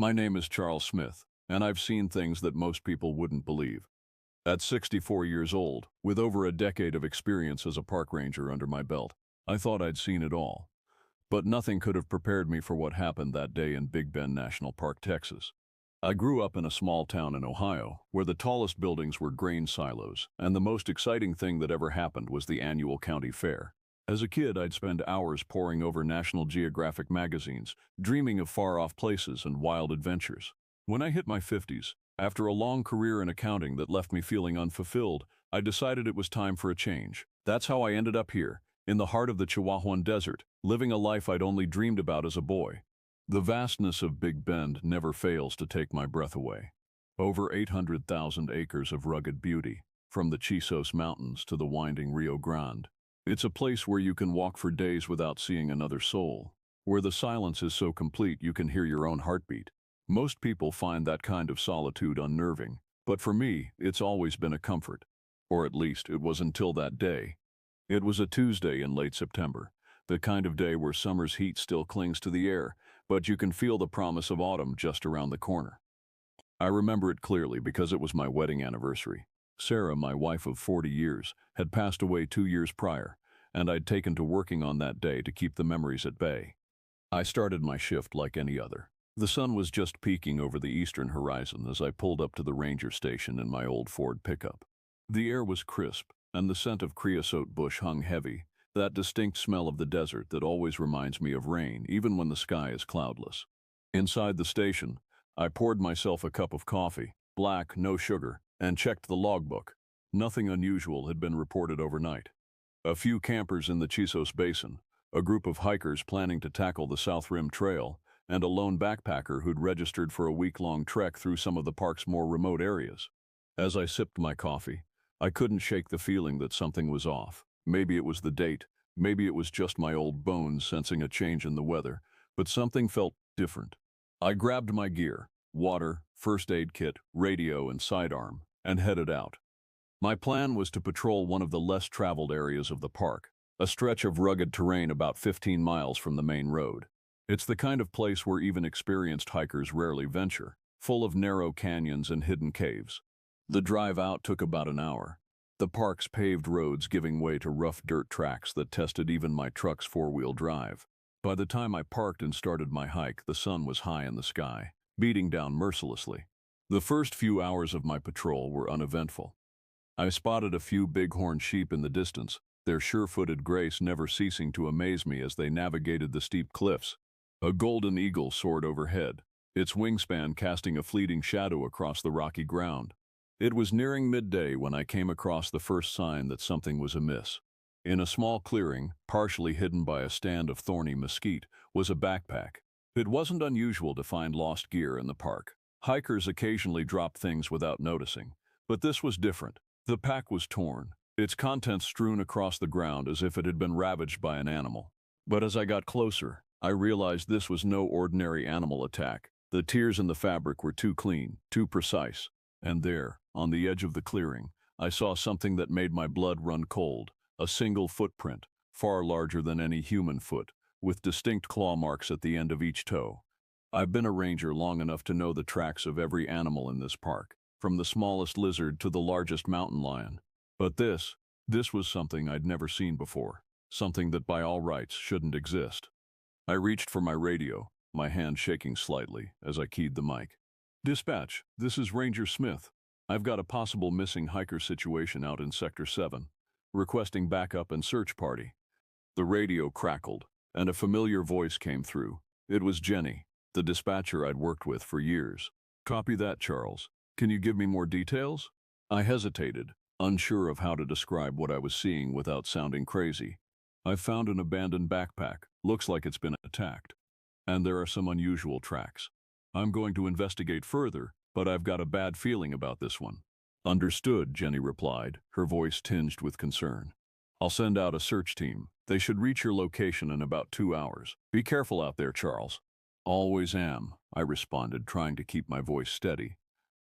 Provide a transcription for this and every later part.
My name is Charles Smith, and I've seen things that most people wouldn't believe. At 64 years old, with over a decade of experience as a park ranger under my belt, I thought I'd seen it all. But nothing could have prepared me for what happened that day in Big Bend National Park, Texas. I grew up in a small town in Ohio, where the tallest buildings were grain silos, and the most exciting thing that ever happened was the annual county fair. As a kid, I'd spend hours poring over National Geographic magazines, dreaming of far-off places and wild adventures. When I hit my 50s, after a long career in accounting that left me feeling unfulfilled, I decided it was time for a change. That's how I ended up here, in the heart of the Chihuahuan Desert, living a life I'd only dreamed about as a boy. The vastness of Big Bend never fails to take my breath away. Over 800,000 acres of rugged beauty, from the Chisos Mountains to the winding Rio Grande. It's a place where you can walk for days without seeing another soul, where the silence is so complete you can hear your own heartbeat. Most people find that kind of solitude unnerving, but for me, it's always been a comfort. Or at least, it was until that day. It was a Tuesday in late September, the kind of day where summer's heat still clings to the air, but you can feel the promise of autumn just around the corner. I remember it clearly because it was my wedding anniversary. Sarah, my wife of 40 years, had passed away 2 years prior, and I'd taken to working on that day to keep the memories at bay. I started my shift like any other. The sun was just peeking over the eastern horizon as I pulled up to the ranger station in my old Ford pickup. The air was crisp, and the scent of creosote bush hung heavy, that distinct smell of the desert that always reminds me of rain, even when the sky is cloudless. Inside the station, I poured myself a cup of coffee, black, no sugar, and checked the logbook. Nothing unusual had been reported overnight. A few campers in the Chisos Basin, a group of hikers planning to tackle the South Rim Trail, and a lone backpacker who'd registered for a week-long trek through some of the park's more remote areas. As I sipped my coffee, I couldn't shake the feeling that something was off. Maybe it was the date, maybe it was just my old bones sensing a change in the weather, but something felt different. I grabbed my gear, water, first aid kit, radio, and sidearm, and headed out. My plan was to patrol one of the less traveled areas of the park, a stretch of rugged terrain about 15 miles from the main road. It's the kind of place where even experienced hikers rarely venture, full of narrow canyons and hidden caves. The drive out took about an hour, the park's paved roads giving way to rough dirt tracks that tested even my truck's four-wheel drive. By the time I parked and started my hike, the sun was high in the sky, beating down mercilessly. The first few hours of my patrol were uneventful. I spotted a few bighorn sheep in the distance, their sure-footed grace never ceasing to amaze me as they navigated the steep cliffs. A golden eagle soared overhead, its wingspan casting a fleeting shadow across the rocky ground. It was nearing midday when I came across the first sign that something was amiss. In a small clearing, partially hidden by a stand of thorny mesquite, was a backpack. It wasn't unusual to find lost gear in the park. Hikers occasionally dropped things without noticing, but this was different. The pack was torn, its contents strewn across the ground as if it had been ravaged by an animal. But as I got closer, I realized this was no ordinary animal attack. The tears in the fabric were too clean, too precise. And there, on the edge of the clearing, I saw something that made my blood run cold. A single footprint, far larger than any human foot, with distinct claw marks at the end of each toe. I've been a ranger long enough to know the tracks of every animal in this park, from the smallest lizard to the largest mountain lion. But this was something I'd never seen before, something that by all rights shouldn't exist. I reached for my radio, my hand shaking slightly as I keyed the mic. "Dispatch, this is Ranger Smith. I've got a possible missing hiker situation out in Sector 7, requesting backup and search party." The radio crackled, and a familiar voice came through. It was Jenny, the dispatcher I'd worked with for years. "Copy that, Charles. Can you give me more details?" I hesitated, unsure of how to describe what I was seeing without sounding crazy. "I've found an abandoned backpack. Looks like it's been attacked. And there are some unusual tracks. I'm going to investigate further, but I've got a bad feeling about this one." "Understood," Jenny replied, her voice tinged with concern. "I'll send out a search team. They should reach your location in about 2 hours. Be careful out there, Charles." "Always am," I responded, trying to keep my voice steady.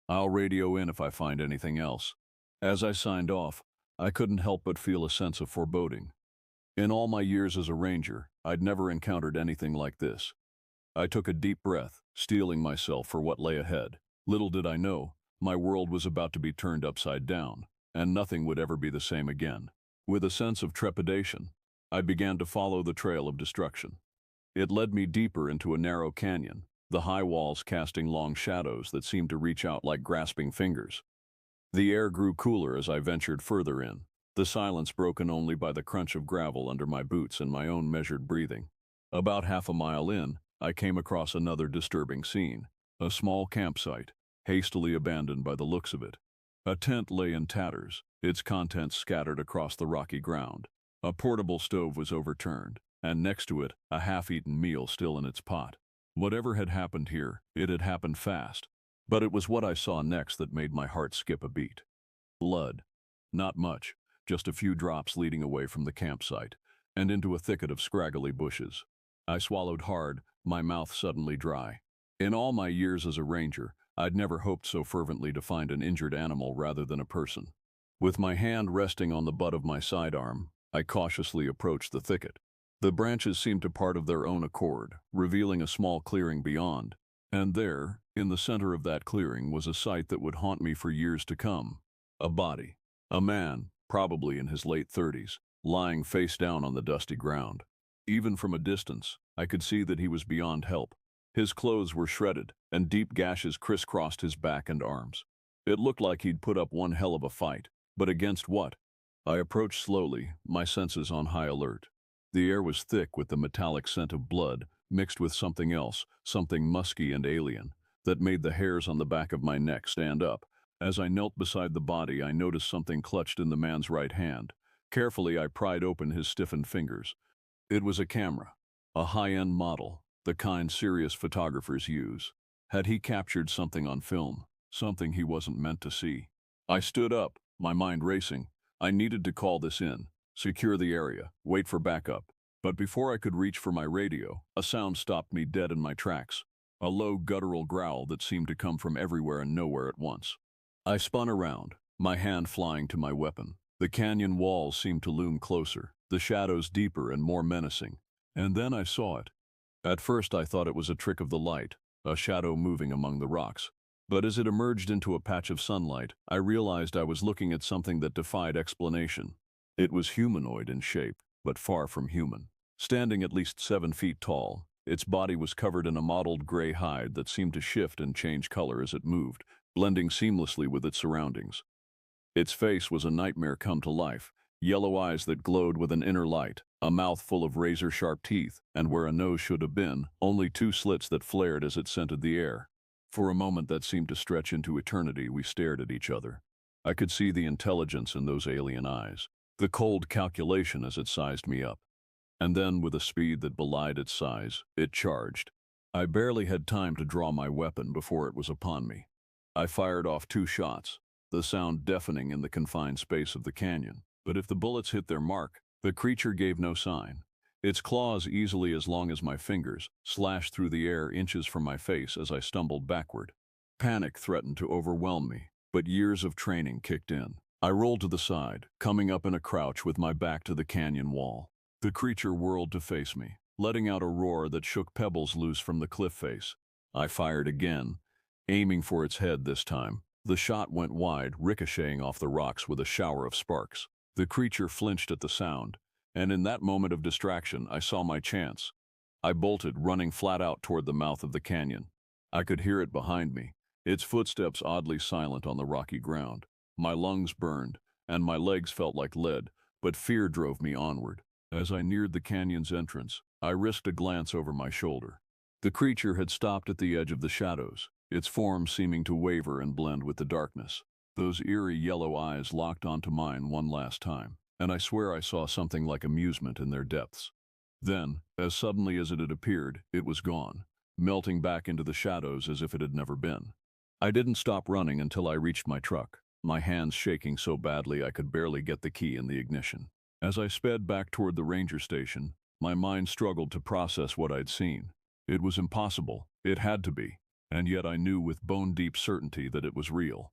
"I'll radio in if I find anything else." As I signed off, I couldn't help but feel a sense of foreboding. In all my years as a ranger, I'd never encountered anything like this. I took a deep breath, steeling myself for what lay ahead. Little did I know, my world was about to be turned upside down, and nothing would ever be the same again. With a sense of trepidation, I began to follow the trail of destruction. It led me deeper into a narrow canyon, the high walls casting long shadows that seemed to reach out like grasping fingers. The air grew cooler as I ventured further in, the silence broken only by the crunch of gravel under my boots and my own measured breathing. About half a mile in, I came across another disturbing scene, a small campsite, hastily abandoned by the looks of it. A tent lay in tatters, its contents scattered across the rocky ground. A portable stove was overturned, and next to it, a half-eaten meal still in its pot. Whatever had happened here, it had happened fast. But it was what I saw next that made my heart skip a beat. Blood. Not much, just a few drops leading away from the campsite, and into a thicket of scraggly bushes. I swallowed hard, my mouth suddenly dry. In all my years as a ranger, I'd never hoped so fervently to find an injured animal rather than a person. With my hand resting on the butt of my sidearm, I cautiously approached the thicket. The branches seemed to part of their own accord, revealing a small clearing beyond. And there, in the center of that clearing, was a sight that would haunt me for years to come. A body. A man, probably in his late 30s, lying face down on the dusty ground. Even from a distance, I could see that he was beyond help. His clothes were shredded, and deep gashes crisscrossed his back and arms. It looked like he'd put up one hell of a fight, but against what? I approached slowly, my senses on high alert. The air was thick with the metallic scent of blood, mixed with something else, something musky and alien, that made the hairs on the back of my neck stand up. As I knelt beside the body, I noticed something clutched in the man's right hand. Carefully, I pried open his stiffened fingers. It was a camera, a high-end model, the kind serious photographers use. Had he captured something on film, something he wasn't meant to see? I stood up, my mind racing. I needed to call this in, secure the area, wait for backup. But before I could reach for my radio, a sound stopped me dead in my tracks. A low guttural growl that seemed to come from everywhere and nowhere at once. I spun around, my hand flying to my weapon. The canyon walls seemed to loom closer, the shadows deeper and more menacing. And then I saw it. At first I thought it was a trick of the light, a shadow moving among the rocks. But as it emerged into a patch of sunlight, I realized I was looking at something that defied explanation. It was humanoid in shape, but far from human. Standing at least 7 feet tall, its body was covered in a mottled gray hide that seemed to shift and change color as it moved, blending seamlessly with its surroundings. Its face was a nightmare come to life, yellow eyes that glowed with an inner light, a mouth full of razor-sharp teeth, and where a nose should have been, only 2 slits that flared as it scented the air. For a moment that seemed to stretch into eternity, we stared at each other. I could see the intelligence in those alien eyes, the cold calculation as it sized me up. And then, with a speed that belied its size, it charged. I barely had time to draw my weapon before it was upon me. I fired off 2 shots, the sound deafening in the confined space of the canyon. But if the bullets hit their mark, the creature gave no sign. Its claws, easily as long as my fingers, slashed through the air inches from my face as I stumbled backward. Panic threatened to overwhelm me, but years of training kicked in. I rolled to the side, coming up in a crouch with my back to the canyon wall. The creature whirled to face me, letting out a roar that shook pebbles loose from the cliff face. I fired again, aiming for its head this time. The shot went wide, ricocheting off the rocks with a shower of sparks. The creature flinched at the sound, and in that moment of distraction, I saw my chance. I bolted, running flat out toward the mouth of the canyon. I could hear it behind me, its footsteps oddly silent on the rocky ground. My lungs burned, and my legs felt like lead, but fear drove me onward. As I neared the canyon's entrance, I risked a glance over my shoulder. The creature had stopped at the edge of the shadows, its form seeming to waver and blend with the darkness. Those eerie yellow eyes locked onto mine one last time, and I swear I saw something like amusement in their depths. Then, as suddenly as it had appeared, it was gone, melting back into the shadows as if it had never been. I didn't stop running until I reached my truck, my hands shaking so badly I could barely get the key in the ignition. As I sped back toward the ranger station, my mind struggled to process what I'd seen. It was impossible, it had to be, and yet I knew with bone-deep certainty that it was real.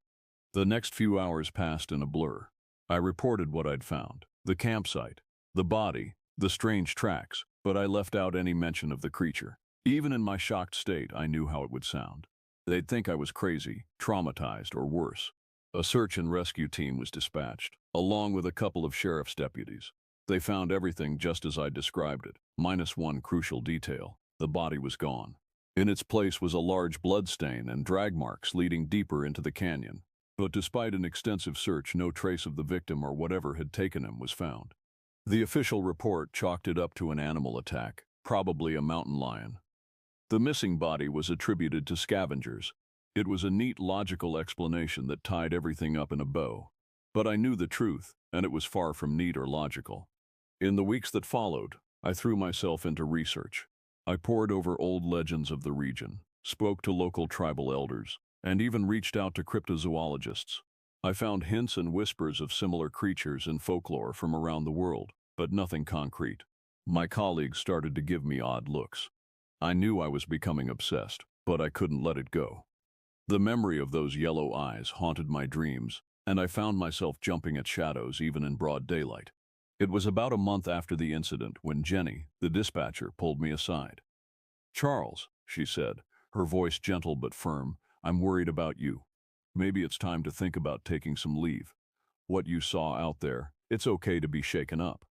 The next few hours passed in a blur. I reported what I'd found, the campsite, the body, the strange tracks, but I left out any mention of the creature. Even in my shocked state, I knew how it would sound. They'd think I was crazy, traumatized, or worse. A search and rescue team was dispatched, along with a couple of sheriff's deputies. They found everything just as I described it, minus one crucial detail. The body was gone. In its place was a large blood stain and drag marks leading deeper into the canyon. But despite an extensive search, no trace of the victim or whatever had taken him was found. The official report chalked it up to an animal attack, probably a mountain lion. The missing body was attributed to scavengers. It was a neat, logical explanation that tied everything up in a bow. But I knew the truth, and it was far from neat or logical. In the weeks that followed, I threw myself into research. I pored over old legends of the region, spoke to local tribal elders, and even reached out to cryptozoologists. I found hints and whispers of similar creatures in folklore from around the world, but nothing concrete. My colleagues started to give me odd looks. I knew I was becoming obsessed, but I couldn't let it go. The memory of those yellow eyes haunted my dreams, and I found myself jumping at shadows even in broad daylight. It was about a month after the incident when Jenny, the dispatcher, pulled me aside. "Charles," she said, her voice gentle but firm, "I'm worried about you. Maybe it's time to think about taking some leave. What you saw out there, it's okay to be shaken up."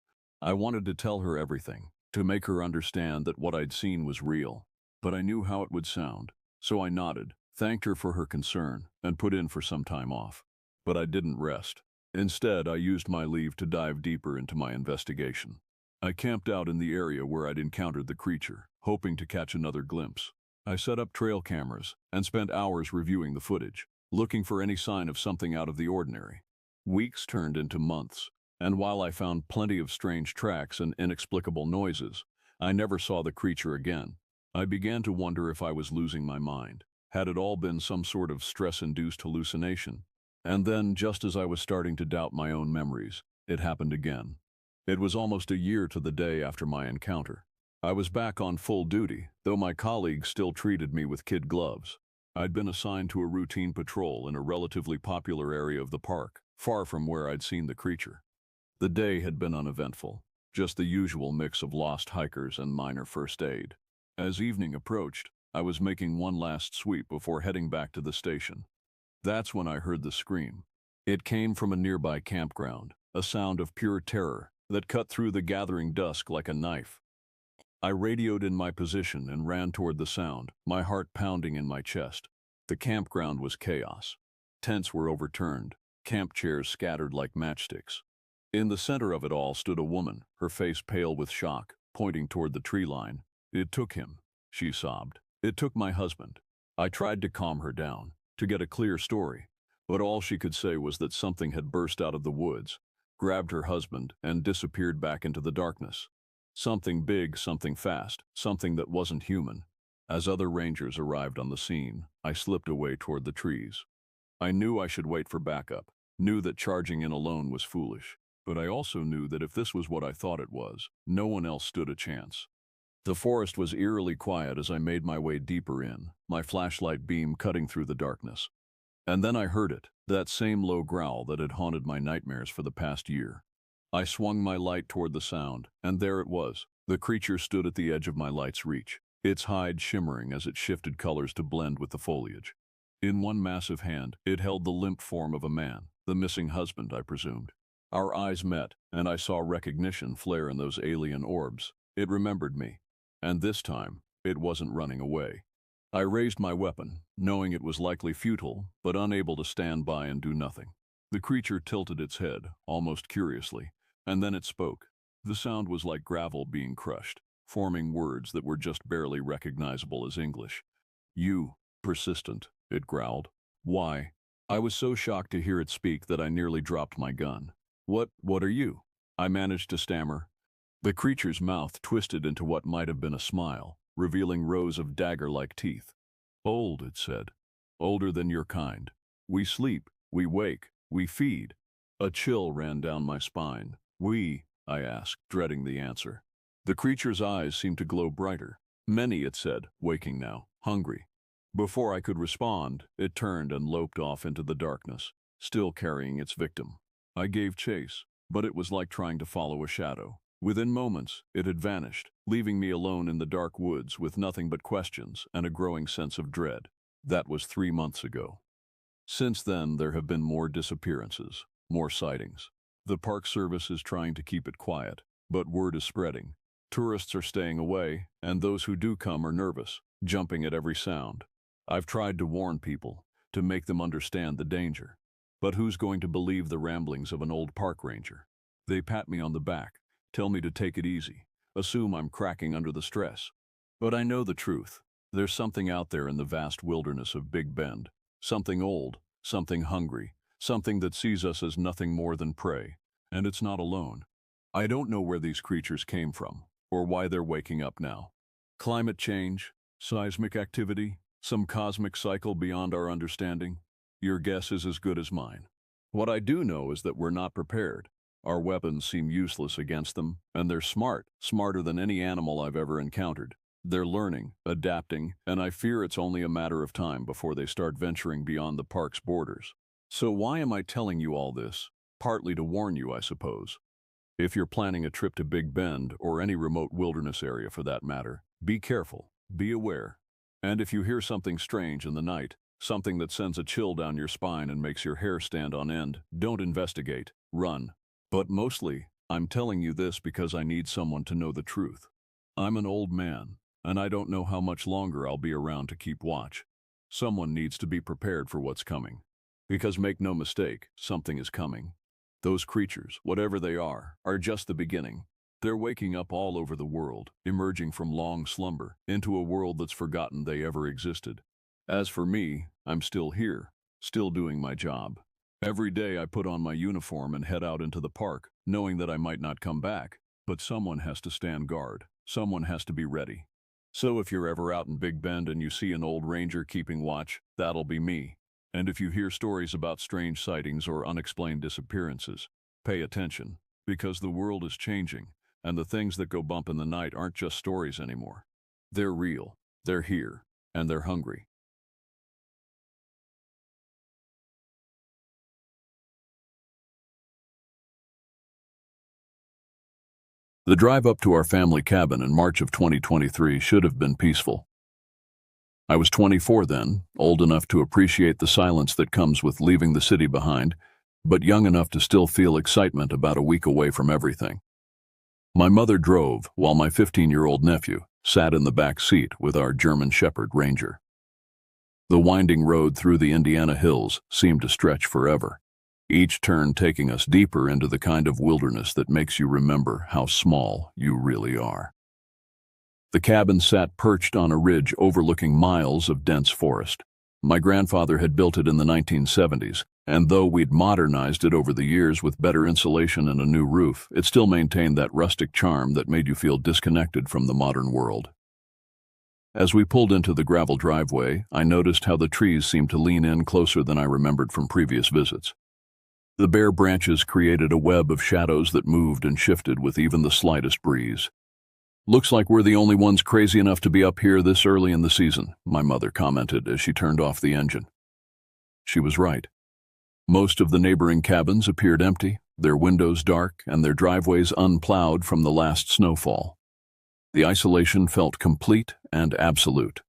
I wanted to tell her everything, to make her understand that what I'd seen was real, but I knew how it would sound, so I nodded, thanked her for her concern, and put in for some time off. But I didn't rest. Instead, I used my leave to dive deeper into my investigation. I camped out in the area where I'd encountered the creature, hoping to catch another glimpse. I set up trail cameras and spent hours reviewing the footage, looking for any sign of something out of the ordinary. Weeks turned into months, and while I found plenty of strange tracks and inexplicable noises, I never saw the creature again. I began to wonder if I was losing my mind. Had it all been some sort of stress-induced hallucination? And then, just as I was starting to doubt my own memories, it happened again. It was almost a year to the day after my encounter. I was back on full duty, though my colleagues still treated me with kid gloves. I'd been assigned to a routine patrol in a relatively popular area of the park, far from where I'd seen the creature. The day had been uneventful, just the usual mix of lost hikers and minor first aid. As evening approached, I was making one last sweep before heading back to the station. That's when I heard the scream. It came from a nearby campground, a sound of pure terror that cut through the gathering dusk like a knife. I radioed in my position and ran toward the sound, my heart pounding in my chest. The campground was chaos. Tents were overturned, camp chairs scattered like matchsticks. In the center of it all stood a woman, her face pale with shock, pointing toward the tree line. "It took him," she sobbed. "It took my husband." I tried to calm her down, to get a clear story, but all she could say was that something had burst out of the woods, grabbed her husband, and disappeared back into the darkness. Something big, something fast, something that wasn't human. As other rangers arrived on the scene, I slipped away toward the trees. I knew I should wait for backup, knew that charging in alone was foolish, but I also knew that if this was what I thought it was, no one else stood a chance. The forest was eerily quiet as I made my way deeper in, my flashlight beam cutting through the darkness. And then I heard it, that same low growl that had haunted my nightmares for the past year. I swung my light toward the sound, and there it was. The creature stood at the edge of my light's reach, its hide shimmering as it shifted colors to blend with the foliage. In one massive hand, it held the limp form of a man, the missing husband, I presumed. Our eyes met, and I saw recognition flare in those alien orbs. It remembered me. And this time, it wasn't running away. I raised my weapon, knowing it was likely futile, but unable to stand by and do nothing. The creature tilted its head, almost curiously, and then it spoke. The sound was like gravel being crushed, forming words that were just barely recognizable as English. "You, persistent," it growled. "Why?" I was so shocked to hear it speak that I nearly dropped my gun. What are you?" I managed to stammer. The creature's mouth twisted into what might have been a smile, revealing rows of dagger-like teeth. "Old," it said. "Older than your kind. We sleep, we wake, we feed." A chill ran down my spine. "We?" I asked, dreading the answer. The creature's eyes seemed to glow brighter. "Many," it said, waking now, hungry. Before I could respond, it turned and loped off into the darkness, still carrying its victim. I gave chase, but it was like trying to follow a shadow. Within moments, it had vanished, leaving me alone in the dark woods with nothing but questions and a growing sense of dread. That was 3 months ago. Since then, there have been more disappearances, more sightings. The Park Service is trying to keep it quiet, but word is spreading. Tourists are staying away, and those who do come are nervous, jumping at every sound. I've tried to warn people, to make them understand the danger. But who's going to believe the ramblings of an old park ranger? They pat me on the back, tell me to take it easy, assume I'm cracking under the stress. But I know the truth. There's something out there in the vast wilderness of Big Bend. Something old, something hungry, something that sees us as nothing more than prey. And it's not alone. I don't know where these creatures came from, or why they're waking up now. Climate change, seismic activity, some cosmic cycle beyond our understanding. Your guess is as good as mine. What I do know is that we're not prepared. Our weapons seem useless against them, and they're smart, smarter than any animal I've ever encountered. They're learning, adapting, and I fear it's only a matter of time before they start venturing beyond the park's borders. So why am I telling you all this? Partly to warn you, I suppose. If you're planning a trip to Big Bend, or any remote wilderness area for that matter, be careful, be aware. And if you hear something strange in the night, something that sends a chill down your spine and makes your hair stand on end, don't investigate, run. But mostly, I'm telling you this because I need someone to know the truth. I'm an old man, and I don't know how much longer I'll be around to keep watch. Someone needs to be prepared for what's coming. Because make no mistake, something is coming. Those creatures, whatever they are just the beginning. They're waking up all over the world, emerging from long slumber into a world that's forgotten they ever existed. As for me, I'm still here, still doing my job. Every day I put on my uniform and head out into the park, knowing that I might not come back, but someone has to stand guard. Someone has to be ready. So if you're ever out in Big Bend and you see an old ranger keeping watch, that'll be me. And if you hear stories about strange sightings or unexplained disappearances, pay attention, because the world is changing, and the things that go bump in the night aren't just stories anymore. They're real, they're here, and they're hungry. The drive up to our family cabin in March of 2023 should have been peaceful. I was 24 then, old enough to appreciate the silence that comes with leaving the city behind, but young enough to still feel excitement about a week away from everything. My mother drove, while my 15-year-old nephew sat in the back seat with our German Shepherd Ranger. The winding road through the Indiana hills seemed to stretch forever, each turn taking us deeper into the kind of wilderness that makes you remember how small you really are. The cabin sat perched on a ridge overlooking miles of dense forest. My grandfather had built it in the 1970s, and though we'd modernized it over the years with better insulation and a new roof, it still maintained that rustic charm that made you feel disconnected from the modern world. As we pulled into the gravel driveway, I noticed how the trees seemed to lean in closer than I remembered from previous visits. The bare branches created a web of shadows that moved and shifted with even the slightest breeze. "Looks like we're the only ones crazy enough to be up here this early in the season," my mother commented as she turned off the engine. She was right. Most of the neighboring cabins appeared empty, their windows dark and their driveways unplowed from the last snowfall. The isolation felt complete and absolute.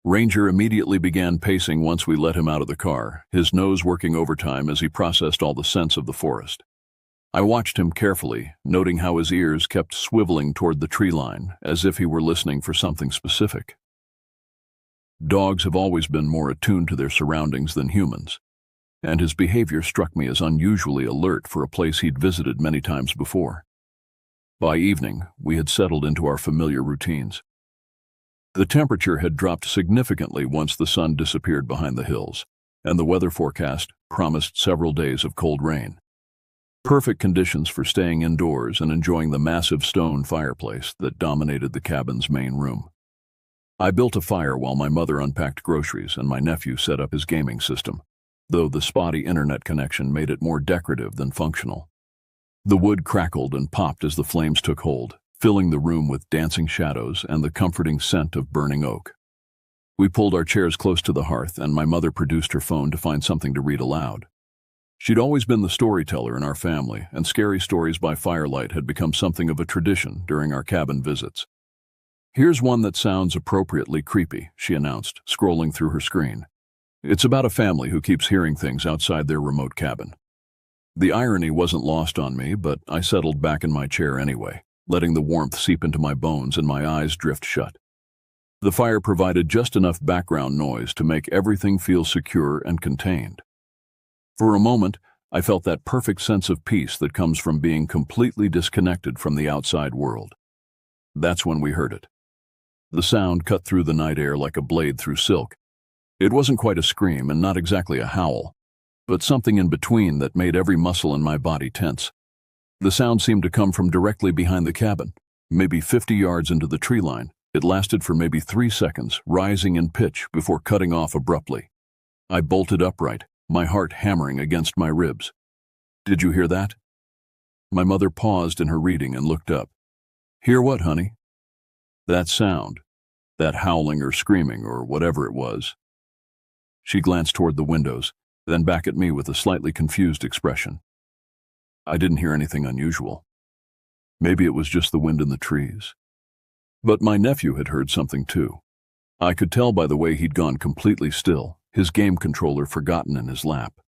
Ranger immediately began pacing once we let him out of the car, his nose working overtime as he processed all the scents of the forest. I watched him carefully, noting how his ears kept swiveling toward the tree line, as if he were listening for something specific. Dogs have always been more attuned to their surroundings than humans, and his behavior struck me as unusually alert for a place he'd visited many times before. By evening, we had settled into our familiar routines. The temperature had dropped significantly once the sun disappeared behind the hills, and the weather forecast promised several days of cold rain. Perfect conditions for staying indoors and enjoying the massive stone fireplace that dominated the cabin's main room. I built a fire while my mother unpacked groceries and my nephew set up his gaming system, though the spotty internet connection made it more decorative than functional. The wood crackled and popped as the flames took hold, filling the room with dancing shadows and the comforting scent of burning oak. We pulled our chairs close to the hearth and my mother produced her phone to find something to read aloud. She'd always been the storyteller in our family, and scary stories by firelight had become something of a tradition during our cabin visits. "Here's one that sounds appropriately creepy," she announced, scrolling through her screen. "It's about a family who keeps hearing things outside their remote cabin." The irony wasn't lost on me, but I settled back in my chair anyway, letting the warmth seep into my bones and my eyes drift shut. The fire provided just enough background noise to make everything feel secure and contained. For a moment, I felt that perfect sense of peace that comes from being completely disconnected from the outside world. That's when we heard it. The sound cut through the night air like a blade through silk. It wasn't quite a scream and not exactly a howl, but something in between that made every muscle in my body tense. The sound seemed to come from directly behind the cabin, maybe 50 yards into the tree line. It lasted for maybe 3 seconds, rising in pitch before cutting off abruptly. I bolted upright, my heart hammering against my ribs. "Did you hear that?" My mother paused in her reading and looked up. "Hear what, honey?" "That sound. That howling or screaming or whatever it was." She glanced toward the windows, then back at me with a slightly confused expression. I didn't hear anything unusual. Maybe it was just the wind in the trees. But my nephew had heard something too. I could tell by the way he'd gone completely still, his game controller forgotten in his lap.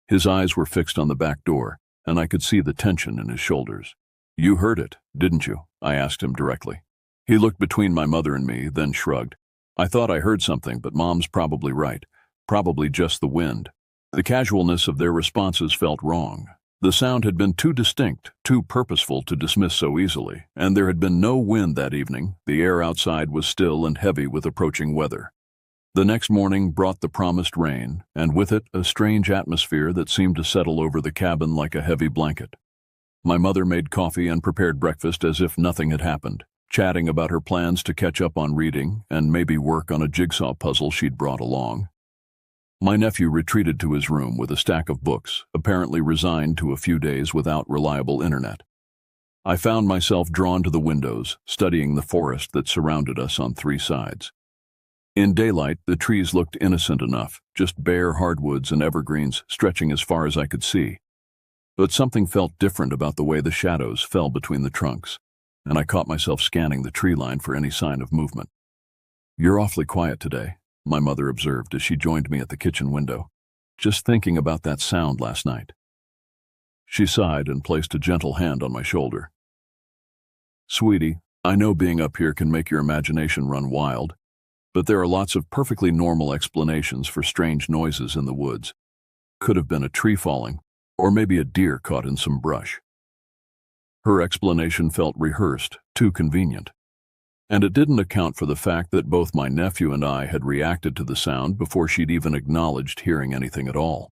His eyes were fixed on the back door, and I could see the tension in his shoulders. "You heard it, didn't you?" I asked him directly. He looked between my mother and me, then shrugged. "I thought I heard something, but Mom's probably right. Probably just the wind." The casualness of their responses felt wrong. The sound had been too distinct, too purposeful to dismiss so easily, and there had been no wind that evening. The air outside was still and heavy with approaching weather. The next morning brought the promised rain, and with it a strange atmosphere that seemed to settle over the cabin like a heavy blanket. My mother made coffee and prepared breakfast as if nothing had happened, chatting about her plans to catch up on reading and maybe work on a jigsaw puzzle she'd brought along. My nephew retreated to his room with a stack of books, apparently resigned to a few days without reliable internet. I found myself drawn to the windows, studying the forest that surrounded us on 3 sides. In daylight, the trees looked innocent enough, just bare hardwoods and evergreens stretching as far as I could see. But something felt different about the way the shadows fell between the trunks, and I caught myself scanning the tree line for any sign of movement. "You're awfully quiet today," my mother observed as she joined me at the kitchen window. "Just thinking about that sound last night." She sighed and placed a gentle hand on my shoulder. "Sweetie, I know being up here can make your imagination run wild, but there are lots of perfectly normal explanations for strange noises in the woods. Could have been a tree falling, or maybe a deer caught in some brush." Her explanation felt rehearsed, too convenient. And it didn't account for the fact that both my nephew and I had reacted to the sound before she'd even acknowledged hearing anything at all.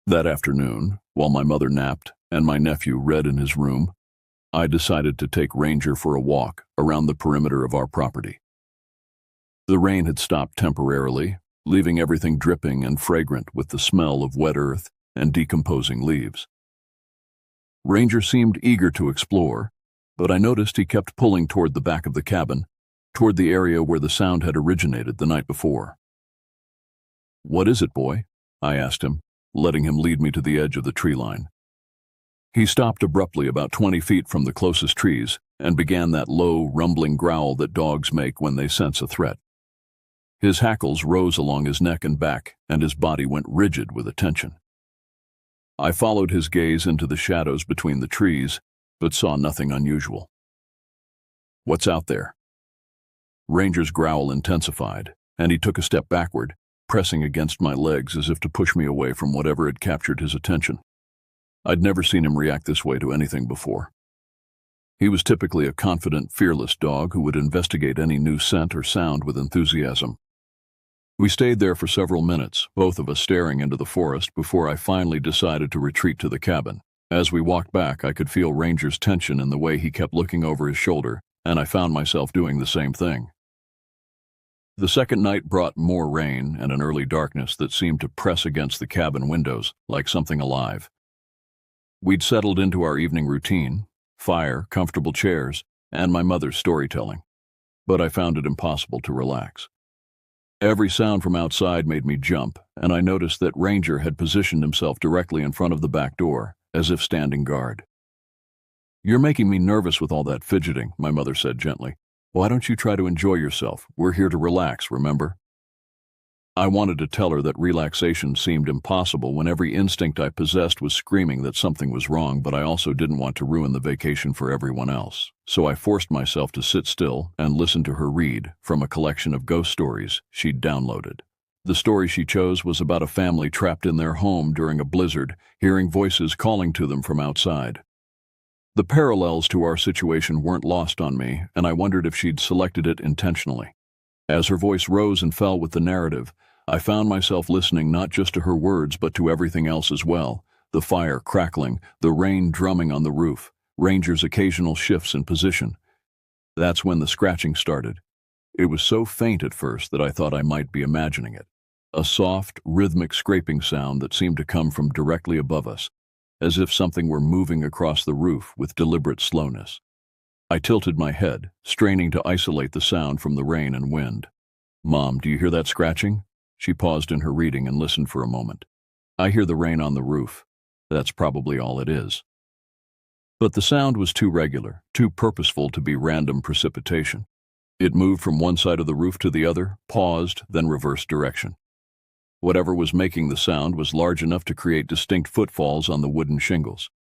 That afternoon, while my mother napped and my nephew read in his room, I decided to take Ranger for a walk around the perimeter of our property. The rain had stopped temporarily, leaving everything dripping and fragrant with the smell of wet earth and decomposing leaves. Ranger seemed eager to explore, but I noticed he kept pulling toward the back of the cabin, toward the area where the sound had originated the night before. "What is it, boy?" I asked him, letting him lead me to the edge of the tree line. He stopped abruptly about 20 feet from the closest trees and began that low, rumbling growl that dogs make when they sense a threat. His hackles rose along his neck and back, and his body went rigid with attention. I followed his gaze into the shadows between the trees, but saw nothing unusual. "What's out there?" Ranger's growl intensified, and he took a step backward, pressing against my legs as if to push me away from whatever had captured his attention. I'd never seen him react this way to anything before. He was typically a confident, fearless dog who would investigate any new scent or sound with enthusiasm. We stayed there for several minutes, both of us staring into the forest, before I finally decided to retreat to the cabin. As we walked back, I could feel Ranger's tension in the way he kept looking over his shoulder, and I found myself doing the same thing. The second night brought more rain and an early darkness that seemed to press against the cabin windows like something alive. We'd settled into our evening routine, fire, comfortable chairs, and my mother's storytelling, but I found it impossible to relax. Every sound from outside made me jump, and I noticed that Ranger had positioned himself directly in front of the back door, as if standing guard. "You're making me nervous with all that fidgeting," my mother said gently. "Why don't you try to enjoy yourself? We're here to relax, remember?" I wanted to tell her that relaxation seemed impossible when every instinct I possessed was screaming that something was wrong, but I also didn't want to ruin the vacation for everyone else. So I forced myself to sit still and listen to her read from a collection of ghost stories she'd downloaded. The story she chose was about a family trapped in their home during a blizzard, hearing voices calling to them from outside. The parallels to our situation weren't lost on me, and I wondered if she'd selected it intentionally. As her voice rose and fell with the narrative, I found myself listening not just to her words but to everything else as well: the fire crackling, the rain drumming on the roof, Ranger's occasional shifts in position. That's when the scratching started. It was so faint at first that I thought I might be imagining it. A soft, rhythmic scraping sound that seemed to come from directly above us, as if something were moving across the roof with deliberate slowness. I tilted my head, straining to isolate the sound from the rain and wind. "Mom, do you hear that scratching?" She paused in her reading and listened for a moment. "I hear the rain on the roof. That's probably all it is." But the sound was too regular, too purposeful to be random precipitation. It moved from one side of the roof to the other, paused, then reversed direction. Whatever was making the sound was large enough to create distinct footfalls on the wooden shingles.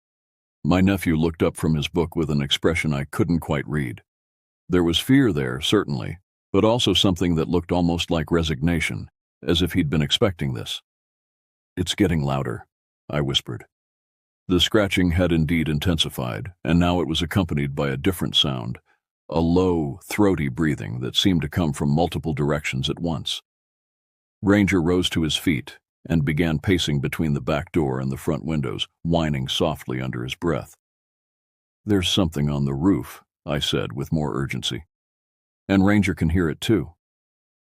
My nephew looked up from his book with an expression I couldn't quite read. There was fear there, certainly, but also something that looked almost like resignation, as if he'd been expecting this. "It's getting louder," I whispered. The scratching had indeed intensified, and now it was accompanied by a different sound, a low, throaty breathing that seemed to come from multiple directions at once. Ranger rose to his feet and began pacing between the back door and the front windows, whining softly under his breath. "There's something on the roof," I said with more urgency. "And Ranger can hear it too.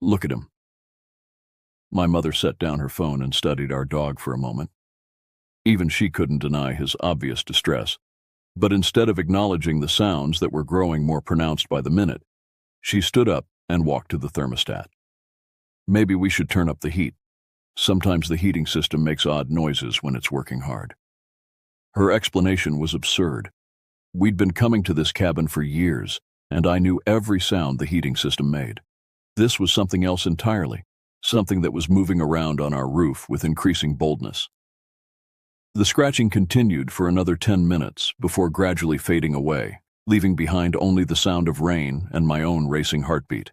Look at him." My mother set down her phone and studied our dog for a moment. Even she couldn't deny his obvious distress, but instead of acknowledging the sounds that were growing more pronounced by the minute, she stood up and walked to the thermostat. "Maybe we should turn up the heat. Sometimes the heating system makes odd noises when it's working hard." Her explanation was absurd. We'd been coming to this cabin for years, and I knew every sound the heating system made. This was something else entirely, something that was moving around on our roof with increasing boldness. The scratching continued for another 10 minutes before gradually fading away, leaving behind only the sound of rain and my own racing heartbeat.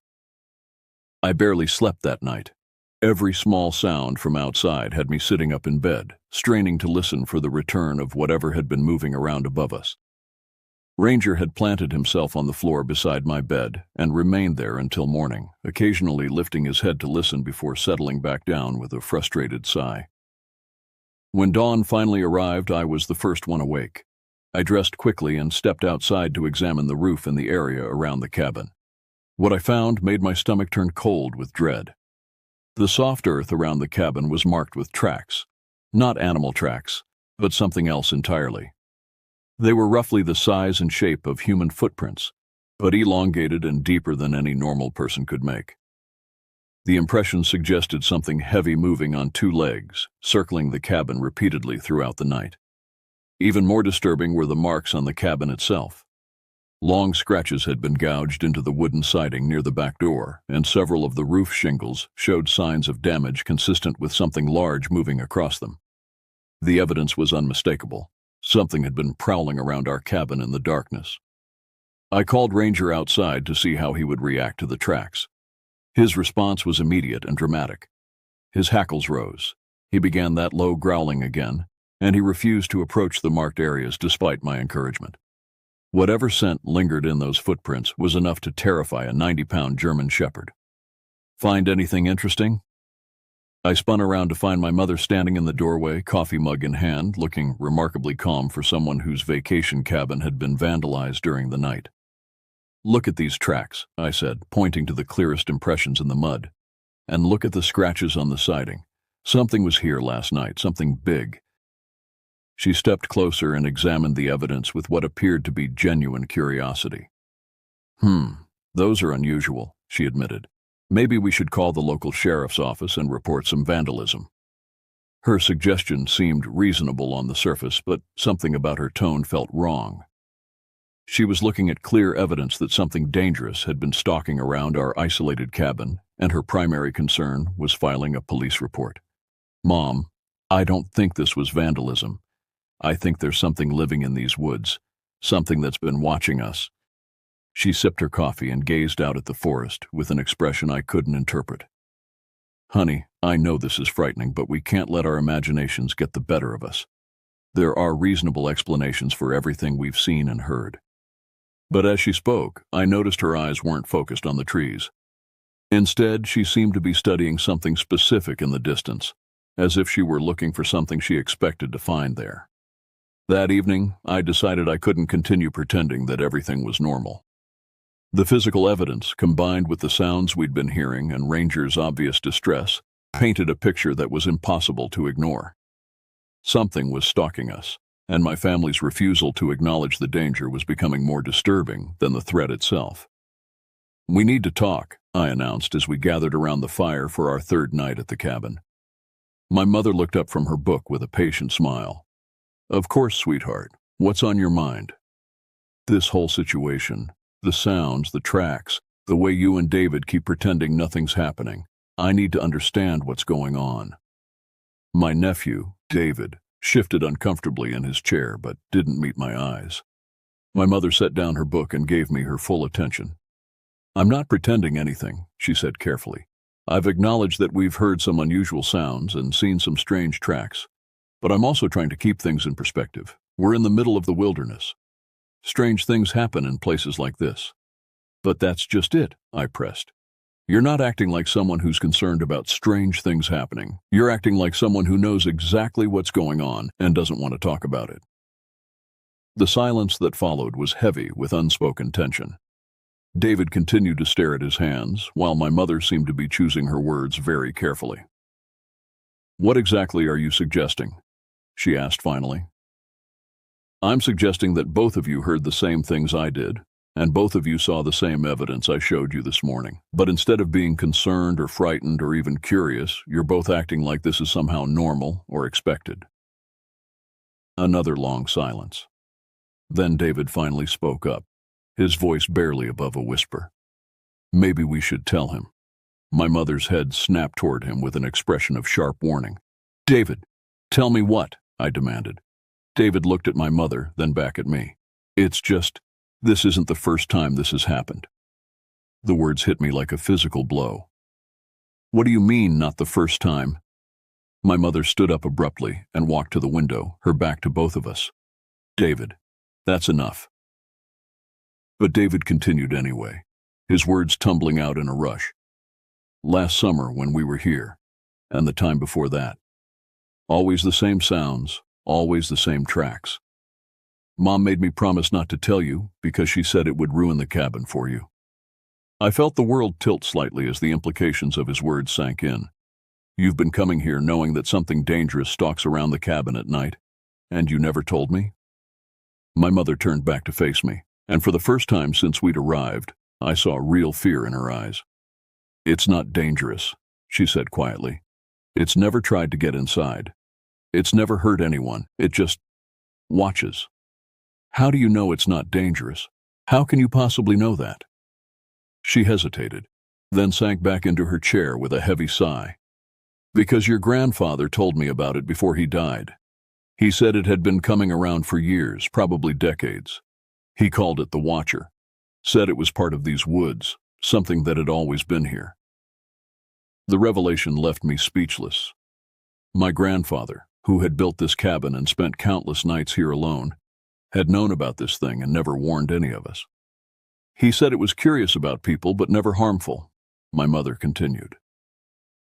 I barely slept that night. Every small sound from outside had me sitting up in bed, straining to listen for the return of whatever had been moving around above us. Ranger had planted himself on the floor beside my bed and remained there until morning, occasionally lifting his head to listen before settling back down with a frustrated sigh. When dawn finally arrived, I was the first one awake. I dressed quickly and stepped outside to examine the roof and the area around the cabin. What I found made my stomach turn cold with dread. The soft earth around the cabin was marked with tracks. Not animal tracks, but something else entirely. They were roughly the size and shape of human footprints, but elongated and deeper than any normal person could make. The impression suggested something heavy moving on two legs, circling the cabin repeatedly throughout the night. Even more disturbing were the marks on the cabin itself. Long scratches had been gouged into the wooden siding near the back door, and several of the roof shingles showed signs of damage consistent with something large moving across them. The evidence was unmistakable. Something had been prowling around our cabin in the darkness. I called Ranger outside to see how he would react to the tracks. His response was immediate and dramatic. His hackles rose. He began that low growling again, and he refused to approach the marked areas despite my encouragement. Whatever scent lingered in those footprints was enough to terrify a 90-pound German shepherd. "Find anything interesting?" I spun around to find my mother standing in the doorway, coffee mug in hand, looking remarkably calm for someone whose vacation cabin had been vandalized during the night. "Look at these tracks," I said, pointing to the clearest impressions in the mud. "And look at the scratches on the siding. Something was here last night, something big." She stepped closer and examined the evidence with what appeared to be genuine curiosity. Those are unusual," she admitted. Maybe we should call the local sheriff's office and report some vandalism. Her suggestion seemed reasonable on the surface, but something about her tone felt wrong. She was looking at clear evidence that something dangerous had been stalking around our isolated cabin, and her primary concern was filing a police report. Mom, I don't think this was vandalism. I think there's something living in these woods, something that's been watching us. She sipped her coffee and gazed out at the forest with an expression I couldn't interpret. Honey, I know this is frightening, but we can't let our imaginations get the better of us. There are reasonable explanations for everything we've seen and heard. But as she spoke, I noticed her eyes weren't focused on the trees. Instead, she seemed to be studying something specific in the distance, as if she were looking for something she expected to find there. That evening, I decided I couldn't continue pretending that everything was normal. The physical evidence, combined with the sounds we'd been hearing and Ranger's obvious distress, painted a picture that was impossible to ignore. Something was stalking us, and my family's refusal to acknowledge the danger was becoming more disturbing than the threat itself. We need to talk, I announced as we gathered around the fire for our third night at the cabin. My mother looked up from her book with a patient smile. Of course, sweetheart. What's on your mind? This whole situation, the sounds, the tracks, the way you and David keep pretending nothing's happening. I need to understand what's going on. My nephew, David, shifted uncomfortably in his chair but didn't meet my eyes. My mother set down her book and gave me her full attention. I'm not pretending anything, she said carefully. I've acknowledged that we've heard some unusual sounds and seen some strange tracks, but I'm also trying to keep things in perspective. We're in the middle of the wilderness. Strange things happen in places like this. But that's just it, I pressed. You're not acting like someone who's concerned about strange things happening. You're acting like someone who knows exactly what's going on and doesn't want to talk about it. The silence that followed was heavy with unspoken tension. David continued to stare at his hands, while my mother seemed to be choosing her words very carefully. What exactly are you suggesting? She asked finally. I'm suggesting that both of you heard the same things I did, and both of you saw the same evidence I showed you this morning. But instead of being concerned or frightened or even curious, you're both acting like this is somehow normal or expected. Another long silence. Then David finally spoke up, his voice barely above a whisper. Maybe we should tell him. My mother's head snapped toward him with an expression of sharp warning. David, tell me what? I demanded. David looked at my mother, then back at me. It's just, this isn't the first time this has happened. The words hit me like a physical blow. What do you mean, not the first time? My mother stood up abruptly and walked to the window, her back to both of us. David, that's enough. But David continued anyway, his words tumbling out in a rush. Last summer when we were here, and the time before that. Always the same sounds, always the same tracks. Mom made me promise not to tell you because she said it would ruin the cabin for you. I felt the world tilt slightly as the implications of his words sank in. You've been coming here knowing that something dangerous stalks around the cabin at night, and you never told me? My mother turned back to face me, and for the first time since we'd arrived, I saw real fear in her eyes. It's not dangerous, she said quietly. It's never tried to get inside. It's never hurt anyone. It just watches. How do you know it's not dangerous? How can you possibly know that? She hesitated, then sank back into her chair with a heavy sigh. Because your grandfather told me about it before he died. He said it had been coming around for years, probably decades. He called it the Watcher, said it was part of these woods, something that had always been here. The revelation left me speechless. My grandfather, who had built this cabin and spent countless nights here alone, had known about this thing and never warned any of us. He said it was curious about people but never harmful, my mother continued.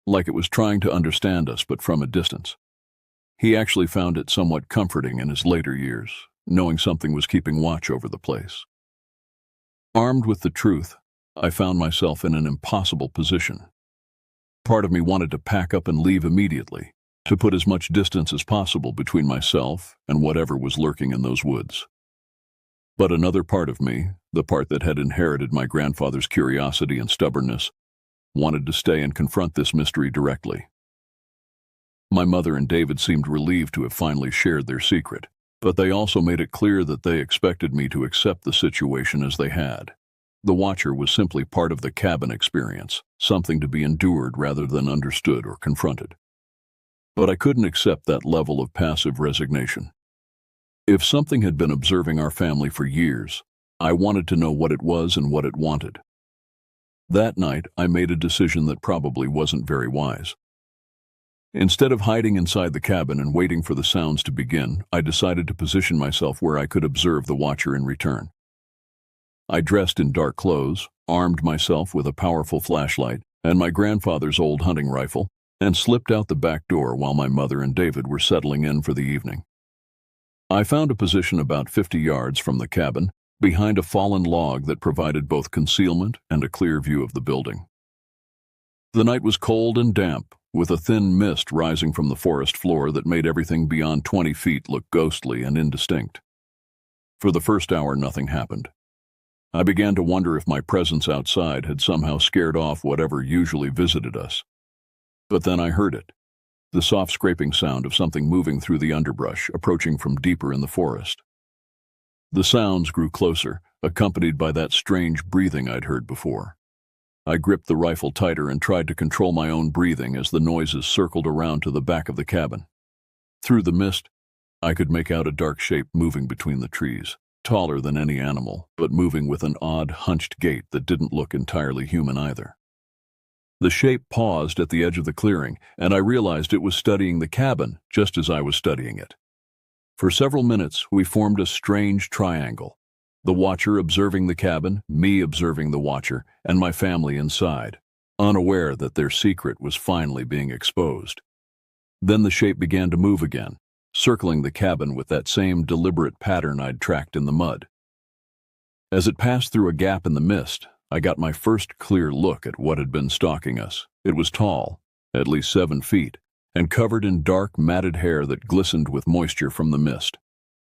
Like it was trying to understand us but from a distance. He actually found it somewhat comforting in his later years, knowing something was keeping watch over the place. Armed with the truth, I found myself in an impossible position. Part of me wanted to pack up and leave immediately, to put as much distance as possible between myself and whatever was lurking in those woods. But another part of me, the part that had inherited my grandfather's curiosity and stubbornness, wanted to stay and confront this mystery directly. My mother and David seemed relieved to have finally shared their secret, but they also made it clear that they expected me to accept the situation as they had. The Watcher was simply part of the cabin experience, something to be endured rather than understood or confronted. But I couldn't accept that level of passive resignation. If something had been observing our family for years, I wanted to know what it was and what it wanted. That night, I made a decision that probably wasn't very wise. Instead of hiding inside the cabin and waiting for the sounds to begin, I decided to position myself where I could observe the Watcher in return. I dressed in dark clothes, armed myself with a powerful flashlight and my grandfather's old hunting rifle, and slipped out the back door while my mother and David were settling in for the evening. I found a position about 50 yards from the cabin, behind a fallen log that provided both concealment and a clear view of the building. The night was cold and damp, with a thin mist rising from the forest floor that made everything beyond 20 feet look ghostly and indistinct. For the first hour, nothing happened. I began to wonder if my presence outside had somehow scared off whatever usually visited us. But then I heard it, the soft scraping sound of something moving through the underbrush, approaching from deeper in the forest. The sounds grew closer, accompanied by that strange breathing I'd heard before. I gripped the rifle tighter and tried to control my own breathing as the noises circled around to the back of the cabin. Through the mist, I could make out a dark shape moving between the trees, taller than any animal, but moving with an odd, hunched gait that didn't look entirely human either. The shape paused at the edge of the clearing, and I realized it was studying the cabin just as I was studying it. For several minutes, we formed a strange triangle. The Watcher observing the cabin, me observing the Watcher, and my family inside, unaware that their secret was finally being exposed. Then the shape began to move again, circling the cabin with that same deliberate pattern I'd tracked in the mud. As it passed through a gap in the mist, I got my first clear look at what had been stalking us. It was tall, at least 7 feet, and covered in dark, matted hair that glistened with moisture from the mist.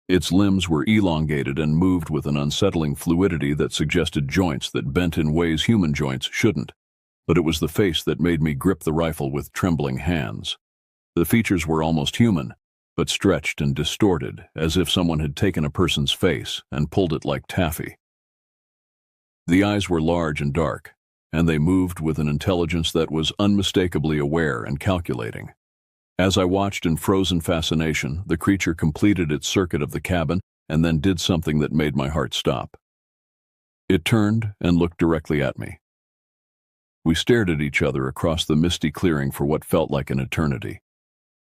Its limbs were elongated and moved with an unsettling fluidity that suggested joints that bent in ways human joints shouldn't. But it was the face that made me grip the rifle with trembling hands. The features were almost human, but stretched and distorted, as if someone had taken a person's face and pulled it like taffy. The eyes were large and dark, and they moved with an intelligence that was unmistakably aware and calculating. As I watched in frozen fascination, the creature completed its circuit of the cabin and then did something that made my heart stop. It turned and looked directly at me. We stared at each other across the misty clearing for what felt like an eternity.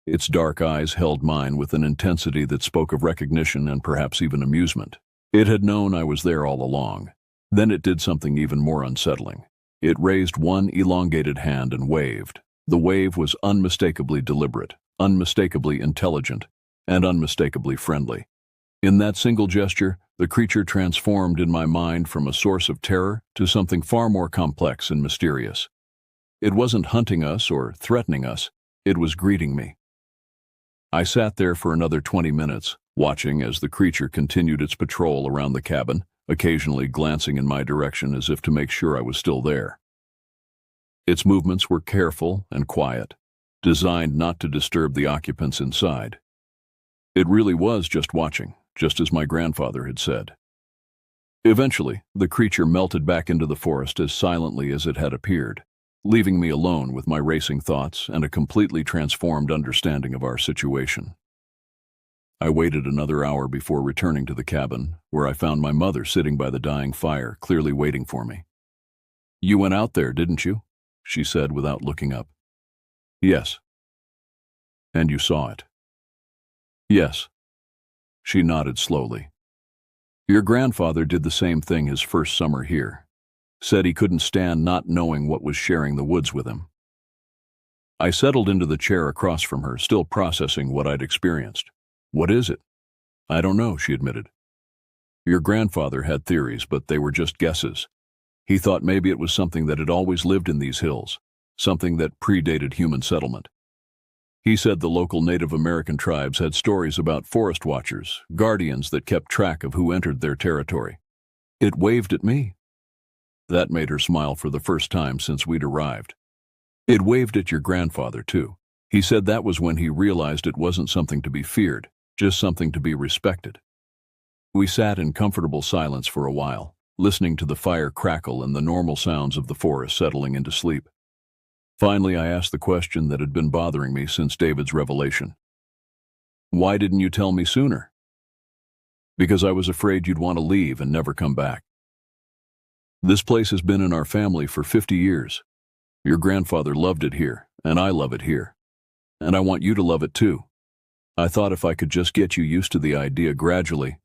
Its dark eyes held mine with an intensity that spoke of recognition and perhaps even amusement. It had known I was there all along. Then it did something even more unsettling. It raised one elongated hand and waved. The wave was unmistakably deliberate, unmistakably intelligent, and unmistakably friendly. In that single gesture, the creature transformed in my mind from a source of terror to something far more complex and mysterious. It wasn't hunting us or threatening us, it was greeting me. I sat there for another 20 minutes, watching as the creature continued its patrol around the cabin, occasionally glancing in my direction as if to make sure I was still there. Its movements were careful and quiet, designed not to disturb the occupants inside. It really was just watching, just as my grandfather had said. Eventually, the creature melted back into the forest as silently as it had appeared, leaving me alone with my racing thoughts and a completely transformed understanding of our situation. I waited another hour before returning to the cabin, where I found my mother sitting by the dying fire, clearly waiting for me. "You went out there, didn't you?" she said without looking up. "Yes." "And you saw it?" "Yes." She nodded slowly. "Your grandfather did the same thing his first summer here. Said he couldn't stand not knowing what was sharing the woods with him." I settled into the chair across from her, still processing what I'd experienced. "What is it?" "I don't know," she admitted. "Your grandfather had theories, but they were just guesses. He thought maybe it was something that had always lived in these hills, something that predated human settlement. He said the local Native American tribes had stories about forest watchers, guardians that kept track of who entered their territory." It waved at me. That made her smile for the first time since we'd arrived. It waved at your grandfather, too. He said that was when he realized it wasn't something to be feared, just something to be respected. We sat in comfortable silence for a while, listening to the fire crackle and the normal sounds of the forest settling into sleep. Finally, I asked the question that had been bothering me since David's revelation. Why didn't you tell me sooner? Because I was afraid you'd want to leave and never come back. This place has been in our family for 50 years. Your grandfather loved it here, and I love it here. And I want you to love it too. I thought if I could just get you used to the idea gradually.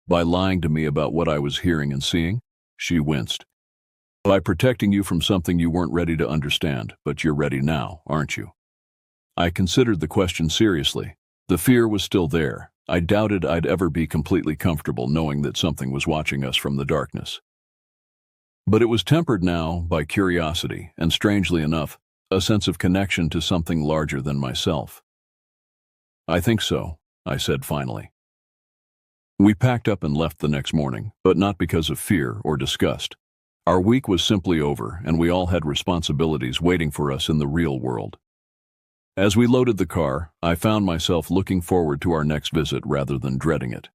By lying to me about what I was hearing and seeing, she winced. By protecting you from something you weren't ready to understand, but you're ready now, aren't you? I considered the question seriously. The fear was still there. I doubted I'd ever be completely comfortable knowing that something was watching us from the darkness. But it was tempered now by curiosity and, strangely enough, a sense of connection to something larger than myself. I think so, I said finally. We packed up and left the next morning, but not because of fear or disgust. Our week was simply over, and we all had responsibilities waiting for us in the real world. As we loaded the car, I found myself looking forward to our next visit rather than dreading it.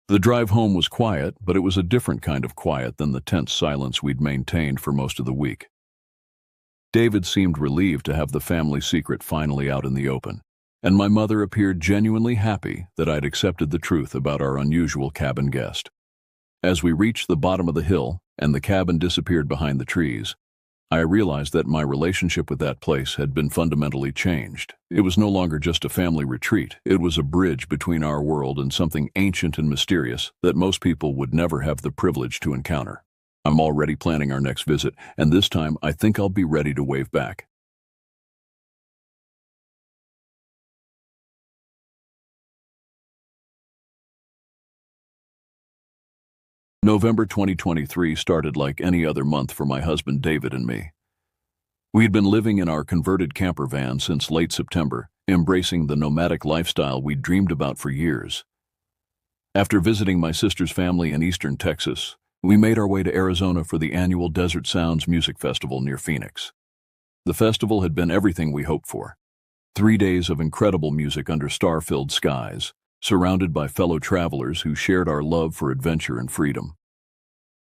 The drive home was quiet, but it was a different kind of quiet than the tense silence we'd maintained for most of the week. David seemed relieved to have the family secret finally out in the open, and my mother appeared genuinely happy that I'd accepted the truth about our unusual cabin guest. As we reached the bottom of the hill and the cabin disappeared behind the trees, I realized that my relationship with that place had been fundamentally changed. It was no longer just a family retreat. It was a bridge between our world and something ancient and mysterious that most people would never have the privilege to encounter. I'm already planning our next visit, and this time I think I'll be ready to wave back. November 2023 started like any other month for my husband David and me. We had been living in our converted camper van since late September, embracing the nomadic lifestyle we'd dreamed about for years. After visiting my sister's family in eastern Texas, we made our way to Arizona for the annual Desert Sounds Music Festival near Phoenix. The festival had been everything we hoped for. 3 days of incredible music under star-filled skies, surrounded by fellow travelers who shared our love for adventure and freedom.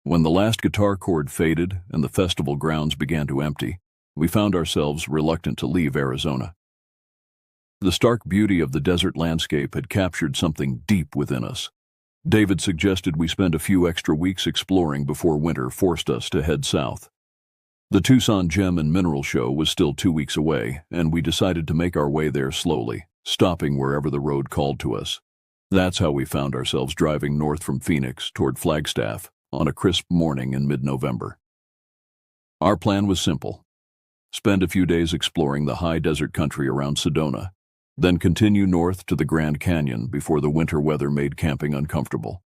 When the last guitar chord faded and the festival grounds began to empty, we found ourselves reluctant to leave Arizona. The stark beauty of the desert landscape had captured something deep within us. David suggested we spend a few extra weeks exploring before winter forced us to head south. The Tucson Gem and Mineral Show was still 2 weeks away, and we decided to make our way there slowly, stopping wherever the road called to us. That's how we found ourselves driving north from Phoenix toward Flagstaff on a crisp morning in mid-November. Our plan was simple. Spend a few days exploring the high desert country around Sedona, then continue north to the Grand Canyon before the winter weather made camping uncomfortable.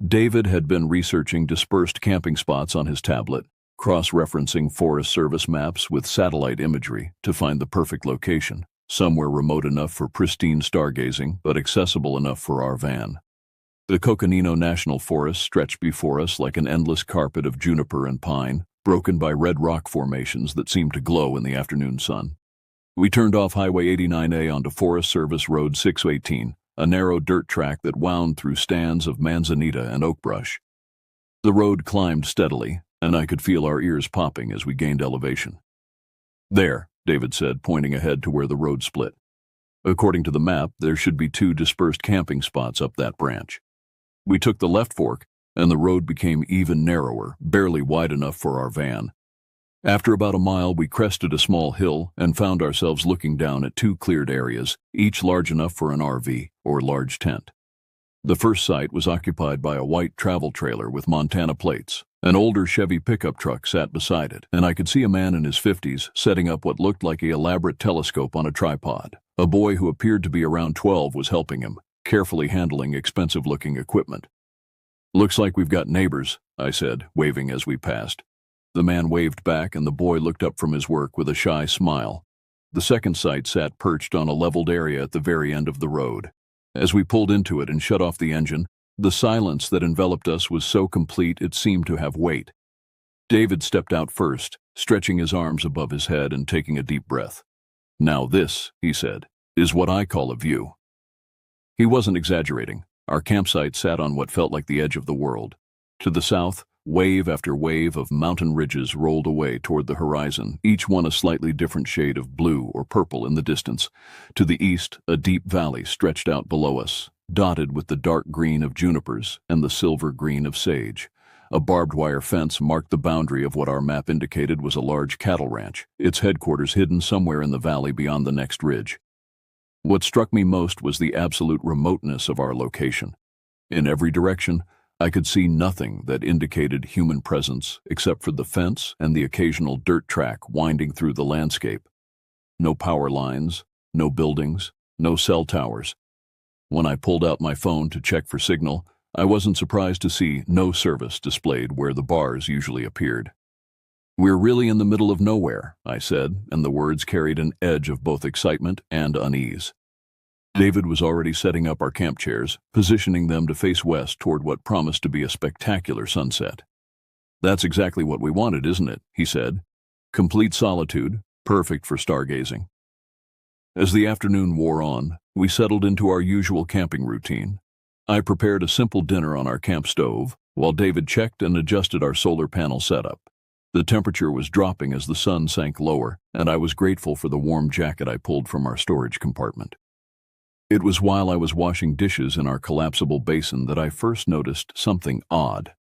David had been researching dispersed camping spots on his tablet, cross-referencing Forest Service maps with satellite imagery to find the perfect location, somewhere remote enough for pristine stargazing but accessible enough for our van. The Coconino National Forest stretched before us like an endless carpet of juniper and pine, broken by red rock formations that seemed to glow in the afternoon sun. We turned off Highway 89A onto Forest Service Road 618, a narrow dirt track that wound through stands of manzanita and oak brush. The road climbed steadily, and I could feel our ears popping as we gained elevation. There, David said, pointing ahead to where the road split. According to the map, there should be 2 dispersed camping spots up that branch. We took the left fork, and the road became even narrower, barely wide enough for our van. After about a mile, we crested a small hill and found ourselves looking down at 2 cleared areas, each large enough for an RV, or large tent. The first site was occupied by a white travel trailer with Montana plates. An older Chevy pickup truck sat beside it, and I could see a man in his 50s setting up what looked like an elaborate telescope on a tripod. A boy who appeared to be around 12 was helping him, carefully handling expensive-looking equipment. "Looks like we've got neighbors," I said, waving as we passed. The man waved back, and the boy looked up from his work with a shy smile. The second site sat perched on a leveled area at the very end of the road. As we pulled into it and shut off the engine, The silence that enveloped us was so complete it seemed to have weight. David stepped out first, stretching his arms above his head and taking a deep breath. "Now this," he said, "is what I call a view." He wasn't exaggerating. Our campsite sat on what felt like the edge of the world. To the south, wave after wave of mountain ridges rolled away toward the horizon, each one a slightly different shade of blue or purple in the distance. To the east, a deep valley stretched out below us, dotted with the dark green of junipers and the silver green of sage. A barbed wire fence marked the boundary of what our map indicated was a large cattle ranch, its headquarters hidden somewhere in the valley beyond the next ridge. What struck me most was the absolute remoteness of our location. In every direction, I could see nothing that indicated human presence except for the fence and the occasional dirt track winding through the landscape. No power lines, no buildings, no cell towers. When I pulled out my phone to check for signal, I wasn't surprised to see no service displayed where the bars usually appeared. "We're really in the middle of nowhere," I said, and the words carried an edge of both excitement and unease. David was already setting up our camp chairs, positioning them to face west toward what promised to be a spectacular sunset. "That's exactly what we wanted, isn't it?" he said. "Complete solitude, perfect for stargazing." As the afternoon wore on, we settled into our usual camping routine. I prepared a simple dinner on our camp stove, while David checked and adjusted our solar panel setup. The temperature was dropping as the sun sank lower, and I was grateful for the warm jacket I pulled from our storage compartment. It was while I was washing dishes in our collapsible basin that I first noticed something odd.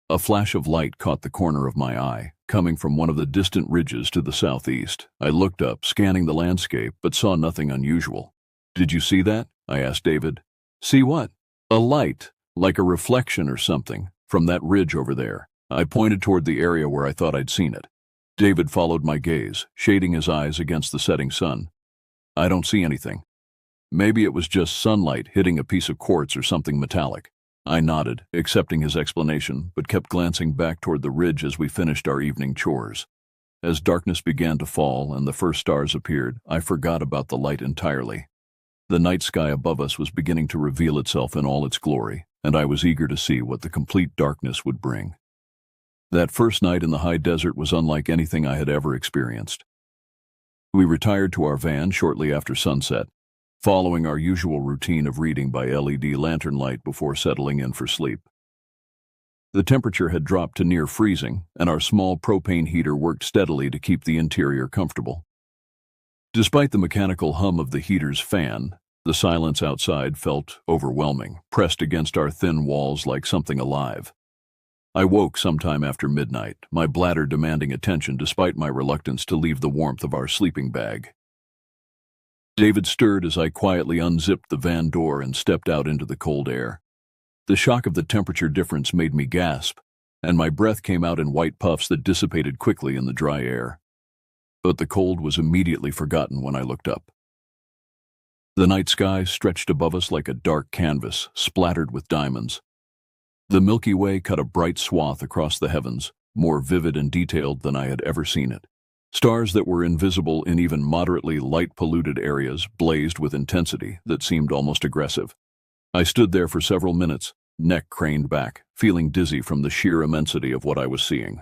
A flash of light caught the corner of my eye, coming from one of the distant ridges to the southeast. I looked up, scanning the landscape, but saw nothing unusual. "Did you see that?" I asked David. "See what?" "A light, like a reflection or something, from that ridge over there." I pointed toward the area where I thought I'd seen it. David followed my gaze, shading his eyes against the setting sun. "I don't see anything." "Maybe it was just sunlight hitting a piece of quartz or something metallic." I nodded, accepting his explanation, but kept glancing back toward the ridge as we finished our evening chores. As darkness began to fall and the first stars appeared, I forgot about the light entirely. The night sky above us was beginning to reveal itself in all its glory, and I was eager to see what the complete darkness would bring. That first night in the high desert was unlike anything I had ever experienced. We retired to our van shortly after sunset, following our usual routine of reading by LED lantern light before settling in for sleep. The temperature had dropped to near freezing, and our small propane heater worked steadily to keep the interior comfortable. Despite the mechanical hum of the heater's fan, the silence outside felt overwhelming, pressed against our thin walls like something alive. I woke sometime after midnight, my bladder demanding attention despite my reluctance to leave the warmth of our sleeping bag. David stirred as I quietly unzipped the van door and stepped out into the cold air. The shock of the temperature difference made me gasp, and my breath came out in white puffs that dissipated quickly in the dry air. But the cold was immediately forgotten when I looked up. The night sky stretched above us like a dark canvas, splattered with diamonds. The Milky Way cut a bright swath across the heavens, more vivid and detailed than I had ever seen it. Stars that were invisible in even moderately light-polluted areas blazed with intensity that seemed almost aggressive. I stood there for several minutes, neck craned back, feeling dizzy from the sheer immensity of what I was seeing.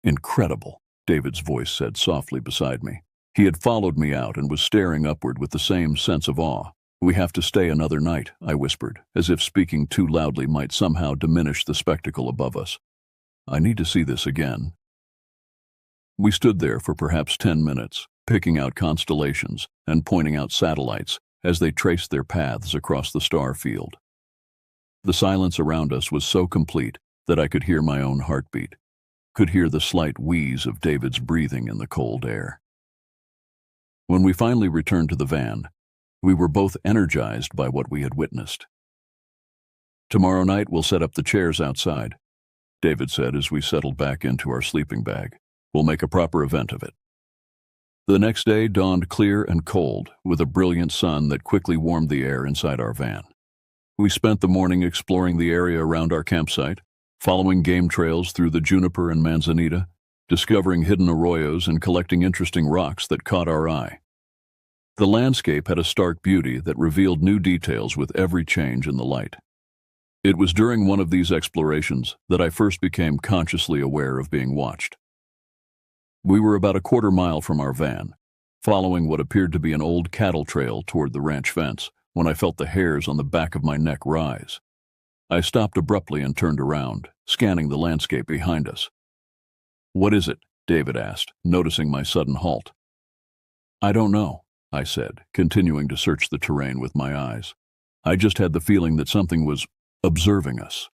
"Incredible," David's voice said softly beside me. He had followed me out and was staring upward with the same sense of awe. "We have to stay another night," I whispered, as if speaking too loudly might somehow diminish the spectacle above us. "I need to see this again." We stood there for perhaps 10 minutes, picking out constellations and pointing out satellites as they traced their paths across the star field. The silence around us was so complete that I could hear my own heartbeat, could hear the slight wheeze of David's breathing in the cold air. When we finally returned to the van, we were both energized by what we had witnessed. "Tomorrow night we'll set up the chairs outside," David said as we settled back into our sleeping bag. "We'll make a proper event of it." The next day dawned clear and cold, with a brilliant sun that quickly warmed the air inside our van. We spent the morning exploring the area around our campsite, following game trails through the juniper and manzanita, discovering hidden arroyos and collecting interesting rocks that caught our eye. The landscape had a stark beauty that revealed new details with every change in the light. It was during one of these explorations that I first became consciously aware of being watched. We were about a quarter-mile from our van, following what appeared to be an old cattle trail toward the ranch fence, when I felt the hairs on the back of my neck rise. I stopped abruptly and turned around, scanning the landscape behind us. "What is it?" David asked, noticing my sudden halt. "I don't know," I said, continuing to search the terrain with my eyes. I just had the feeling that something was observing us.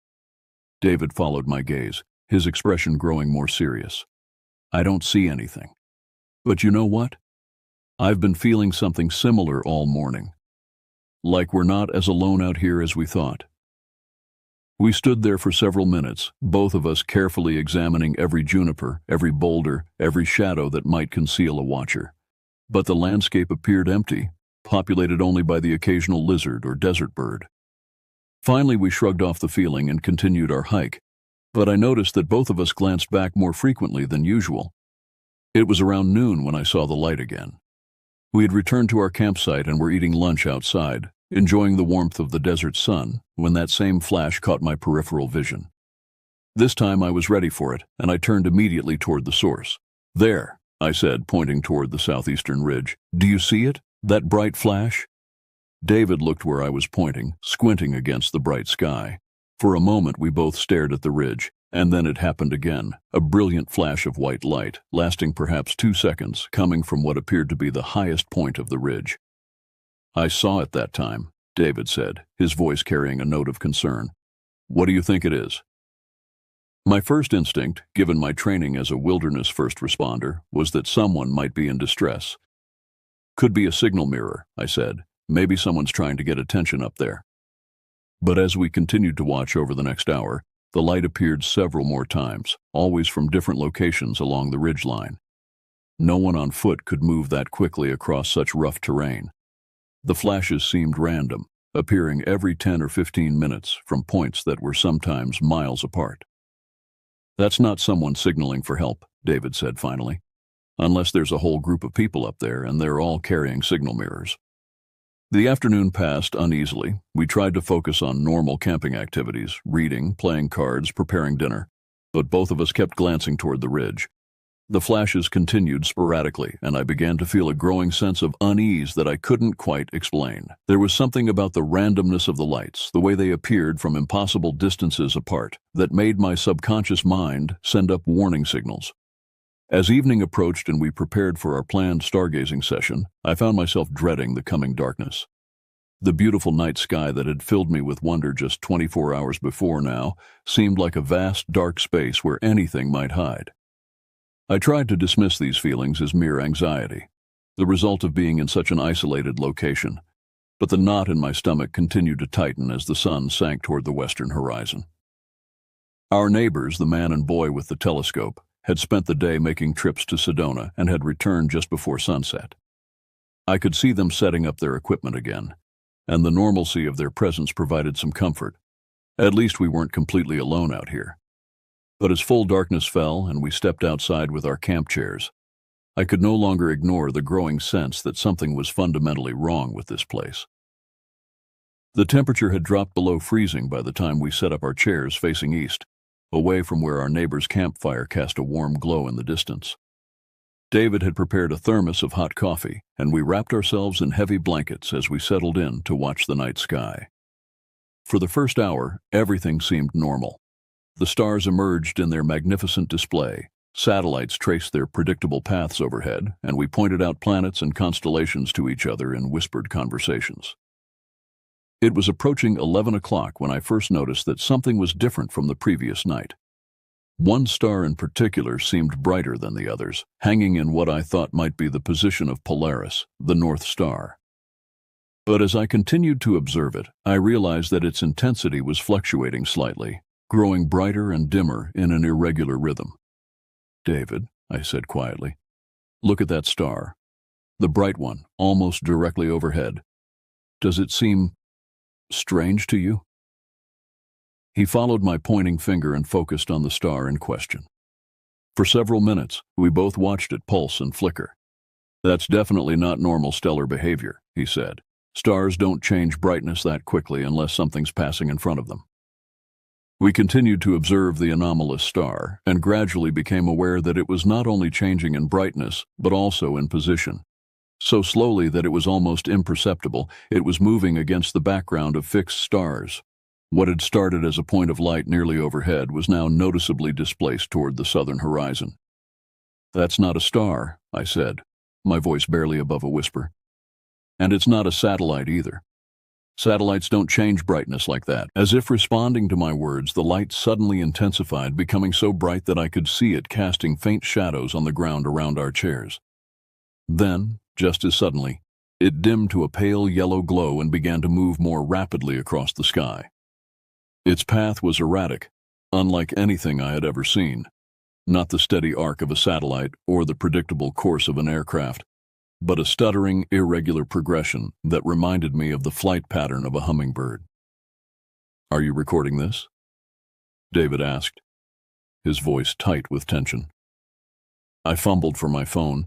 David followed my gaze, his expression growing more serious. "I don't see anything. But you know what? I've been feeling something similar all morning. Like we're not as alone out here as we thought." We stood there for several minutes, both of us carefully examining every juniper, every boulder, every shadow that might conceal a watcher. But the landscape appeared empty, populated only by the occasional lizard or desert bird. Finally, we shrugged off the feeling and continued our hike, but I noticed that both of us glanced back more frequently than usual. It was around noon when I saw the light again. We had returned to our campsite and were eating lunch outside, enjoying the warmth of the desert sun, when that same flash caught my peripheral vision. This time I was ready for it, and I turned immediately toward the source. "There," I said, pointing toward the southeastern ridge. "Do you see it? That bright flash?" David looked where I was pointing, squinting against the bright sky. For a moment we both stared at the ridge, and then it happened again, a brilliant flash of white light, lasting perhaps 2 seconds, coming from what appeared to be the highest point of the ridge. "I saw it that time," David said, his voice carrying a note of concern. "What do you think it is?" My first instinct, given my training as a wilderness first responder, was that someone might be in distress. "Could be a signal mirror," I said. "Maybe someone's trying to get attention up there." But as we continued to watch over the next hour, the light appeared several more times, always from different locations along the ridgeline. No one on foot could move that quickly across such rough terrain. The flashes seemed random, appearing every 10 or 15 minutes from points that were sometimes miles apart. "That's not someone signaling for help," David said finally, "unless there's a whole group of people up there and they're all carrying signal mirrors." The afternoon passed uneasily. We tried to focus on normal camping activities, reading, playing cards, preparing dinner, but both of us kept glancing toward the ridge. The flashes continued sporadically, and I began to feel a growing sense of unease that I couldn't quite explain. There was something about the randomness of the lights, the way they appeared from impossible distances apart, that made my subconscious mind send up warning signals. As evening approached and we prepared for our planned stargazing session, I found myself dreading the coming darkness. The beautiful night sky that had filled me with wonder just 24 hours before now seemed like a vast dark space where anything might hide. I tried to dismiss these feelings as mere anxiety, the result of being in such an isolated location, but the knot in my stomach continued to tighten as the sun sank toward the western horizon. Our neighbors, the man and boy with the telescope, had spent the day making trips to Sedona and had returned just before sunset. I could see them setting up their equipment again, and the normalcy of their presence provided some comfort. At least we weren't completely alone out here. But as full darkness fell and we stepped outside with our camp chairs, I could no longer ignore the growing sense that something was fundamentally wrong with this place. The temperature had dropped below freezing by the time we set up our chairs facing east, away from where our neighbor's campfire cast a warm glow in the distance. David had prepared a thermos of hot coffee, and we wrapped ourselves in heavy blankets as we settled in to watch the night sky. For the first hour, everything seemed normal. The stars emerged in their magnificent display, satellites traced their predictable paths overhead, and we pointed out planets and constellations to each other in whispered conversations. It was approaching 11 o'clock when I first noticed that something was different from the previous night. One star in particular seemed brighter than the others, hanging in what I thought might be the position of Polaris, the North Star. But as I continued to observe it, I realized that its intensity was fluctuating slightly, growing brighter and dimmer in an irregular rhythm. "David," I said quietly, "look at that star. The bright one, almost directly overhead. Does it seem strange to you?" He followed my pointing finger and focused on the star in question. For several minutes, we both watched it pulse and flicker. "That's definitely not normal stellar behavior," he said. "Stars don't change brightness that quickly unless something's passing in front of them." We continued to observe the anomalous star and gradually became aware that it was not only changing in brightness, but also in position. So slowly that it was almost imperceptible, it was moving against the background of fixed stars. What had started as a point of light nearly overhead was now noticeably displaced toward the southern horizon. "That's not a star," I said, my voice barely above a whisper. "And it's not a satellite either. Satellites don't change brightness like that." As if responding to my words, the light suddenly intensified, becoming so bright that I could see it casting faint shadows on the ground around our chairs. Then, just as suddenly, it dimmed to a pale yellow glow and began to move more rapidly across the sky. Its path was erratic, unlike anything I had ever seen. Not the steady arc of a satellite or the predictable course of an aircraft, but a stuttering, irregular progression that reminded me of the flight pattern of a hummingbird. "Are you recording this?" David asked, his voice tight with tension. I fumbled for my phone,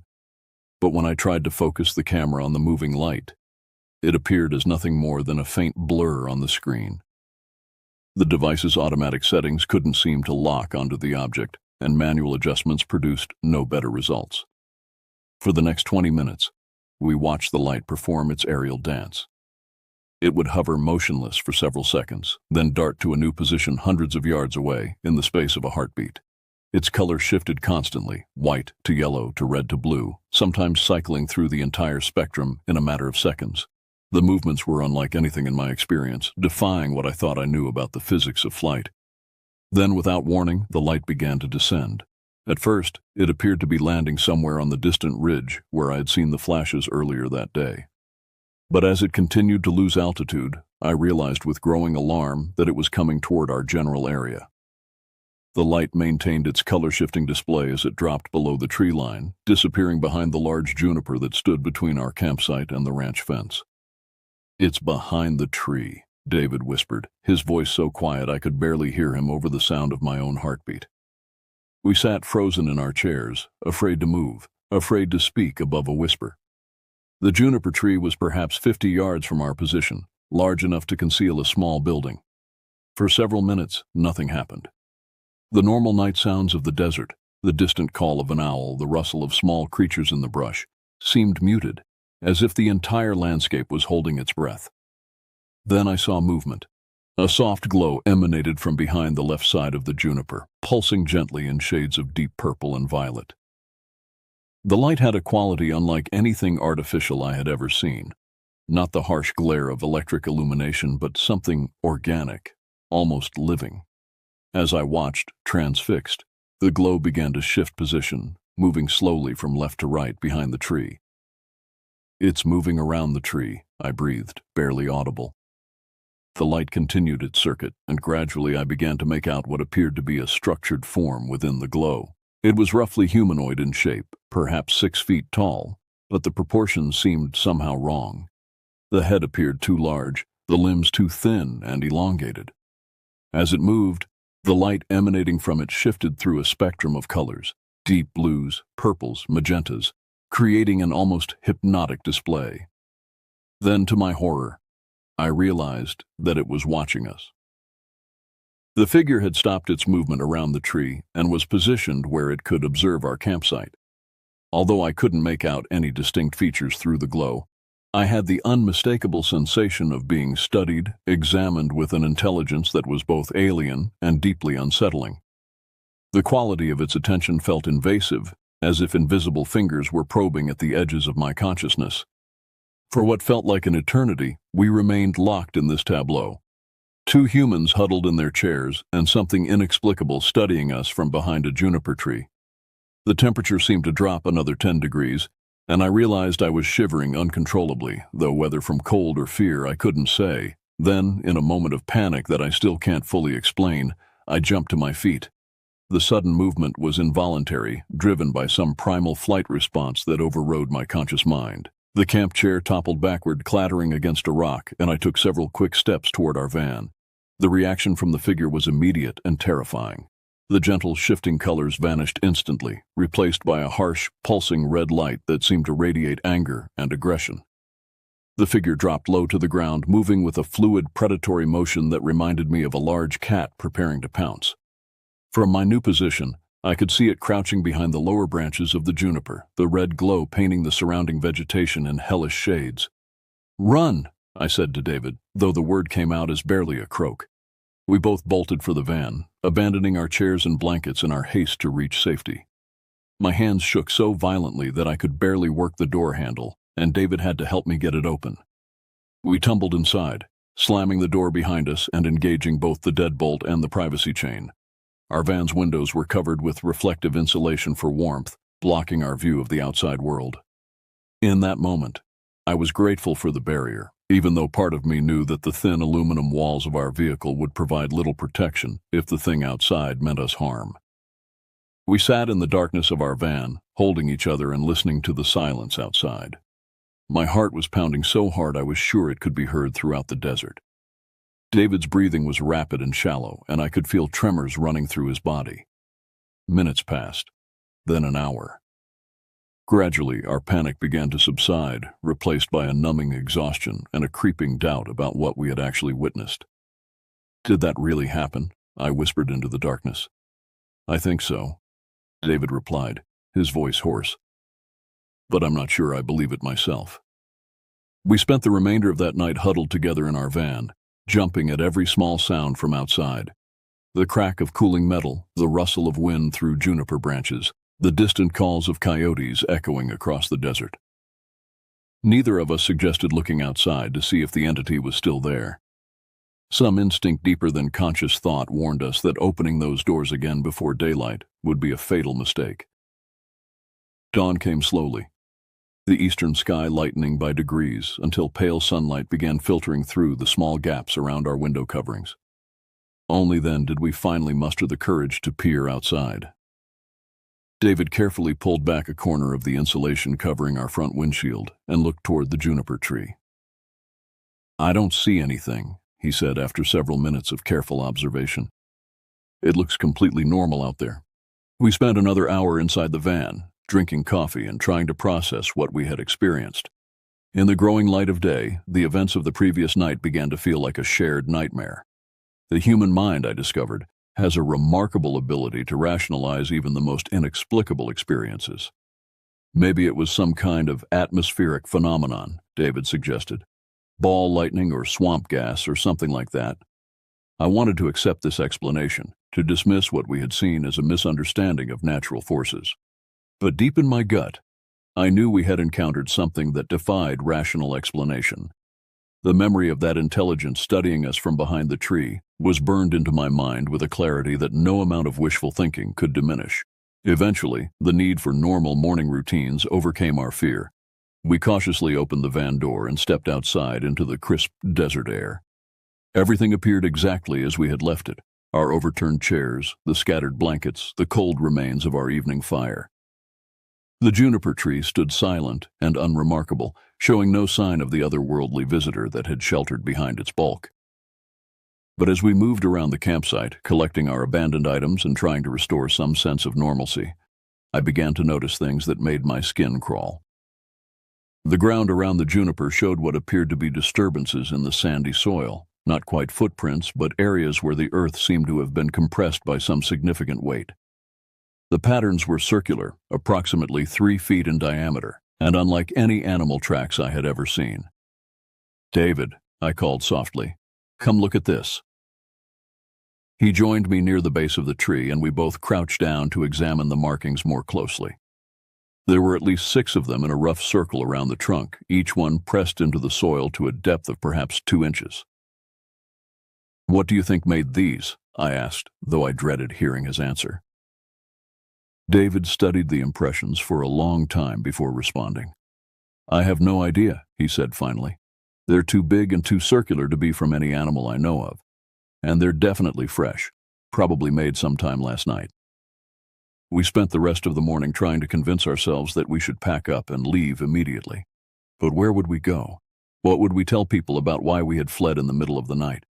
but when I tried to focus the camera on the moving light, it appeared as nothing more than a faint blur on the screen. The device's automatic settings couldn't seem to lock onto the object, and manual adjustments produced no better results. For the next 20 minutes, we watched the light perform its aerial dance. It would hover motionless for several seconds, then dart to a new position hundreds of yards away in the space of a heartbeat. Its color shifted constantly, white to yellow to red to blue, sometimes cycling through the entire spectrum in a matter of seconds. The movements were unlike anything in my experience, defying what I thought I knew about the physics of flight. Then, without warning, the light began to descend. At first, it appeared to be landing somewhere on the distant ridge where I had seen the flashes earlier that day. But as it continued to lose altitude, I realized with growing alarm that it was coming toward our general area. The light maintained its color-shifting display as it dropped below the tree line, disappearing behind the large juniper that stood between our campsite and the ranch fence. "It's behind the tree," David whispered, his voice so quiet I could barely hear him over the sound of my own heartbeat. We sat frozen in our chairs, afraid to move, afraid to speak above a whisper. The juniper tree was perhaps 50 yards from our position, large enough to conceal a small building. For several minutes, nothing happened. The normal night sounds of the desert, the distant call of an owl, the rustle of small creatures in the brush, seemed muted, as if the entire landscape was holding its breath. Then I saw movement. A soft glow emanated from behind the left side of the juniper, pulsing gently in shades of deep purple and violet. The light had a quality unlike anything artificial I had ever seen. Not the harsh glare of electric illumination, but something organic, almost living. As I watched, transfixed, the glow began to shift position, moving slowly from left to right behind the tree. "It's moving around the tree," I breathed, barely audible. The light continued its circuit, and gradually I began to make out what appeared to be a structured form within the glow. It was roughly humanoid in shape, perhaps 6 feet tall, but the proportions seemed somehow wrong. The head appeared too large, the limbs too thin and elongated. As it moved, the light emanating from it shifted through a spectrum of colors, deep blues, purples, magentas, creating an almost hypnotic display. Then, to my horror, I realized that it was watching us. The figure had stopped its movement around the tree and was positioned where it could observe our campsite. Although I couldn't make out any distinct features through the glow, I had the unmistakable sensation of being studied, examined with an intelligence that was both alien and deeply unsettling. The quality of its attention felt invasive, as if invisible fingers were probing at the edges of my consciousness. For what felt like an eternity, we remained locked in this tableau. 2 humans huddled in their chairs, and something inexplicable studying us from behind a juniper tree. The temperature seemed to drop another 10 degrees, and I realized I was shivering uncontrollably, though whether from cold or fear I couldn't say. Then, in a moment of panic that I still can't fully explain, I jumped to my feet. The sudden movement was involuntary, driven by some primal flight response that overrode my conscious mind. The camp chair toppled backward, clattering against a rock, and I took several quick steps toward our van. The reaction from the figure was immediate and terrifying. The gentle, shifting colors vanished instantly, replaced by a harsh, pulsing red light that seemed to radiate anger and aggression. The figure dropped low to the ground, moving with a fluid, predatory motion that reminded me of a large cat preparing to pounce. From my new position, I could see it crouching behind the lower branches of the juniper, the red glow painting the surrounding vegetation in hellish shades. "Run!" I said to David, though the word came out as barely a croak. We both bolted for the van, abandoning our chairs and blankets in our haste to reach safety. My hands shook so violently that I could barely work the door handle, and David had to help me get it open. We tumbled inside, slamming the door behind us and engaging both the deadbolt and the privacy chain. Our van's windows were covered with reflective insulation for warmth, blocking our view of the outside world. In that moment, I was grateful for the barrier, even though part of me knew that the thin aluminum walls of our vehicle would provide little protection if the thing outside meant us harm. We sat in the darkness of our van, holding each other and listening to the silence outside. My heart was pounding so hard I was sure it could be heard throughout the desert. David's breathing was rapid and shallow, and I could feel tremors running through his body. Minutes passed, then an hour. Gradually, our panic began to subside, replaced by a numbing exhaustion and a creeping doubt about what we had actually witnessed. "Did that really happen?" I whispered into the darkness. "I think so," David replied, his voice hoarse. "But I'm not sure I believe it myself." We spent the remainder of that night huddled together in our van, jumping at every small sound from outside. The crack of cooling metal, the rustle of wind through juniper branches, the distant calls of coyotes echoing across the desert. Neither of us suggested looking outside to see if the entity was still there. Some instinct deeper than conscious thought warned us that opening those doors again before daylight would be a fatal mistake. Dawn came slowly, the eastern sky lightening by degrees until pale sunlight began filtering through the small gaps around our window coverings. Only then did we finally muster the courage to peer outside. David carefully pulled back a corner of the insulation covering our front windshield and looked toward the juniper tree. "I don't see anything," he said after several minutes of careful observation. "It looks completely normal out there." We spent another hour inside the van, drinking coffee and trying to process what we had experienced. In the growing light of day, the events of the previous night began to feel like a shared nightmare. The human mind, I discovered, has a remarkable ability to rationalize even the most inexplicable experiences. "Maybe it was some kind of atmospheric phenomenon," David suggested. "Ball lightning or swamp gas or something like that." I wanted to accept this explanation, to dismiss what we had seen as a misunderstanding of natural forces. But deep in my gut, I knew we had encountered something that defied rational explanation. The memory of that intelligence studying us from behind the tree was burned into my mind with a clarity that no amount of wishful thinking could diminish. Eventually, the need for normal morning routines overcame our fear. We cautiously opened the van door and stepped outside into the crisp desert air. Everything appeared exactly as we had left it: our overturned chairs, the scattered blankets, the cold remains of our evening fire. The juniper tree stood silent and unremarkable, showing no sign of the otherworldly visitor that had sheltered behind its bulk. But as we moved around the campsite, collecting our abandoned items and trying to restore some sense of normalcy, I began to notice things that made my skin crawl. The ground around the juniper showed what appeared to be disturbances in the sandy soil, not quite footprints, but areas where the earth seemed to have been compressed by some significant weight. The patterns were circular, approximately 3 feet in diameter, and unlike any animal tracks I had ever seen. "David," I called softly, "come look at this." He joined me near the base of the tree, and we both crouched down to examine the markings more closely. There were at least 6 of them in a rough circle around the trunk, each one pressed into the soil to a depth of perhaps 2 inches. "What do you think made these?" I asked, though I dreaded hearing his answer. David studied the impressions for a long time before responding. "I have no idea," he said finally. "They're too big and too circular to be from any animal I know of. And they're definitely fresh, probably made sometime last night." We spent the rest of the morning trying to convince ourselves that we should pack up and leave immediately. But where would we go? What would we tell people about why we had fled in the middle of the night?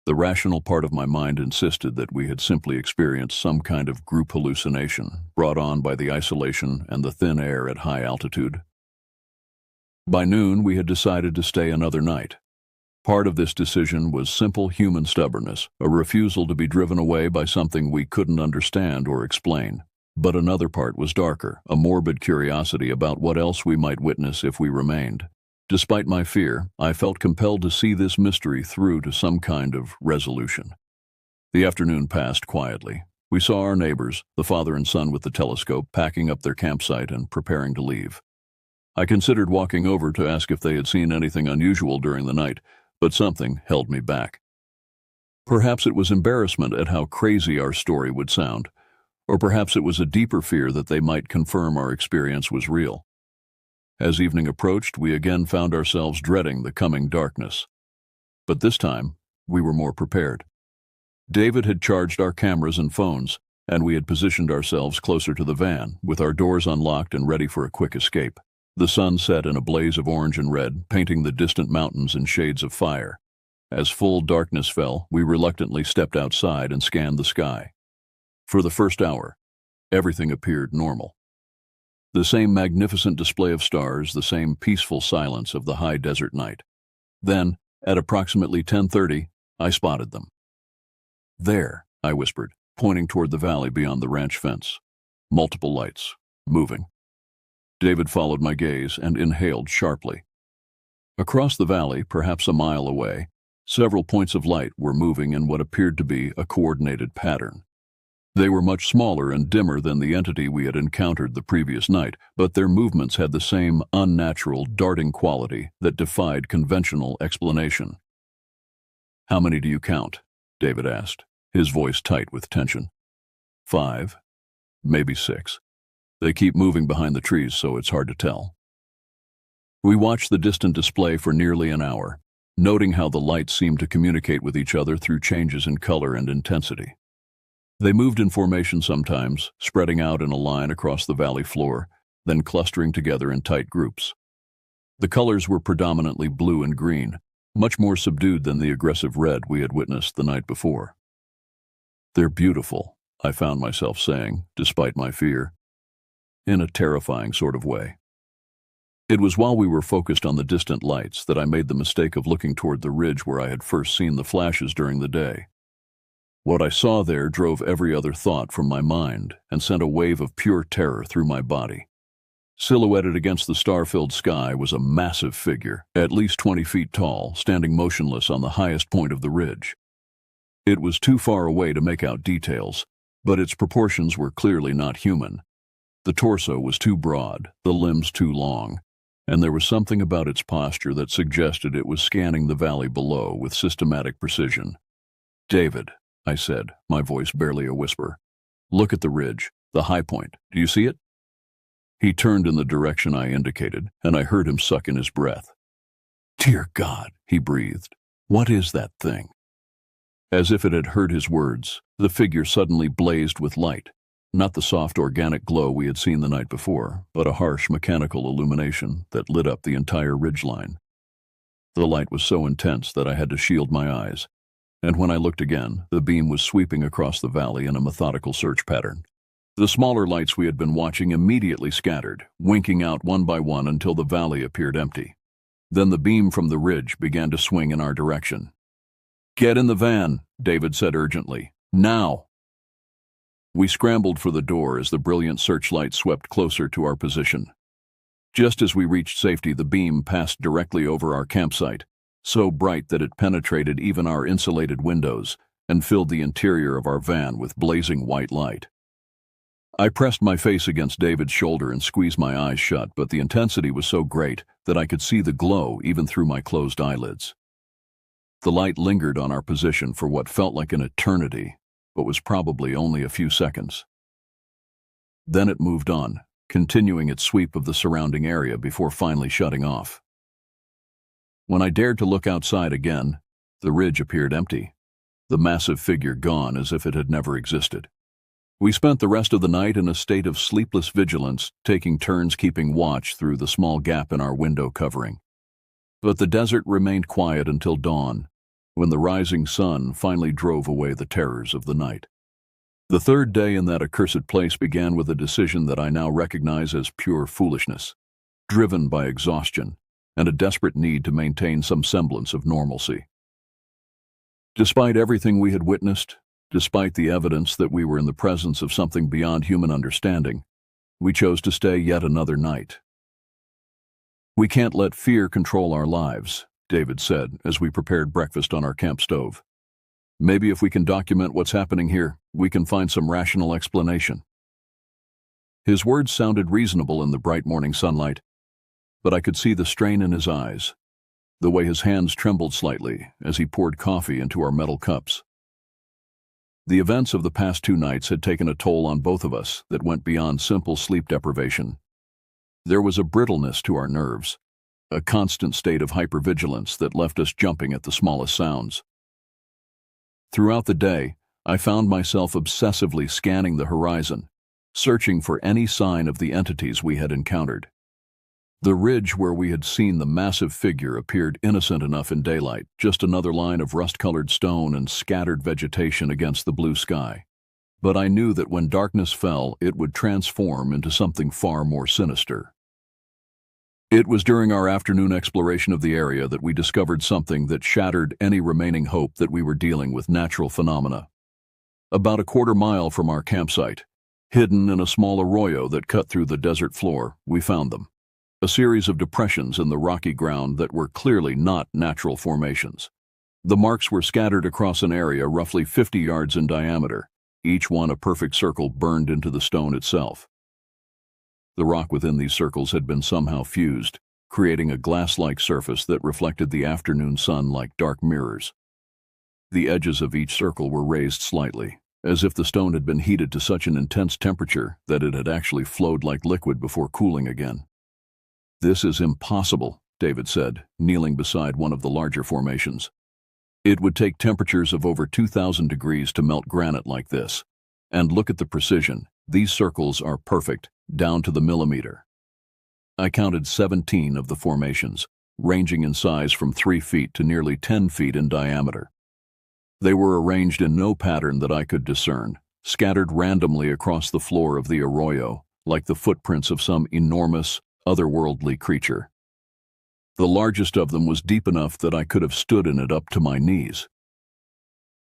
The rational part of my mind insisted that we had simply experienced some kind of group hallucination brought on by the isolation and the thin air at high altitude. By noon, we had decided to stay another night. Part of this decision was simple human stubbornness, a refusal to be driven away by something we couldn't understand or explain. But another part was darker, a morbid curiosity about what else we might witness if we remained. Despite my fear, I felt compelled to see this mystery through to some kind of resolution. The afternoon passed quietly. We saw our neighbors, the father and son with the telescope, packing up their campsite and preparing to leave. I considered walking over to ask if they had seen anything unusual during the night, but something held me back. Perhaps it was embarrassment at how crazy our story would sound, or perhaps it was a deeper fear that they might confirm our experience was real. As evening approached, we again found ourselves dreading the coming darkness. But this time, we were more prepared. David had charged our cameras and phones, and we had positioned ourselves closer to the van, with our doors unlocked and ready for a quick escape. The sun set in a blaze of orange and red, painting the distant mountains in shades of fire. As full darkness fell, we reluctantly stepped outside and scanned the sky. For the first hour, everything appeared normal. The same magnificent display of stars, the same peaceful silence of the high desert night. Then, at approximately 10:30, I spotted them. "There," I whispered, pointing toward the valley beyond the ranch fence. Multiple lights, moving. David followed my gaze and inhaled sharply. Across the valley, perhaps a mile away, several points of light were moving in what appeared to be a coordinated pattern. They were much smaller and dimmer than the entity we had encountered the previous night, but their movements had the same unnatural, darting quality that defied conventional explanation. "How many do you count?" David asked, his voice tight with tension. "5, maybe 6. They keep moving behind the trees, so it's hard to tell." We watched the distant display for nearly an hour, noting how the lights seemed to communicate with each other through changes in color and intensity. They moved in formation sometimes, spreading out in a line across the valley floor, then clustering together in tight groups. The colors were predominantly blue and green, much more subdued than the aggressive red we had witnessed the night before. "They're beautiful," I found myself saying, despite my fear, in a terrifying sort of way. It was while we were focused on the distant lights that I made the mistake of looking toward the ridge where I had first seen the flashes during the day. What I saw there drove every other thought from my mind and sent a wave of pure terror through my body. Silhouetted against the star-filled sky was a massive figure, at least 20 feet tall, standing motionless on the highest point of the ridge. It was too far away to make out details, but its proportions were clearly not human. The torso was too broad, the limbs too long, and there was something about its posture that suggested it was scanning the valley below with systematic precision. "David," I said, my voice barely a whisper, "look at the ridge, the high point. Do you see it?" He turned in the direction I indicated, and I heard him suck in his breath. "Dear God," he breathed, "what is that thing?" As if it had heard his words, the figure suddenly blazed with light, not the soft organic glow we had seen the night before, but a harsh mechanical illumination that lit up the entire ridgeline. The light was so intense that I had to shield my eyes, and when I looked again, the beam was sweeping across the valley in a methodical search pattern. The smaller lights we had been watching immediately scattered, winking out one by one until the valley appeared empty. Then the beam from the ridge began to swing in our direction. "Get in the van," David said urgently. "Now!" We scrambled for the door as the brilliant searchlight swept closer to our position. Just as we reached safety, the beam passed directly over our campsite, so bright that it penetrated even our insulated windows and filled the interior of our van with blazing white light. I pressed my face against David's shoulder and squeezed my eyes shut, but the intensity was so great that I could see the glow even through my closed eyelids. The light lingered on our position for what felt like an eternity, but was probably only a few seconds. Then it moved on, continuing its sweep of the surrounding area before finally shutting off. When I dared to look outside again, the ridge appeared empty, the massive figure gone as if it had never existed. We spent the rest of the night in a state of sleepless vigilance, taking turns keeping watch through the small gap in our window covering. But the desert remained quiet until dawn, when the rising sun finally drove away the terrors of the night. The third day in that accursed place began with a decision that I now recognize as pure foolishness. Driven by exhaustion, and a desperate need to maintain some semblance of normalcy. Despite everything we had witnessed, despite the evidence that we were in the presence of something beyond human understanding, we chose to stay yet another night. "We can't let fear control our lives," David said as we prepared breakfast on our camp stove. "Maybe if we can document what's happening here, we can find some rational explanation." His words sounded reasonable in the bright morning sunlight, but I could see the strain in his eyes, the way his hands trembled slightly as he poured coffee into our metal cups. The events of the past 2 nights had taken a toll on both of us that went beyond simple sleep deprivation. There was a brittleness to our nerves, a constant state of hypervigilance that left us jumping at the smallest sounds. Throughout the day, I found myself obsessively scanning the horizon, searching for any sign of the entities we had encountered. The ridge where we had seen the massive figure appeared innocent enough in daylight, just another line of rust-colored stone and scattered vegetation against the blue sky. But I knew that when darkness fell, it would transform into something far more sinister. It was during our afternoon exploration of the area that we discovered something that shattered any remaining hope that we were dealing with natural phenomena. About a quarter mile from our campsite, hidden in a small arroyo that cut through the desert floor, we found them. A series of depressions in the rocky ground that were clearly not natural formations. The marks were scattered across an area roughly 50 yards in diameter, each one a perfect circle burned into the stone itself. The rock within these circles had been somehow fused, creating a glass-like surface that reflected the afternoon sun like dark mirrors. The edges of each circle were raised slightly, as if the stone had been heated to such an intense temperature that it had actually flowed like liquid before cooling again. "This is impossible," David said, kneeling beside one of the larger formations. "It would take temperatures of over 2,000 degrees to melt granite like this. And look at the precision. These circles are perfect, down to the millimeter." I counted 17 of the formations, ranging in size from 3 feet to nearly 10 feet in diameter. They were arranged in no pattern that I could discern, scattered randomly across the floor of the arroyo, like the footprints of some enormous, otherworldly creature. The largest of them was deep enough that I could have stood in it up to my knees.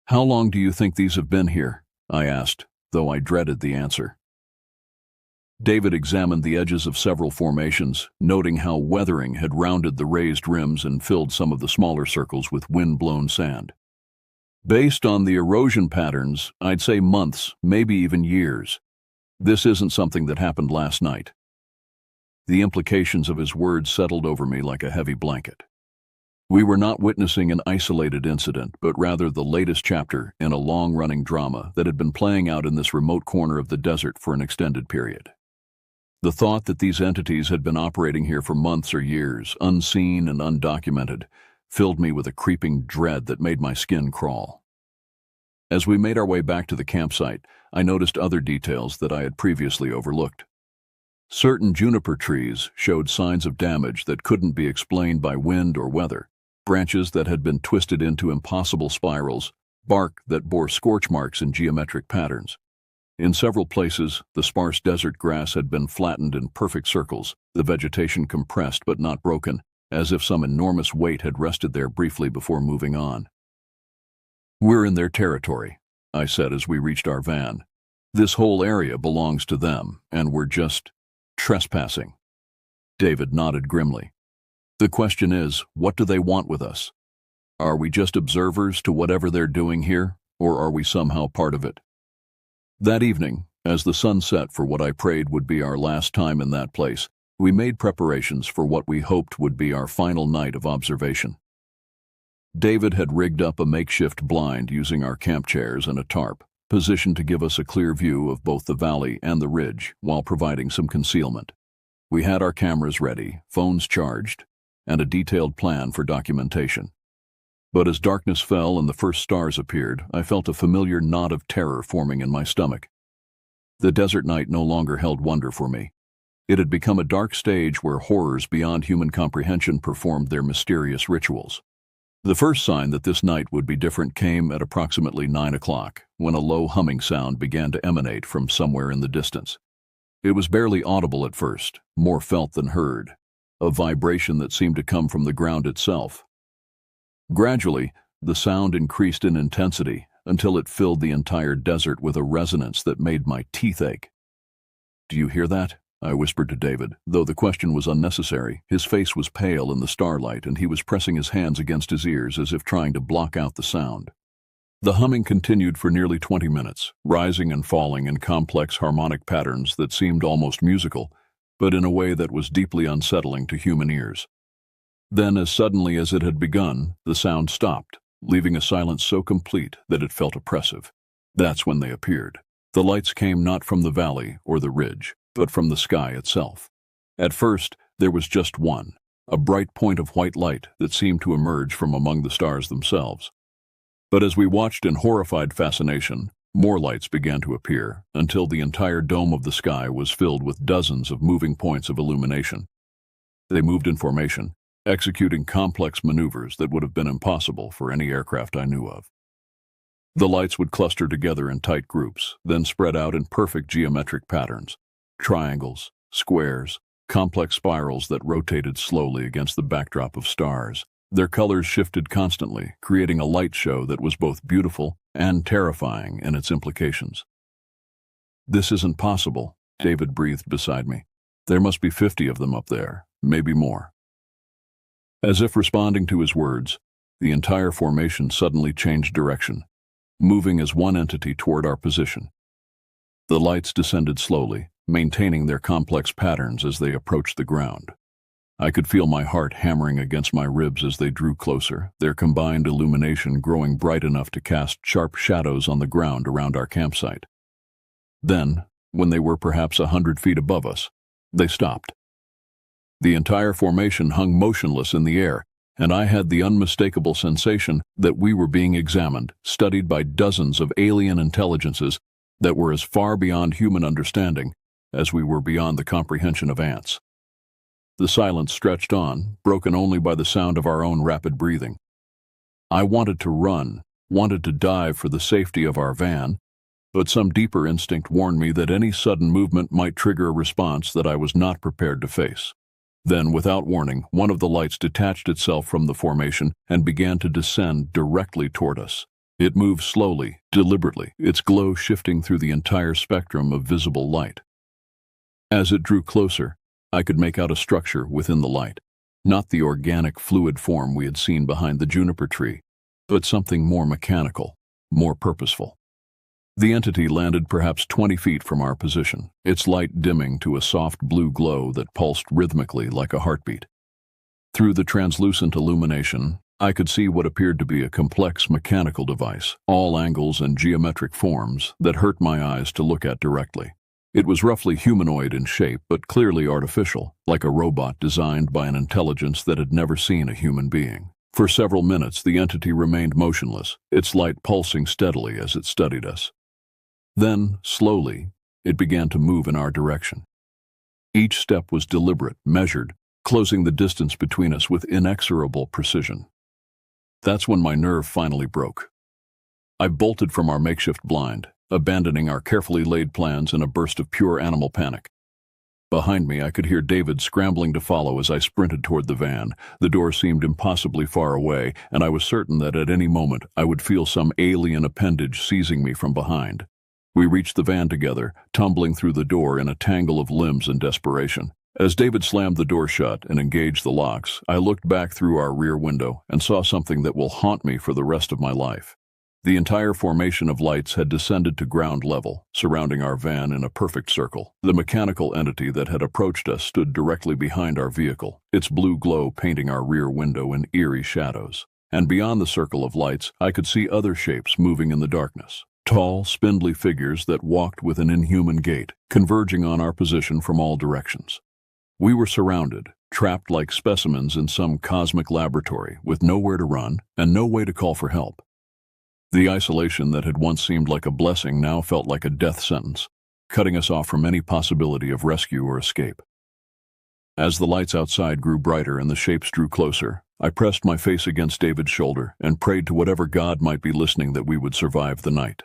"How long do you think these have been here?" I asked, though I dreaded the answer. David examined the edges of several formations, noting how weathering had rounded the raised rims and filled some of the smaller circles with wind-blown sand. "Based on the erosion patterns, I'd say months, maybe even years. This isn't something that happened last night." The implications of his words settled over me like a heavy blanket. We were not witnessing an isolated incident, but rather the latest chapter in a long-running drama that had been playing out in this remote corner of the desert for an extended period. The thought that these entities had been operating here for months or years, unseen and undocumented, filled me with a creeping dread that made my skin crawl. As we made our way back to the campsite, I noticed other details that I had previously overlooked. Certain juniper trees showed signs of damage that couldn't be explained by wind or weather, branches that had been twisted into impossible spirals, bark that bore scorch marks in geometric patterns. In several places, the sparse desert grass had been flattened in perfect circles, the vegetation compressed but not broken, as if some enormous weight had rested there briefly before moving on. "We're in their territory," I said as we reached our van. "This whole area belongs to them, and we're just trespassing." David nodded grimly. "The question is, what do they want with us? Are we just observers to whatever they're doing here, or are we somehow part of it?" That evening, as the sun set for what I prayed would be our last time in that place, we made preparations for what we hoped would be our final night of observation. David had rigged up a makeshift blind using our camp chairs and a tarp, positioned to give us a clear view of both the valley and the ridge while providing some concealment. We had our cameras ready, phones charged, and a detailed plan for documentation. But as darkness fell and the first stars appeared, I felt a familiar knot of terror forming in my stomach. The desert night no longer held wonder for me. It had become a dark stage where horrors beyond human comprehension performed their mysterious rituals. The first sign that this night would be different came at approximately 9 o'clock, when a low humming sound began to emanate from somewhere in the distance. It was barely audible at first, more felt than heard, a vibration that seemed to come from the ground itself. Gradually, the sound increased in intensity until it filled the entire desert with a resonance that made my teeth ache. "Do you hear that?" I whispered to David, though the question was unnecessary. His face was pale in the starlight, and he was pressing his hands against his ears as if trying to block out the sound. The humming continued for nearly 20 minutes, rising and falling in complex harmonic patterns that seemed almost musical, but in a way that was deeply unsettling to human ears. Then, as suddenly as it had begun, the sound stopped, leaving a silence so complete that it felt oppressive. That's when they appeared. The lights came not from the valley or the ridge, but from the sky itself. At first, there was just one, a bright point of white light that seemed to emerge from among the stars themselves. But as we watched in horrified fascination, more lights began to appear, until the entire dome of the sky was filled with dozens of moving points of illumination. They moved in formation, executing complex maneuvers that would have been impossible for any aircraft I knew of. The lights would cluster together in tight groups, then spread out in perfect geometric patterns. Triangles, squares, complex spirals that rotated slowly against the backdrop of stars. Their colors shifted constantly, creating a light show that was both beautiful and terrifying in its implications. "This isn't possible," David breathed beside me. "There must be 50 of them up there, maybe more." As if responding to his words, the entire formation suddenly changed direction, moving as one entity toward our position. The lights descended slowly, maintaining their complex patterns as they approached the ground. I could feel my heart hammering against my ribs as they drew closer, their combined illumination growing bright enough to cast sharp shadows on the ground around our campsite. Then, when they were perhaps 100 feet above us, they stopped. The entire formation hung motionless in the air, and I had the unmistakable sensation that we were being examined, studied by dozens of alien intelligences that were as far beyond human understanding as we were beyond the comprehension of ants. The silence stretched on, broken only by the sound of our own rapid breathing. I wanted to run, wanted to dive for the safety of our van, but some deeper instinct warned me that any sudden movement might trigger a response that I was not prepared to face. Then, without warning, one of the lights detached itself from the formation and began to descend directly toward us. It moved slowly, deliberately, its glow shifting through the entire spectrum of visible light. As it drew closer, I could make out a structure within the light, not the organic fluid form we had seen behind the juniper tree, but something more mechanical, more purposeful. The entity landed perhaps 20 feet from our position, its light dimming to a soft blue glow that pulsed rhythmically like a heartbeat. Through the translucent illumination, I could see what appeared to be a complex mechanical device, all angles and geometric forms that hurt my eyes to look at directly. It was roughly humanoid in shape, but clearly artificial, like a robot designed by an intelligence that had never seen a human being. For several minutes, the entity remained motionless, its light pulsing steadily as it studied us. Then, slowly, it began to move in our direction. Each step was deliberate, measured, closing the distance between us with inexorable precision. That's when my nerve finally broke. I bolted from our makeshift blind, abandoning our carefully laid plans in a burst of pure animal panic. Behind me, I could hear David scrambling to follow as I sprinted toward the van. The door seemed impossibly far away, and I was certain that at any moment I would feel some alien appendage seizing me from behind. We reached the van together, tumbling through the door in a tangle of limbs and desperation. As David slammed the door shut and engaged the locks, I looked back through our rear window and saw something that will haunt me for the rest of my life. The entire formation of lights had descended to ground level, surrounding our van in a perfect circle. The mechanical entity that had approached us stood directly behind our vehicle, its blue glow painting our rear window in eerie shadows. And beyond the circle of lights, I could see other shapes moving in the darkness. Tall, spindly figures that walked with an inhuman gait, converging on our position from all directions. We were surrounded, trapped like specimens in some cosmic laboratory, with nowhere to run and no way to call for help. The isolation that had once seemed like a blessing now felt like a death sentence, cutting us off from any possibility of rescue or escape. As the lights outside grew brighter and the shapes drew closer, I pressed my face against David's shoulder and prayed to whatever God might be listening that we would survive the night.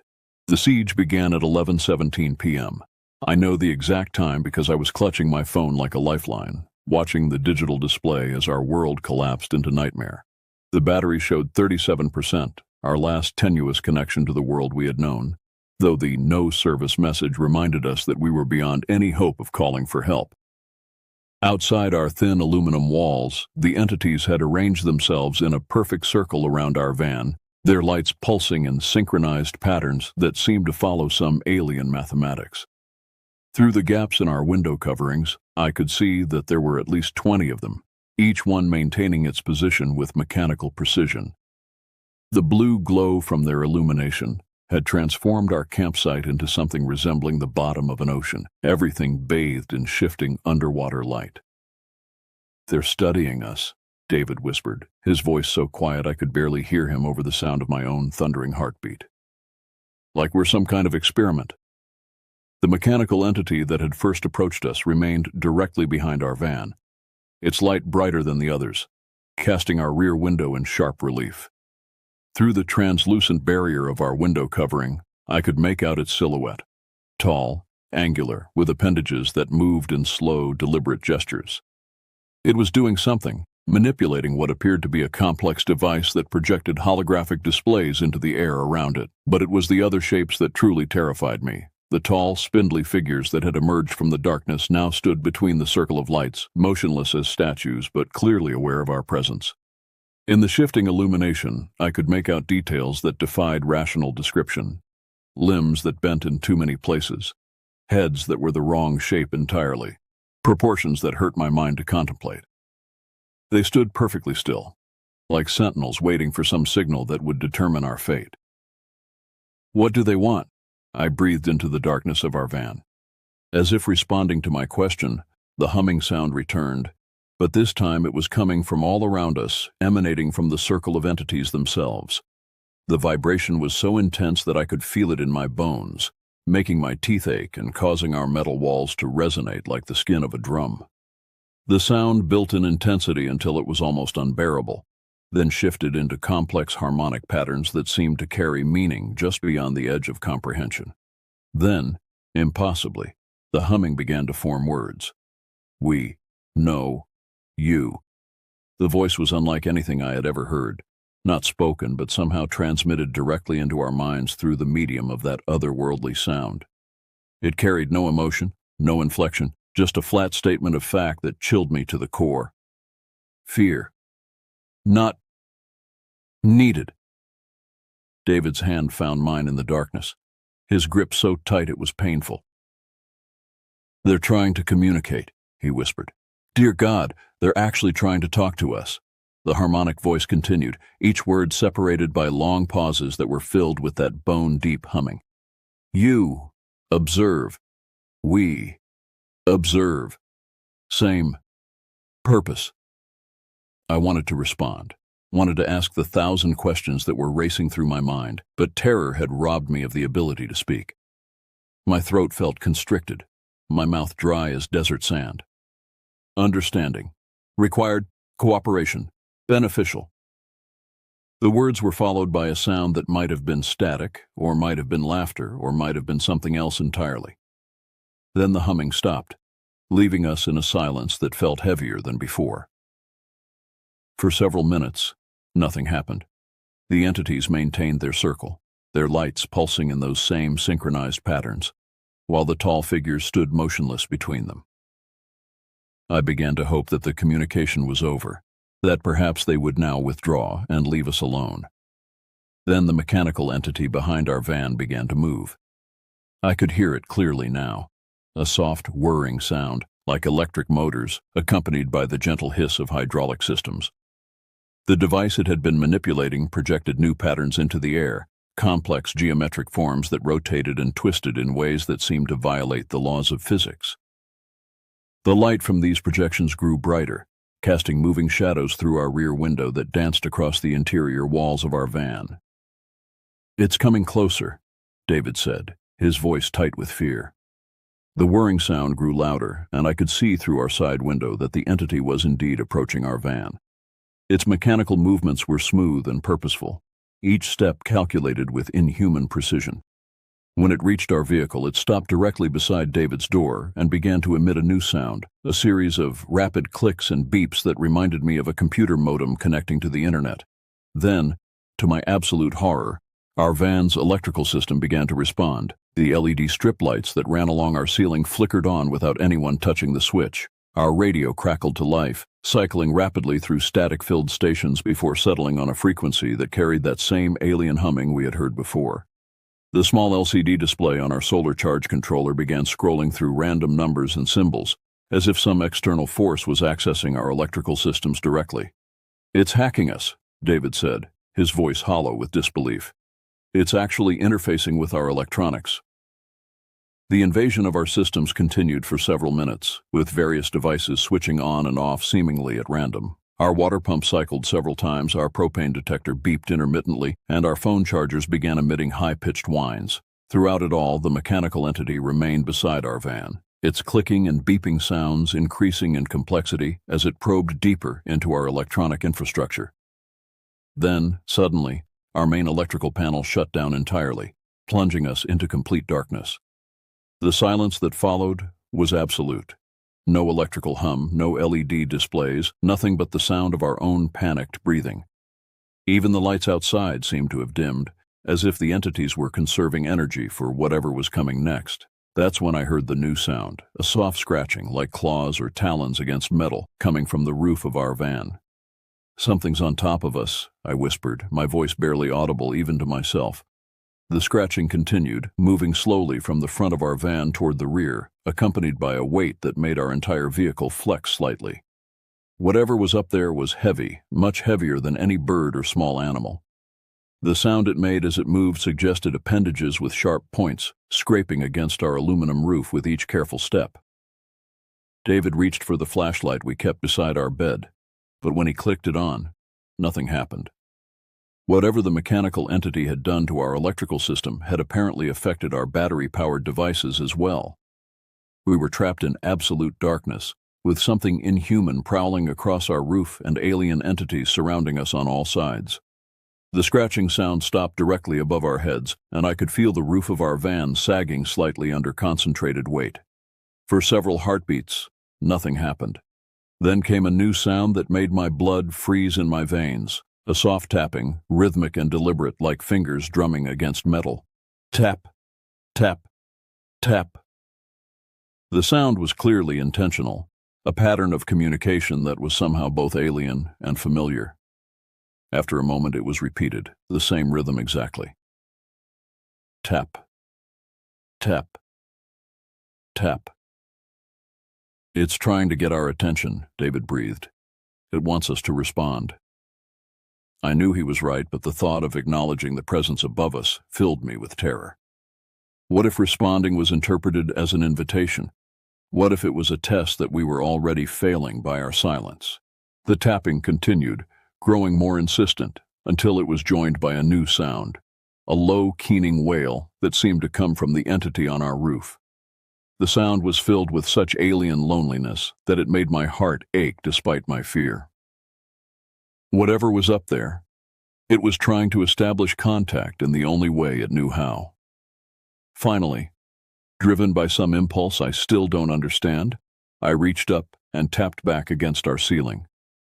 The siege began at 11:17 p.m. I know the exact time because I was clutching my phone like a lifeline. watching the digital display as our world collapsed into nightmare. The battery showed 37%, our last tenuous connection to the world we had known, though the no service message reminded us that we were beyond any hope of calling for help. Outside our thin aluminum walls, the entities had arranged themselves in a perfect circle around our van, their lights pulsing in synchronized patterns that seemed to follow some alien mathematics. Through the gaps in our window coverings, I could see that there were at least 20 of them, each one maintaining its position with mechanical precision. The blue glow from their illumination had transformed our campsite into something resembling the bottom of an ocean, everything bathed in shifting underwater light. "They're studying us," David whispered, his voice so quiet I could barely hear him over the sound of my own thundering heartbeat. "Like we're some kind of experiment." The mechanical entity that had first approached us remained directly behind our van, its light brighter than the others, casting our rear window in sharp relief. Through the translucent barrier of our window covering, I could make out its silhouette, tall, angular, with appendages that moved in slow, deliberate gestures. It was doing something, manipulating what appeared to be a complex device that projected holographic displays into the air around it. But it was the other shapes that truly terrified me. The tall, spindly figures that had emerged from the darkness now stood between the circle of lights, motionless as statues but clearly aware of our presence. In the shifting illumination, I could make out details that defied rational description. Limbs that bent in too many places, heads that were the wrong shape entirely, proportions that hurt my mind to contemplate. They stood perfectly still, like sentinels waiting for some signal that would determine our fate. "What do they want?" I breathed into the darkness of our van. As if responding to my question, the humming sound returned, but this time it was coming from all around us, emanating from the circle of entities themselves. The vibration was so intense that I could feel it in my bones, making my teeth ache and causing our metal walls to resonate like the skin of a drum. The sound built in intensity until it was almost unbearable, then shifted into complex harmonic patterns that seemed to carry meaning just beyond the edge of comprehension. Then, impossibly, the humming began to form words. We, no, you. The voice was unlike anything I had ever heard, not spoken but somehow transmitted directly into our minds through the medium of that otherworldly sound. It carried no emotion, no inflection, just a flat statement of fact that chilled me to the core. Fear. Not needed. David's hand found mine in the darkness, his grip so tight it was painful. "They're trying to communicate," he whispered. "Dear God, they're actually trying to talk to us." The harmonic voice continued, each word separated by long pauses that were filled with that bone-deep humming. "You observe. We observe. Same purpose." I wanted to respond, wanted to ask the 1,000 questions that were racing through my mind, but terror had robbed me of the ability to speak. My throat felt constricted, my mouth dry as desert sand. Understanding. Required. Cooperation. Beneficial. The words were followed by a sound that might have been static, or might have been laughter, or might have been something else entirely. Then the humming stopped, leaving us in a silence that felt heavier than before. For several minutes, nothing happened. The entities maintained their circle, their lights pulsing in those same synchronized patterns, while the tall figures stood motionless between them. I began to hope that the communication was over, that perhaps they would now withdraw and leave us alone. Then the mechanical entity behind our van began to move. I could hear it clearly now, a soft, whirring sound, like electric motors, accompanied by the gentle hiss of hydraulic systems. The device it had been manipulating projected new patterns into the air, complex geometric forms that rotated and twisted in ways that seemed to violate the laws of physics. The light from these projections grew brighter, casting moving shadows through our rear window that danced across the interior walls of our van. "It's coming closer," David said, his voice tight with fear. The whirring sound grew louder, and I could see through our side window that the entity was indeed approaching our van. Its mechanical movements were smooth and purposeful, each step calculated with inhuman precision. When it reached our vehicle, it stopped directly beside David's door and began to emit a new sound, a series of rapid clicks and beeps that reminded me of a computer modem connecting to the internet. Then, to my absolute horror, our van's electrical system began to respond. The LED strip lights that ran along our ceiling flickered on without anyone touching the switch. Our radio crackled to life, cycling rapidly through static-filled stations before settling on a frequency that carried that same alien humming we had heard before. The small LCD display on our solar charge controller began scrolling through random numbers and symbols, as if some external force was accessing our electrical systems directly. "It's hacking us," David said, his voice hollow with disbelief. "It's actually interfacing with our electronics." The invasion of our systems continued for several minutes, with various devices switching on and off seemingly at random. Our water pump cycled several times, our propane detector beeped intermittently, and our phone chargers began emitting high-pitched whines. Throughout it all, the mechanical entity remained beside our van, its clicking and beeping sounds increasing in complexity as it probed deeper into our electronic infrastructure. Then, suddenly, our main electrical panel shut down entirely, plunging us into complete darkness. The silence that followed was absolute. No electrical hum, no LED displays, nothing but the sound of our own panicked breathing. Even the lights outside seemed to have dimmed, as if the entities were conserving energy for whatever was coming next. That's when I heard the new sound, a soft scratching like claws or talons against metal coming from the roof of our van. "Something's on top of us," I whispered, my voice barely audible even to myself. The scratching continued, moving slowly from the front of our van toward the rear, accompanied by a weight that made our entire vehicle flex slightly. Whatever was up there was heavy, much heavier than any bird or small animal. The sound it made as it moved suggested appendages with sharp points, scraping against our aluminum roof with each careful step. David reached for the flashlight we kept beside our bed, but when he clicked it on, nothing happened. Whatever the mechanical entity had done to our electrical system had apparently affected our battery-powered devices as well. We were trapped in absolute darkness, with something inhuman prowling across our roof and alien entities surrounding us on all sides. The scratching sound stopped directly above our heads, and I could feel the roof of our van sagging slightly under concentrated weight. For several heartbeats, nothing happened. Then came a new sound that made my blood freeze in my veins. A soft tapping, rhythmic and deliberate like fingers drumming against metal. Tap, tap, tap. The sound was clearly intentional, a pattern of communication that was somehow both alien and familiar. After a moment it was repeated, the same rhythm exactly. Tap, tap, tap. "It's trying to get our attention," David breathed. "It wants us to respond." I knew he was right, but the thought of acknowledging the presence above us filled me with terror. What if responding was interpreted as an invitation? What if it was a test that we were already failing by our silence? The tapping continued, growing more insistent, until it was joined by a new sound, a low, keening wail that seemed to come from the entity on our roof. The sound was filled with such alien loneliness that it made my heart ache despite my fear. Whatever was up there, it was trying to establish contact in the only way it knew how. Finally, driven by some impulse I still don't understand, I reached up and tapped back against our ceiling.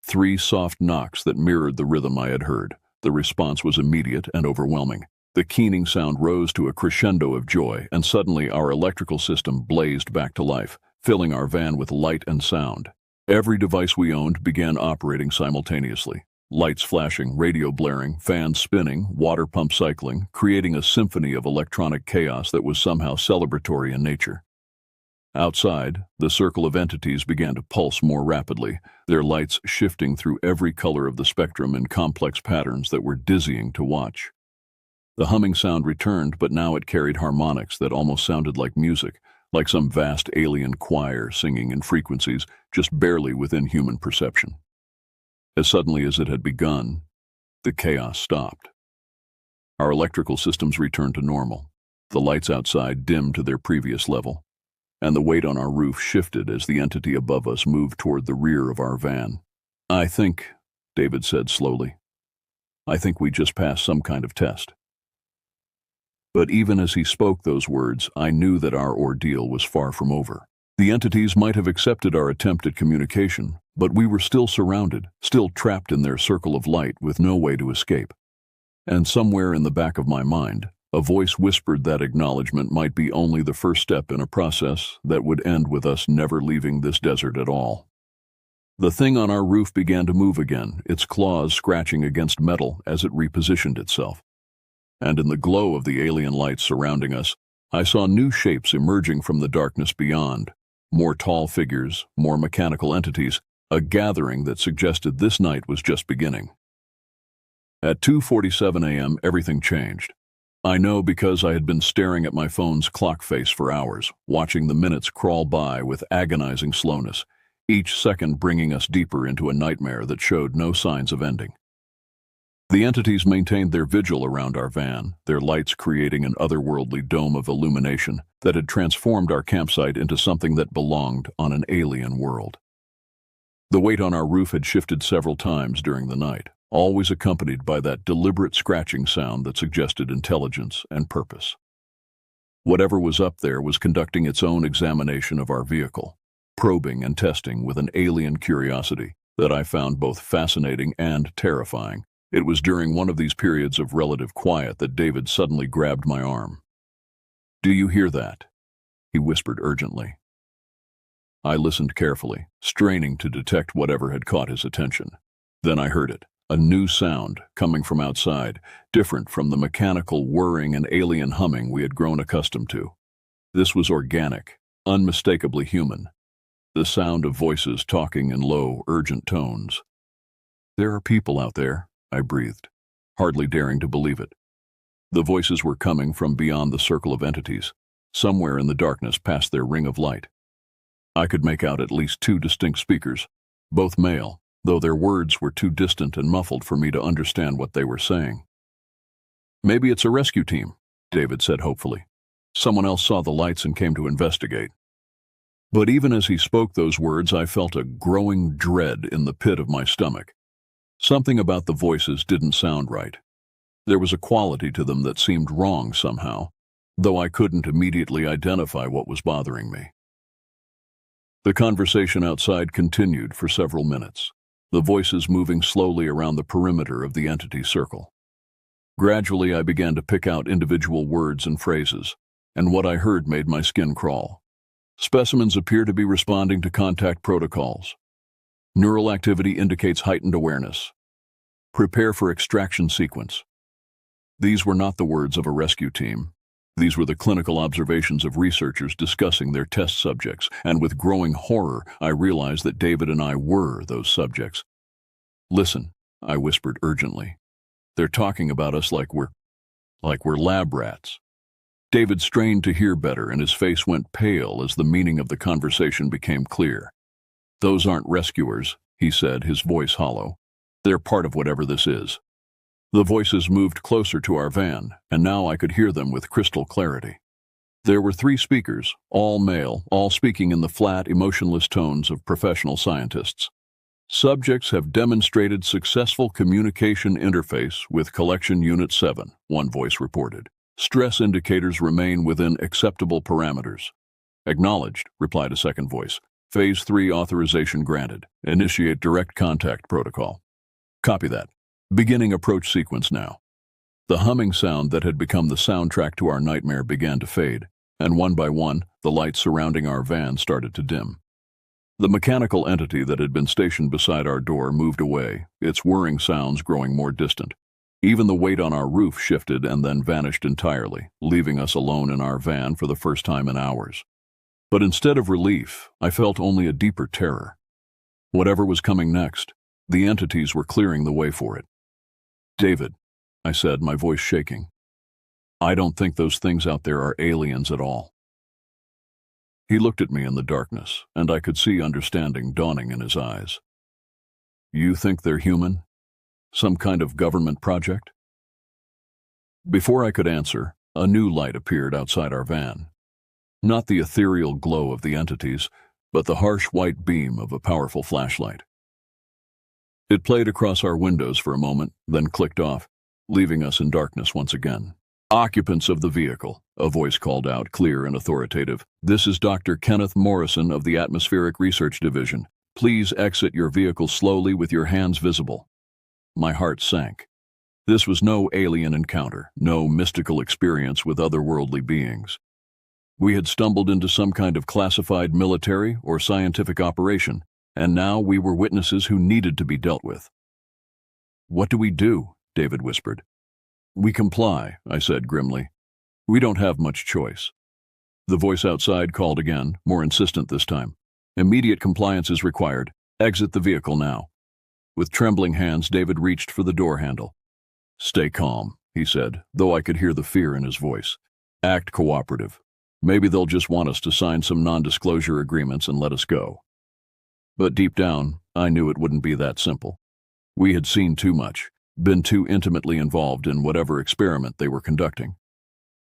3 soft knocks that mirrored the rhythm I had heard. The response was immediate and overwhelming. The keening sound rose to a crescendo of joy, and suddenly our electrical system blazed back to life, filling our van with light and sound. Every device we owned began operating simultaneously. Lights flashing, radio blaring, fans spinning, water pump cycling, creating a symphony of electronic chaos that was somehow celebratory in nature. Outside, the circle of entities began to pulse more rapidly, their lights shifting through every color of the spectrum in complex patterns that were dizzying to watch. The humming sound returned, but now it carried harmonics that almost sounded like music, like some vast alien choir singing in frequencies just barely within human perception. As suddenly as it had begun, the chaos stopped. Our electrical systems returned to normal. The lights outside dimmed to their previous level, and the weight on our roof shifted as the entity above us moved toward the rear of our van. "I think," David said slowly, "I think we just passed some kind of test." But even as he spoke those words, I knew that our ordeal was far from over. The entities might have accepted our attempt at communication, but we were still surrounded, still trapped in their circle of light with no way to escape. And somewhere in the back of my mind, a voice whispered that acknowledgement might be only the first step in a process that would end with us never leaving this desert at all. The thing on our roof began to move again, its claws scratching against metal as it repositioned itself. And in the glow of the alien lights surrounding us, I saw new shapes emerging from the darkness beyond. More tall figures, more mechanical entities, a gathering that suggested this night was just beginning. At 2:47 a.m., everything changed. I know because I had been staring at my phone's clock face for hours, watching the minutes crawl by with agonizing slowness, each second bringing us deeper into a nightmare that showed no signs of ending. The entities maintained their vigil around our van, their lights creating an otherworldly dome of illumination that had transformed our campsite into something that belonged on an alien world. The weight on our roof had shifted several times during the night, always accompanied by that deliberate scratching sound that suggested intelligence and purpose. Whatever was up there was conducting its own examination of our vehicle, probing and testing with an alien curiosity that I found both fascinating and terrifying. It was during one of these periods of relative quiet that David suddenly grabbed my arm. "Do you hear that?" he whispered urgently. I listened carefully, straining to detect whatever had caught his attention. Then I heard it, a new sound coming from outside, different from the mechanical whirring and alien humming we had grown accustomed to. This was organic, unmistakably human. The sound of voices talking in low, urgent tones. "There are people out there," I breathed, hardly daring to believe it. The voices were coming from beyond the circle of entities, somewhere in the darkness past their ring of light. I could make out at least two distinct speakers, both male, though their words were too distant and muffled for me to understand what they were saying. "Maybe it's a rescue team," David said hopefully. "Someone else saw the lights and came to investigate." But even as he spoke those words, I felt a growing dread in the pit of my stomach. Something about the voices didn't sound right. There was a quality to them that seemed wrong somehow, though I couldn't immediately identify what was bothering me. The conversation outside continued for several minutes, the voices moving slowly around the perimeter of the entity circle. Gradually, I began to pick out individual words and phrases, and what I heard made my skin crawl. Specimens appear to be responding to contact protocols. Neural activity indicates heightened awareness. Prepare for extraction sequence. These were not the words of a rescue team. These were the clinical observations of researchers discussing their test subjects, and with growing horror, I realized that David and I were those subjects. "Listen," I whispered urgently. "They're talking about us like we're lab rats." David strained to hear better, and his face went pale as the meaning of the conversation became clear. "Those aren't rescuers," he said, his voice hollow. "They're part of whatever this is." The voices moved closer to our van, and now I could hear them with crystal clarity. There were 3 speakers, all male, all speaking in the flat, emotionless tones of professional scientists. "Subjects have demonstrated successful communication interface with Collection Unit 7, one voice reported. "Stress indicators remain within acceptable parameters." "Acknowledged," replied a second voice. "Phase 3 authorization granted. Initiate direct contact protocol." "Copy that. Beginning approach sequence now." The humming sound that had become the soundtrack to our nightmare began to fade, and one by one, the lights surrounding our van started to dim. The mechanical entity that had been stationed beside our door moved away, its whirring sounds growing more distant. Even the weight on our roof shifted and then vanished entirely, leaving us alone in our van for the first time in hours. But instead of relief, I felt only a deeper terror. Whatever was coming next, the entities were clearing the way for it. "David," I said, my voice shaking, "I don't think those things out there are aliens at all." He looked at me in the darkness, and I could see understanding dawning in his eyes. "You think they're human? Some kind of government project?" Before I could answer, a new light appeared outside our van. Not the ethereal glow of the entities, but the harsh white beam of a powerful flashlight. It played across our windows for a moment, then clicked off, leaving us in darkness once again. Occupants of the vehicle, a voice called out, clear and authoritative. This is Dr. Kenneth Morrison of the Atmospheric Research Division. Please exit your vehicle slowly with your hands visible. My heart sank. This was no alien encounter, no mystical experience with otherworldly beings. We had stumbled into some kind of classified military or scientific operation, and now we were witnesses who needed to be dealt with. "What do we do?" David whispered. "We comply," I said grimly. "We don't have much choice." The voice outside called again, more insistent this time. "Immediate compliance is required. Exit the vehicle now." With trembling hands, David reached for the door handle. "Stay calm," he said, though I could hear the fear in his voice. "Act cooperative. Maybe they'll just want us to sign some non-disclosure agreements and let us go." But deep down, I knew it wouldn't be that simple. We had seen too much, been too intimately involved in whatever experiment they were conducting.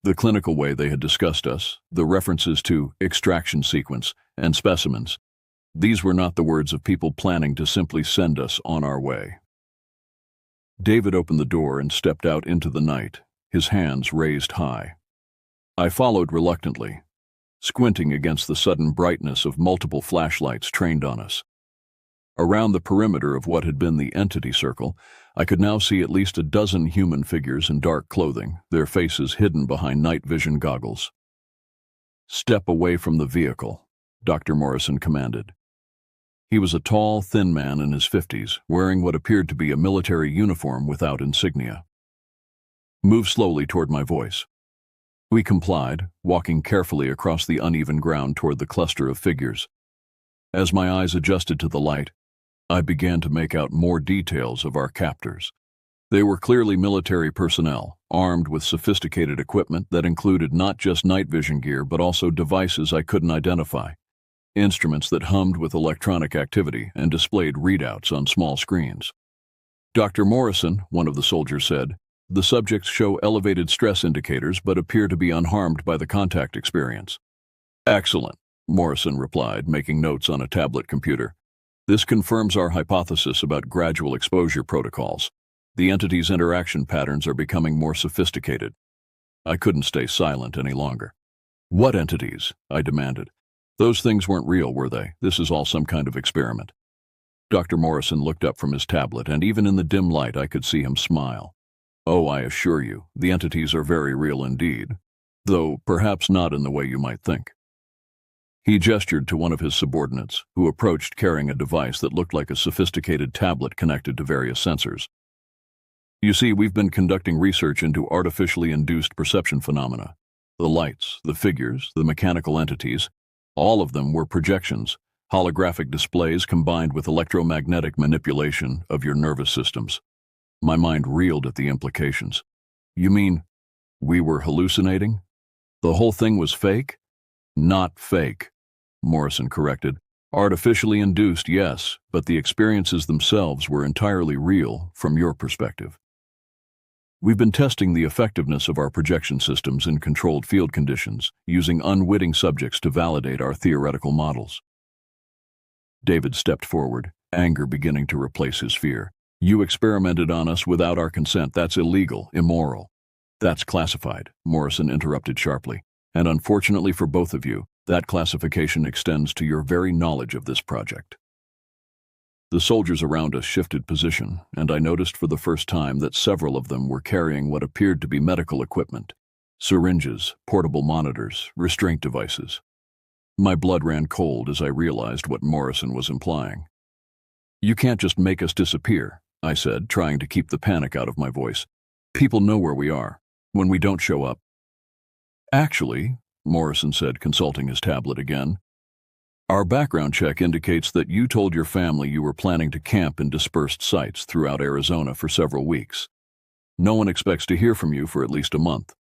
The clinical way they had discussed us, the references to extraction sequence and specimens, these were not the words of people planning to simply send us on our way. David opened the door and stepped out into the night, his hands raised high. I followed reluctantly, squinting against the sudden brightness of multiple flashlights trained on us. Around the perimeter of what had been the entity circle, I could now see at least a dozen human figures in dark clothing, their faces hidden behind night vision goggles. "Step away from the vehicle," Dr. Morrison commanded. He was a tall, thin man in his 50s, wearing what appeared to be a military uniform without insignia. "Move slowly toward my voice." We complied, walking carefully across the uneven ground toward the cluster of figures. As my eyes adjusted to the light, I began to make out more details of our captors. They were clearly military personnel, armed with sophisticated equipment that included not just night vision gear but also devices I couldn't identify, instruments that hummed with electronic activity and displayed readouts on small screens. "Dr. Morrison," one of the soldiers said, "the subjects show elevated stress indicators but appear to be unharmed by the contact experience." "Excellent," Morrison replied, making notes on a tablet computer. "This confirms our hypothesis about gradual exposure protocols. The entity's interaction patterns are becoming more sophisticated." I couldn't stay silent any longer. "What entities?" I demanded. "Those things weren't real, were they? This is all some kind of experiment." Dr. Morrison looked up from his tablet, and even in the dim light I could see him smile. "Oh, I assure you, the entities are very real indeed, though perhaps not in the way you might think." He gestured to one of his subordinates, who approached carrying a device that looked like a sophisticated tablet connected to various sensors. "You see, we've been conducting research into artificially induced perception phenomena. The lights, the figures, the mechanical entities, all of them were projections, holographic displays combined with electromagnetic manipulation of your nervous systems." My mind reeled at the implications. "You mean we were hallucinating? The whole thing was fake?" "Not fake," Morrison corrected. "Artificially induced, yes, but the experiences themselves were entirely real from your perspective. We've been testing the effectiveness of our projection systems in controlled field conditions, using unwitting subjects to validate our theoretical models." David stepped forward, anger beginning to replace his fear. "You experimented on us without our consent. That's illegal, immoral." "That's classified," Morrison interrupted sharply. "And unfortunately for both of you, that classification extends to your very knowledge of this project." The soldiers around us shifted position, and I noticed for the first time that several of them were carrying what appeared to be medical equipment: syringes, portable monitors, restraint devices. My blood ran cold as I realized what Morrison was implying. "You can't just make us disappear," I said, trying to keep the panic out of my voice. "People know where we are. When we don't show up—" "Actually," Morrison said, consulting his tablet again, "our background check indicates that you told your family you were planning to camp in dispersed sites throughout Arizona for several weeks. No one expects to hear from you for at least a month.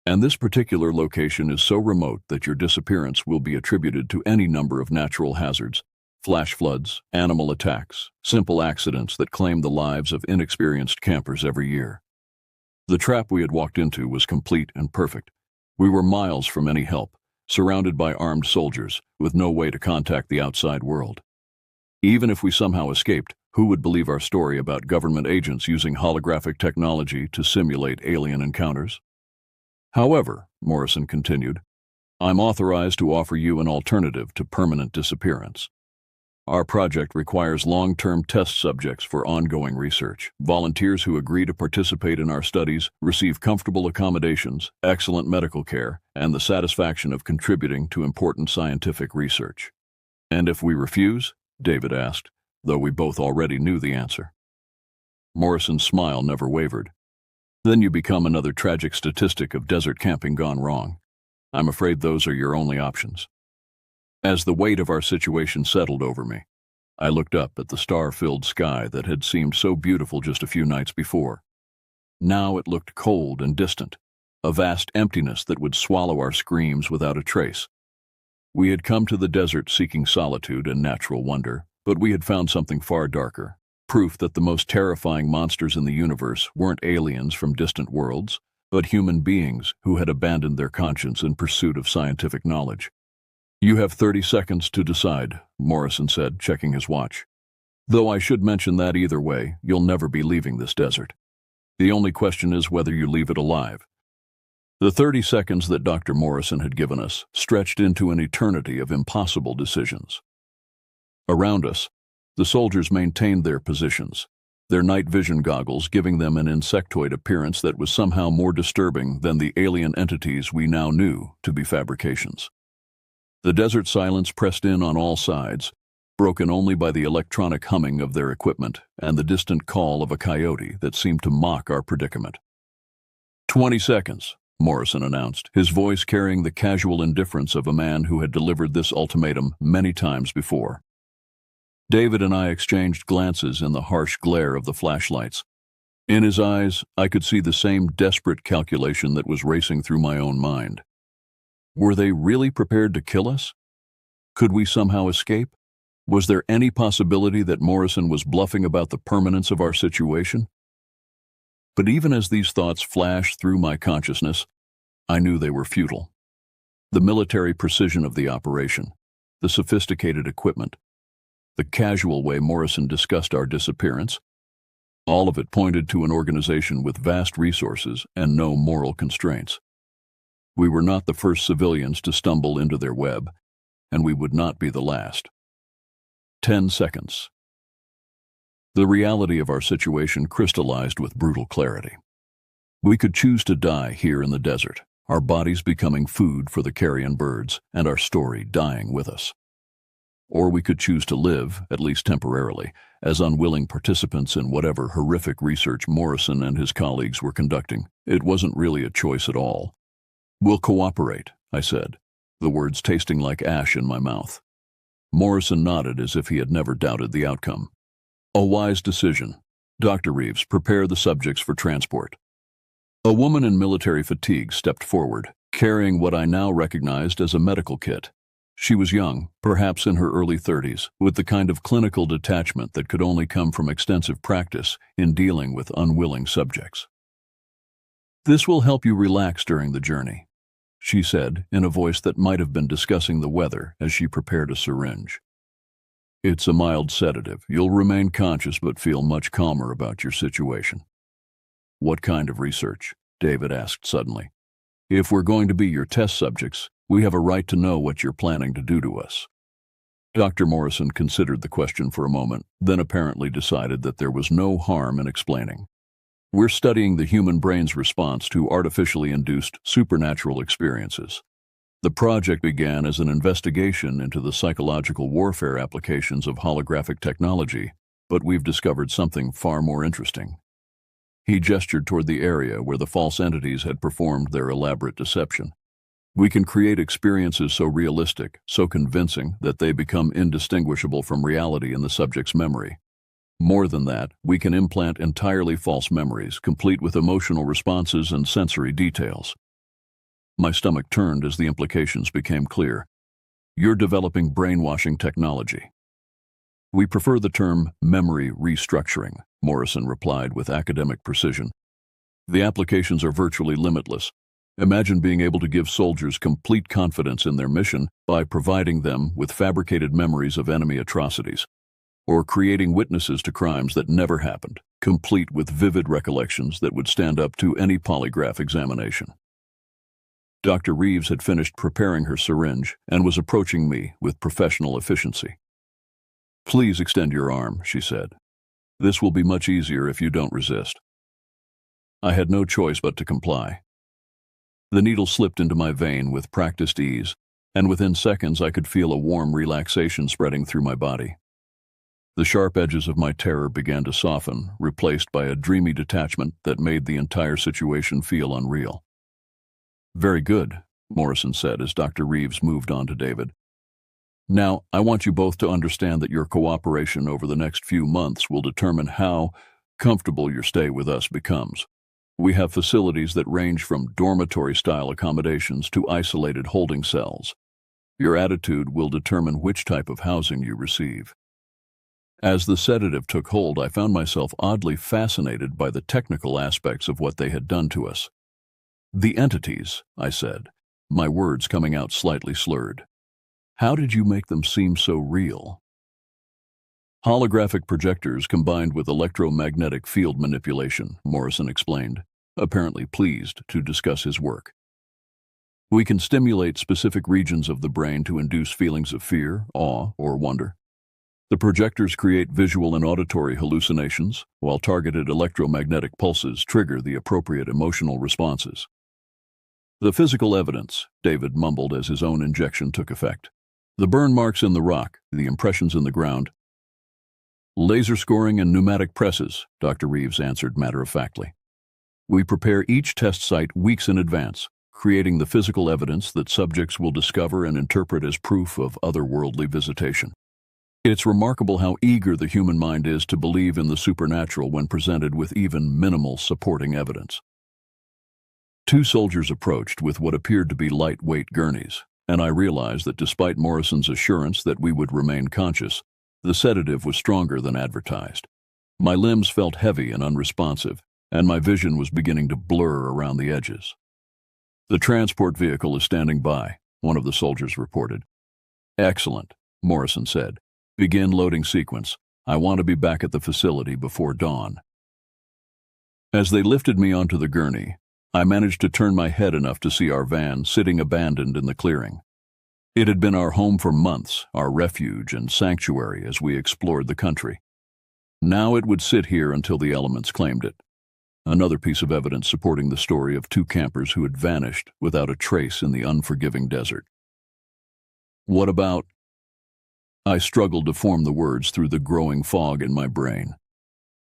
And this particular location is so remote that your disappearance will be attributed to any number of natural hazards: flash floods, animal attacks, simple accidents that claim the lives of inexperienced campers every year. The trap we had walked into was complete and perfect. We were miles from any help, surrounded by armed soldiers, with no way to contact the outside world. Even if we somehow escaped, who would believe our story about government agents using holographic technology to simulate alien encounters?" However, Morrison continued, I'm authorized to offer you an alternative to permanent disappearance. Our project requires long-term test subjects for ongoing research. Volunteers who agree to participate in our studies receive comfortable accommodations, excellent medical care, and the satisfaction of contributing to important scientific research. And if we refuse? David asked, though we both already knew the answer. Morrison's smile never wavered. Then you become another tragic statistic of desert camping gone wrong. I'm afraid those are your only options. As the weight of our situation settled over me, I looked up at the star-filled sky that had seemed so beautiful just a few nights before. Now it looked cold and distant, a vast emptiness that would swallow our screams without a trace. We had come to the desert seeking solitude and natural wonder, but we had found something far darker, proof that the most terrifying monsters in the universe weren't aliens from distant worlds, but human beings who had abandoned their conscience in pursuit of scientific knowledge. You have 30 seconds to decide, Morrison said, checking his watch. Though I should mention that either way, you'll never be leaving this desert. The only question is whether you leave it alive. The 30 seconds that Dr. Morrison had given us stretched into an eternity of impossible decisions. Around us, the soldiers maintained their positions, their night vision goggles giving them an insectoid appearance that was somehow more disturbing than the alien entities we now knew to be fabrications. The desert silence pressed in on all sides, broken only by the electronic humming of their equipment and the distant call of a coyote that seemed to mock our predicament. 20 seconds, Morrison announced, his voice carrying the casual indifference of a man who had delivered this ultimatum many times before. David and I exchanged glances in the harsh glare of the flashlights. In his eyes, I could see the same desperate calculation that was racing through my own mind. Were they really prepared to kill us? Could we somehow escape? Was there any possibility that Morrison was bluffing about the permanence of our situation? But even as these thoughts flashed through my consciousness, I knew they were futile. The military precision of the operation, the sophisticated equipment, the casual way Morrison discussed our disappearance, all of it pointed to an organization with vast resources and no moral constraints. We were not the first civilians to stumble into their web, and we would not be the last. 10 seconds. The reality of our situation crystallized with brutal clarity. We could choose to die here in the desert, our bodies becoming food for the carrion birds, and our story dying with us. Or we could choose to live, at least temporarily, as unwilling participants in whatever horrific research Morrison and his colleagues were conducting. It wasn't really a choice at all. We'll cooperate, I said, the words tasting like ash in my mouth. Morrison nodded as if he had never doubted the outcome. A wise decision. Dr. Reeves, prepare the subjects for transport. A woman in military fatigue stepped forward, carrying what I now recognized as a medical kit. She was young, perhaps in her early 30s, with the kind of clinical detachment that could only come from extensive practice in dealing with unwilling subjects. This will help you relax during the journey, she said in a voice that might have been discussing the weather as she prepared a syringe. It's a mild sedative. You'll remain conscious but feel much calmer about your situation. What kind of research? David asked suddenly. If we're going to be your test subjects, we have a right to know what you're planning to do to us. Dr. Morrison considered the question for a moment, then apparently decided that there was no harm in explaining. We're studying the human brain's response to artificially induced supernatural experiences. The project began as an investigation into the psychological warfare applications of holographic technology, but we've discovered something far more interesting. He gestured toward the area where the false entities had performed their elaborate deception. We can create experiences so realistic, so convincing, that they become indistinguishable from reality in the subject's memory. More than that, we can implant entirely false memories, complete with emotional responses and sensory details. My stomach turned as the implications became clear. You're developing brainwashing technology. We prefer the term memory restructuring, Morrison replied with academic precision. The applications are virtually limitless. Imagine being able to give soldiers complete confidence in their mission by providing them with fabricated memories of enemy atrocities, or creating witnesses to crimes that never happened, complete with vivid recollections that would stand up to any polygraph examination. Dr. Reeves had finished preparing her syringe and was approaching me with professional efficiency. "Please extend your arm," she said. "This will be much easier if you don't resist." I had no choice but to comply. The needle slipped into my vein with practiced ease, and within seconds I could feel a warm relaxation spreading through my body. The sharp edges of my terror began to soften, replaced by a dreamy detachment that made the entire situation feel unreal. "Very good," Morrison said as Dr. Reeves moved on to David. "Now, I want you both to understand that your cooperation over the next few months will determine how comfortable your stay with us becomes. We have facilities that range from dormitory-style accommodations to isolated holding cells. Your attitude will determine which type of housing you receive." As the sedative took hold, I found myself oddly fascinated by the technical aspects of what they had done to us. "The entities," I said, my words coming out slightly slurred. "How did you make them seem so real?" "Holographic projectors combined with electromagnetic field manipulation," Morrison explained, apparently pleased to discuss his work. "We can stimulate specific regions of the brain to induce feelings of fear, awe, or wonder. The projectors create visual and auditory hallucinations, while targeted electromagnetic pulses trigger the appropriate emotional responses." "The physical evidence," David mumbled as his own injection took effect. "The burn marks in the rock, the impressions in the ground." "Laser scoring and pneumatic presses," Dr. Reeves answered matter-of-factly. "We prepare each test site weeks in advance, creating the physical evidence that subjects will discover and interpret as proof of otherworldly visitation. It's remarkable how eager the human mind is to believe in the supernatural when presented with even minimal supporting evidence." Two soldiers approached with what appeared to be lightweight gurneys, and I realized that despite Morrison's assurance that we would remain conscious, the sedative was stronger than advertised. My limbs felt heavy and unresponsive, and my vision was beginning to blur around the edges. "The transport vehicle is standing by," one of the soldiers reported. "Excellent," Morrison said. "Begin loading sequence. I want to be back at the facility before dawn." As they lifted me onto the gurney, I managed to turn my head enough to see our van sitting abandoned in the clearing. It had been our home for months, our refuge and sanctuary as we explored the country. Now it would sit here until the elements claimed it. Another piece of evidence supporting the story of two campers who had vanished without a trace in the unforgiving desert. "What about—" I struggled to form the words through the growing fog in my brain.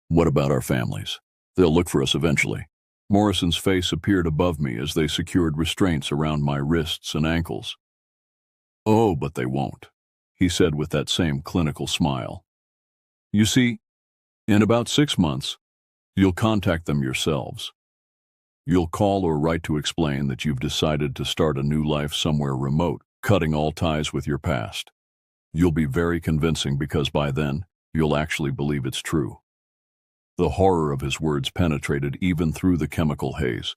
"What about our families? They'll look for us eventually." Morrison's face appeared above me as they secured restraints around my wrists and ankles. "Oh, but they won't," he said with that same clinical smile. "You see, in about 6 months, you'll contact them yourselves. You'll call or write to explain that you've decided to start a new life somewhere remote, cutting all ties with your past. You'll be very convincing because by then, you'll actually believe it's true." The horror of his words penetrated even through the chemical haze.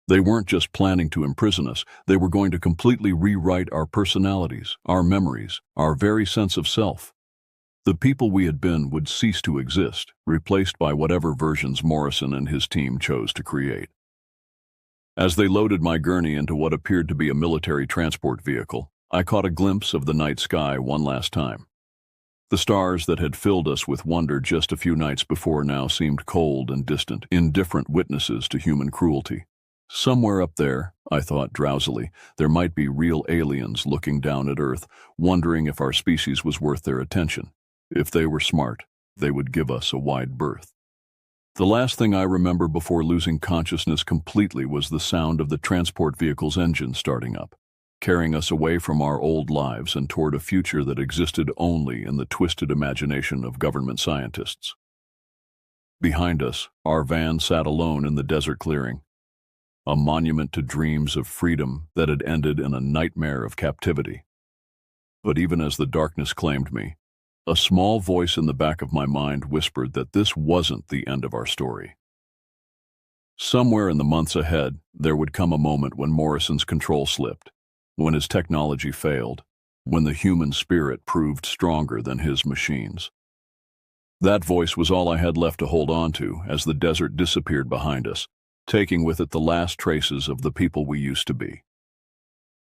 They weren't just planning to imprison us, they were going to completely rewrite our personalities, our memories, our very sense of self. The people we had been would cease to exist, replaced by whatever versions Morrison and his team chose to create. As they loaded my gurney into what appeared to be a military transport vehicle, I caught a glimpse of the night sky one last time. The stars that had filled us with wonder just a few nights before now seemed cold and distant, indifferent witnesses to human cruelty. Somewhere up there, I thought drowsily, there might be real aliens looking down at Earth, wondering if our species was worth their attention. If they were smart, they would give us a wide berth. The last thing I remember before losing consciousness completely was the sound of the transport vehicle's engine starting up, carrying us away from our old lives and toward a future that existed only in the twisted imagination of government scientists. Behind us, our van sat alone in the desert clearing, a monument to dreams of freedom that had ended in a nightmare of captivity. But even as the darkness claimed me, a small voice in the back of my mind whispered that this wasn't the end of our story. Somewhere in the months ahead, there would come a moment when Morrison's control slipped, when his technology failed, when the human spirit proved stronger than his machines. That voice was all I had left to hold on to as the desert disappeared behind us, taking with it the last traces of the people we used to be.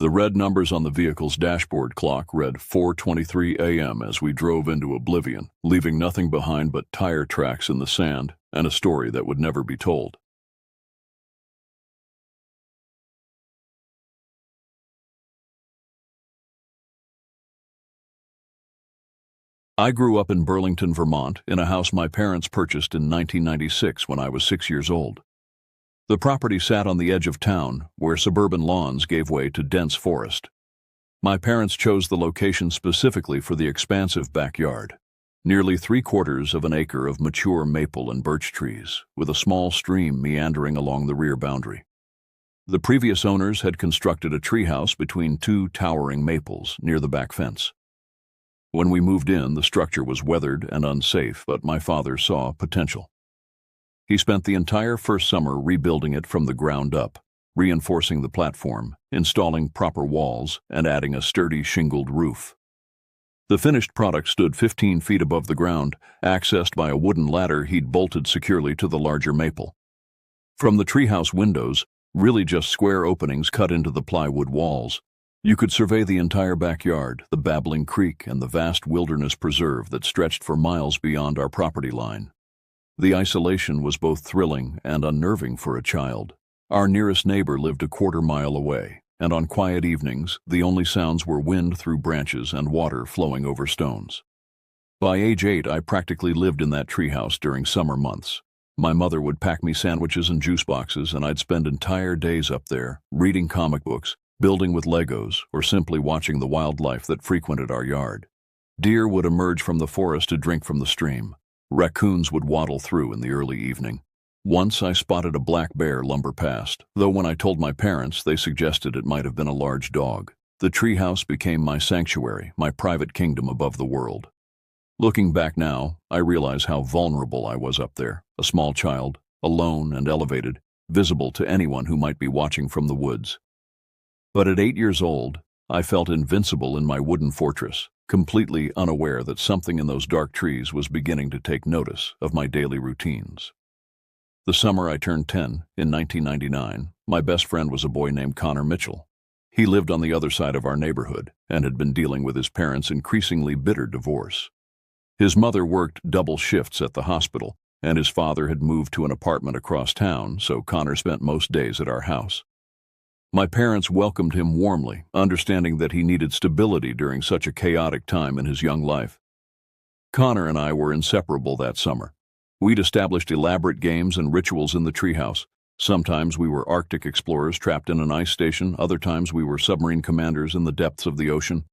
The red numbers on the vehicle's dashboard clock read 4:23 a.m. as we drove into oblivion, leaving nothing behind but tire tracks in the sand and a story that would never be told. I grew up in Burlington, Vermont, in a house my parents purchased in 1996 when I was 6 years old. The property sat on the edge of town, where suburban lawns gave way to dense forest. My parents chose the location specifically for the expansive backyard. Nearly 3/4 of an acre of mature maple and birch trees, with a small stream meandering along the rear boundary. The previous owners had constructed a treehouse between two towering maples near the back fence. When we moved in, the structure was weathered and unsafe, but my father saw potential. He spent the entire first summer rebuilding it from the ground up, reinforcing the platform, installing proper walls, and adding a sturdy shingled roof. The finished product stood 15 feet above the ground, accessed by a wooden ladder he'd bolted securely to the larger maple. From the treehouse windows, really just square openings cut into the plywood walls, you could survey the entire backyard, the babbling creek, and the vast wilderness preserve that stretched for miles beyond our property line. The isolation was both thrilling and unnerving for a child. Our nearest neighbor lived a quarter-mile away, and on quiet evenings, the only sounds were wind through branches and water flowing over stones. By age 8, I practically lived in that treehouse during summer months. My mother would pack me sandwiches and juice boxes, and I'd spend entire days up there, reading comic books, building with Legos, or simply watching the wildlife that frequented our yard. Deer would emerge from the forest to drink from the stream. Raccoons would waddle through in the early evening. Once I spotted a black bear lumber past, though when I told my parents, they suggested it might have been a large dog. The treehouse became my sanctuary, my private kingdom above the world. Looking back now, I realize how vulnerable I was up there, a small child, alone and elevated, visible to anyone who might be watching from the woods. But at 8 years old, I felt invincible in my wooden fortress, completely unaware that something in those dark trees was beginning to take notice of my daily routines. The summer I turned 10, in 1999, my best friend was a boy named Connor Mitchell. He lived on the other side of our neighborhood and had been dealing with his parents' increasingly bitter divorce. His mother worked double shifts at the hospital, and his father had moved to an apartment across town, so Connor spent most days at our house. My parents welcomed him warmly, understanding that he needed stability during such a chaotic time in his young life. Connor and I were inseparable that summer. We'd established elaborate games and rituals in the treehouse. Sometimes we were Arctic explorers trapped in an ice station, other times we were submarine commanders in the depths of the ocean.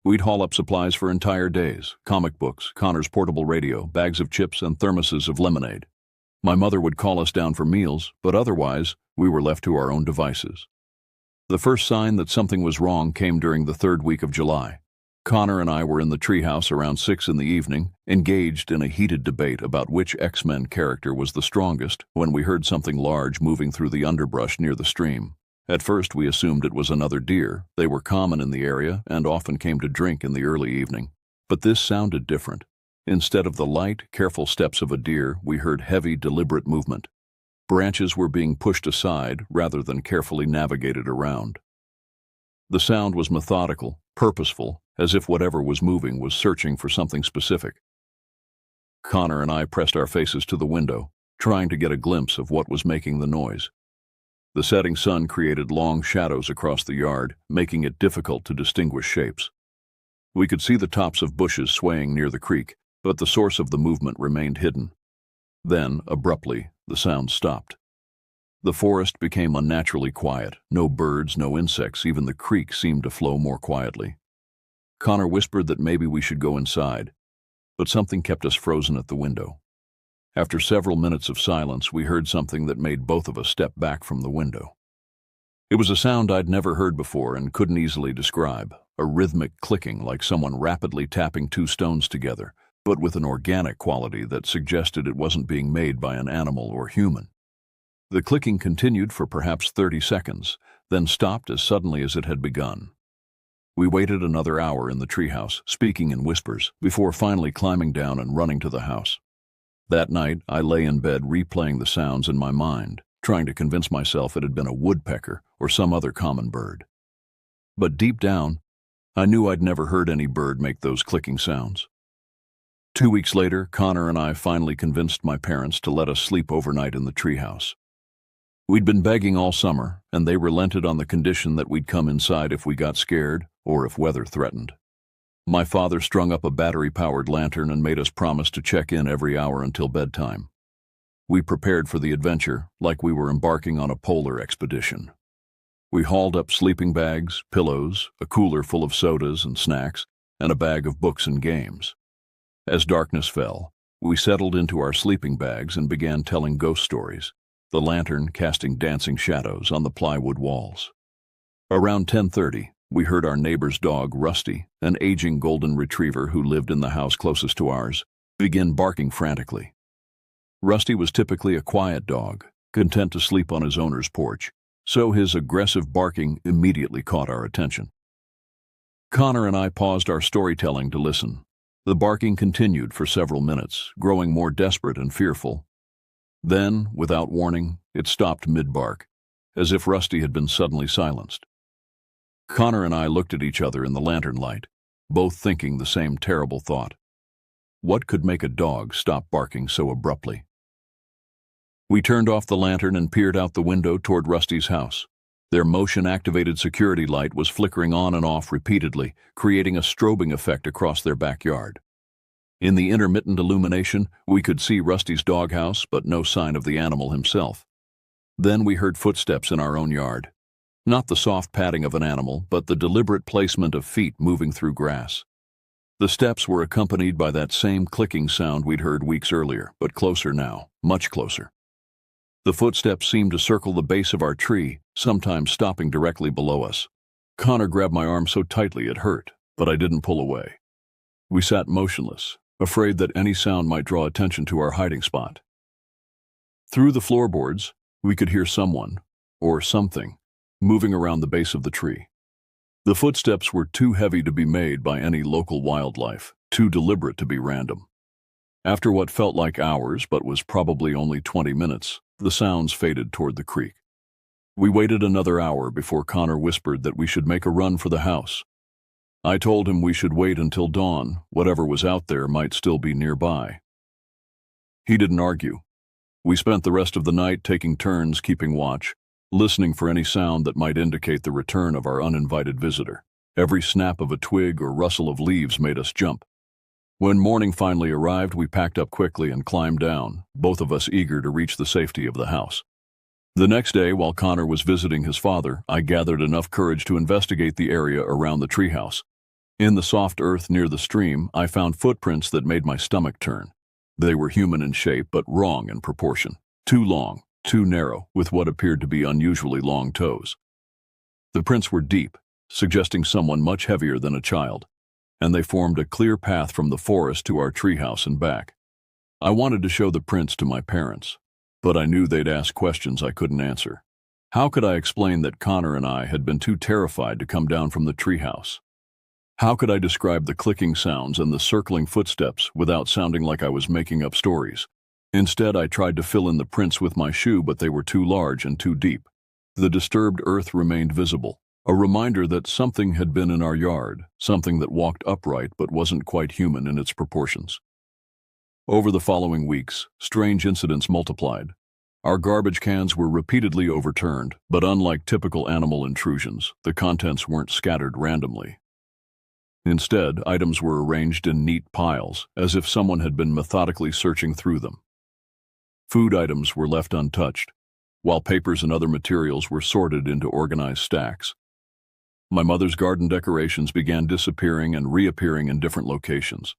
We'd haul up supplies for entire days, comic books, Connor's portable radio, bags of chips, and thermoses of lemonade. My mother would call us down for meals, but otherwise, we were left to our own devices. The first sign that something was wrong came during the third week of July. Connor and I were in the treehouse around 6 in the evening, engaged in a heated debate about which X-Men character was the strongest, when we heard something large moving through the underbrush near the stream. At first, we assumed it was another deer. They were common in the area and often came to drink in the early evening. But this sounded different. Instead of the light, careful steps of a deer, we heard heavy, deliberate movement. Branches were being pushed aside rather than carefully navigated around. The sound was methodical, purposeful, as if whatever was moving was searching for something specific. Connor and I pressed our faces to the window, trying to get a glimpse of what was making the noise. The setting sun created long shadows across the yard, making it difficult to distinguish shapes. We could see the tops of bushes swaying near the creek, but the source of the movement remained hidden. Then, abruptly, the sound stopped. The forest became unnaturally quiet. No birds, no insects, even the creek seemed to flow more quietly. Connor whispered that maybe we should go inside, but something kept us frozen at the window. After several minutes of silence, we heard something that made both of us step back from the window. It was a sound I'd never heard before and couldn't easily describe, a rhythmic clicking like someone rapidly tapping two stones together, but with an organic quality that suggested it wasn't being made by an animal or human. The clicking continued for perhaps 30 seconds, then stopped as suddenly as it had begun. We waited another hour in the treehouse, speaking in whispers, before finally climbing down and running to the house. That night, I lay in bed replaying the sounds in my mind, trying to convince myself it had been a woodpecker or some other common bird. but deep down, I knew I'd never heard any bird make those clicking sounds. 2 weeks later, Connor and I finally convinced my parents to let us sleep overnight in the treehouse. We'd been begging all summer, and they relented on the condition that we'd come inside if we got scared or if weather threatened. My father strung up a battery-powered lantern and made us promise to check in every hour until bedtime. We prepared for the adventure like we were embarking on a polar expedition. We hauled up sleeping bags, pillows, a cooler full of sodas and snacks, and a bag of books and games. As darkness fell, we settled into our sleeping bags and began telling ghost stories, the lantern casting dancing shadows on the plywood walls. Around 10:30, we heard our neighbor's dog, Rusty, an aging golden retriever who lived in the house closest to ours, begin barking frantically. Rusty was typically a quiet dog, content to sleep on his owner's porch, so his aggressive barking immediately caught our attention. Connor and I paused our storytelling to listen. The barking continued for several minutes, growing more desperate and fearful. Then, without warning, it stopped mid-bark, as if Rusty had been suddenly silenced. Connor and I looked at each other in the lantern light, both thinking the same terrible thought. What could make a dog stop barking so abruptly? We turned off the lantern and peered out the window toward Rusty's house. Their motion-activated security light was flickering on and off repeatedly, creating a strobing effect across their backyard. In the intermittent illumination, we could see Rusty's doghouse, but no sign of the animal himself. Then we heard footsteps in our own yard. Not the soft padding of an animal, but the deliberate placement of feet moving through grass. The steps were accompanied by that same clicking sound we'd heard weeks earlier, but closer now, much closer. The footsteps seemed to circle the base of our tree, sometimes stopping directly below us. Connor grabbed my arm so tightly it hurt, but I didn't pull away. We sat motionless, afraid that any sound might draw attention to our hiding spot. Through the floorboards, we could hear someone, or something, moving around the base of the tree. The footsteps were too heavy to be made by any local wildlife, too deliberate to be random. After what felt like hours, but was probably only 20 minutes, the sounds faded toward the creek. We waited another hour before Connor whispered that we should make a run for the house. I told him we should wait until dawn, whatever was out there might still be nearby. He didn't argue. We spent the rest of the night taking turns keeping watch, listening for any sound that might indicate the return of our uninvited visitor. Every snap of a twig or rustle of leaves made us jump. When morning finally arrived, we packed up quickly and climbed down, both of us eager to reach the safety of the house. The next day, while Connor was visiting his father, I gathered enough courage to investigate the area around the treehouse. In the soft earth near the stream, I found footprints that made my stomach turn. They were human in shape, but wrong in proportion. Too long, too narrow, with what appeared to be unusually long toes. The prints were deep, suggesting someone much heavier than a child, and they formed a clear path from the forest to our treehouse and back. I wanted to show the prints to my parents, but I knew they'd ask questions I couldn't answer. How could I explain that Connor and I had been too terrified to come down from the treehouse? How could I describe the clicking sounds and the circling footsteps without sounding like I was making up stories? Instead, I tried to fill in the prints with my shoe, but they were too large and too deep. The disturbed earth remained visible, a reminder that something had been in our yard, something that walked upright but wasn't quite human in its proportions. Over the following weeks, strange incidents multiplied. Our garbage cans were repeatedly overturned, but unlike typical animal intrusions, the contents weren't scattered randomly. Instead, items were arranged in neat piles, as if someone had been methodically searching through them. Food items were left untouched, while papers and other materials were sorted into organized stacks. My mother's garden decorations began disappearing and reappearing in different locations.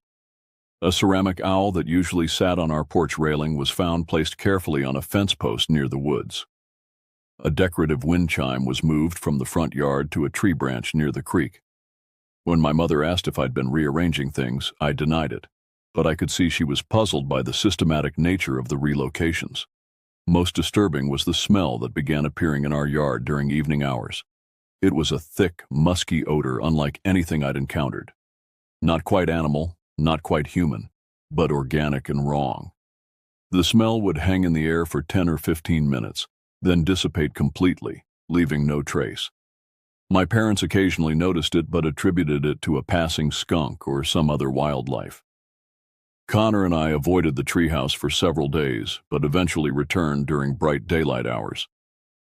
A ceramic owl that usually sat on our porch railing was found placed carefully on a fence post near the woods. A decorative wind chime was moved from the front yard to a tree branch near the creek. When my mother asked if I'd been rearranging things, I denied it, but I could see she was puzzled by the systematic nature of the relocations. Most disturbing was the smell that began appearing in our yard during evening hours. It was a thick, musky odor unlike anything I'd encountered. Not quite animal, not quite human, but organic and wrong. The smell would hang in the air for 10 or 15 minutes, then dissipate completely, leaving no trace. My parents occasionally noticed it but attributed it to a passing skunk or some other wildlife. Connor and I avoided the treehouse for several days, but eventually returned during bright daylight hours.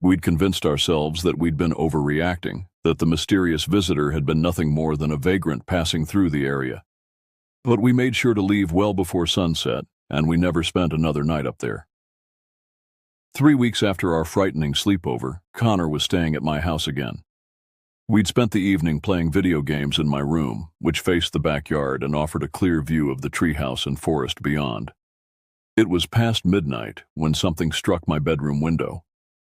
We'd convinced ourselves that we'd been overreacting, that the mysterious visitor had been nothing more than a vagrant passing through the area. But we made sure to leave well before sunset, and we never spent another night up there. 3 weeks after our frightening sleepover, Connor was staying at my house again. We'd spent the evening playing video games in my room, which faced the backyard and offered a clear view of the treehouse and forest beyond. It was past midnight when something struck my bedroom window.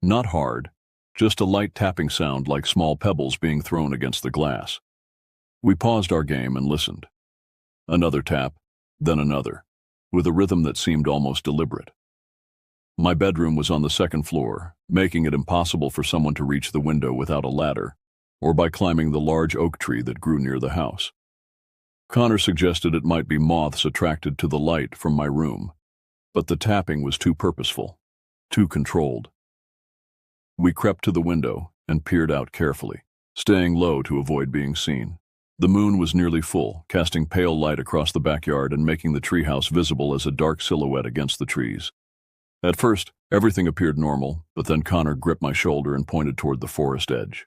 Not hard, just a light tapping sound like small pebbles being thrown against the glass. We paused our game and listened. Another tap, then another, with a rhythm that seemed almost deliberate. My bedroom was on the second floor, making it impossible for someone to reach the window without a ladder, or by climbing the large oak tree that grew near the house. Connor suggested it might be moths attracted to the light from my room, but the tapping was too purposeful, too controlled. We crept to the window and peered out carefully, staying low to avoid being seen. The moon was nearly full, casting pale light across the backyard and making the treehouse visible as a dark silhouette against the trees. At first, everything appeared normal, but then Connor gripped my shoulder and pointed toward the forest edge.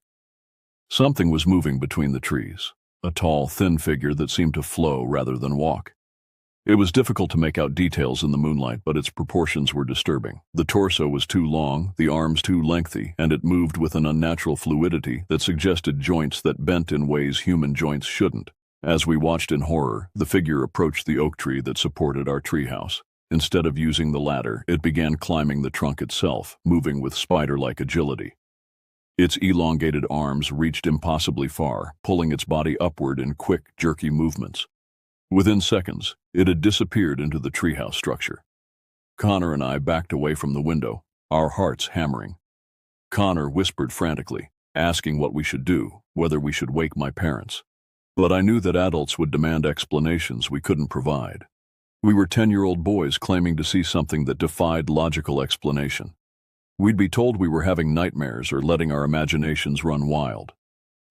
Something was moving between the trees, a tall, thin figure that seemed to flow rather than walk. It was difficult to make out details in the moonlight, but its proportions were disturbing. The torso was too long, the arms too lengthy, and it moved with an unnatural fluidity that suggested joints that bent in ways human joints shouldn't. As we watched in horror, the figure approached the oak tree that supported our treehouse. Instead of using the ladder, it began climbing the trunk itself, moving with spider-like agility. Its elongated arms reached impossibly far, pulling its body upward in quick, jerky movements. Within seconds, it had disappeared into the treehouse structure. Connor and I backed away from the window, our hearts hammering. Connor whispered frantically, asking what we should do, whether we should wake my parents. But I knew that adults would demand explanations we couldn't provide. We were 10-year-old boys claiming to see something that defied logical explanation. We'd be told we were having nightmares or letting our imaginations run wild.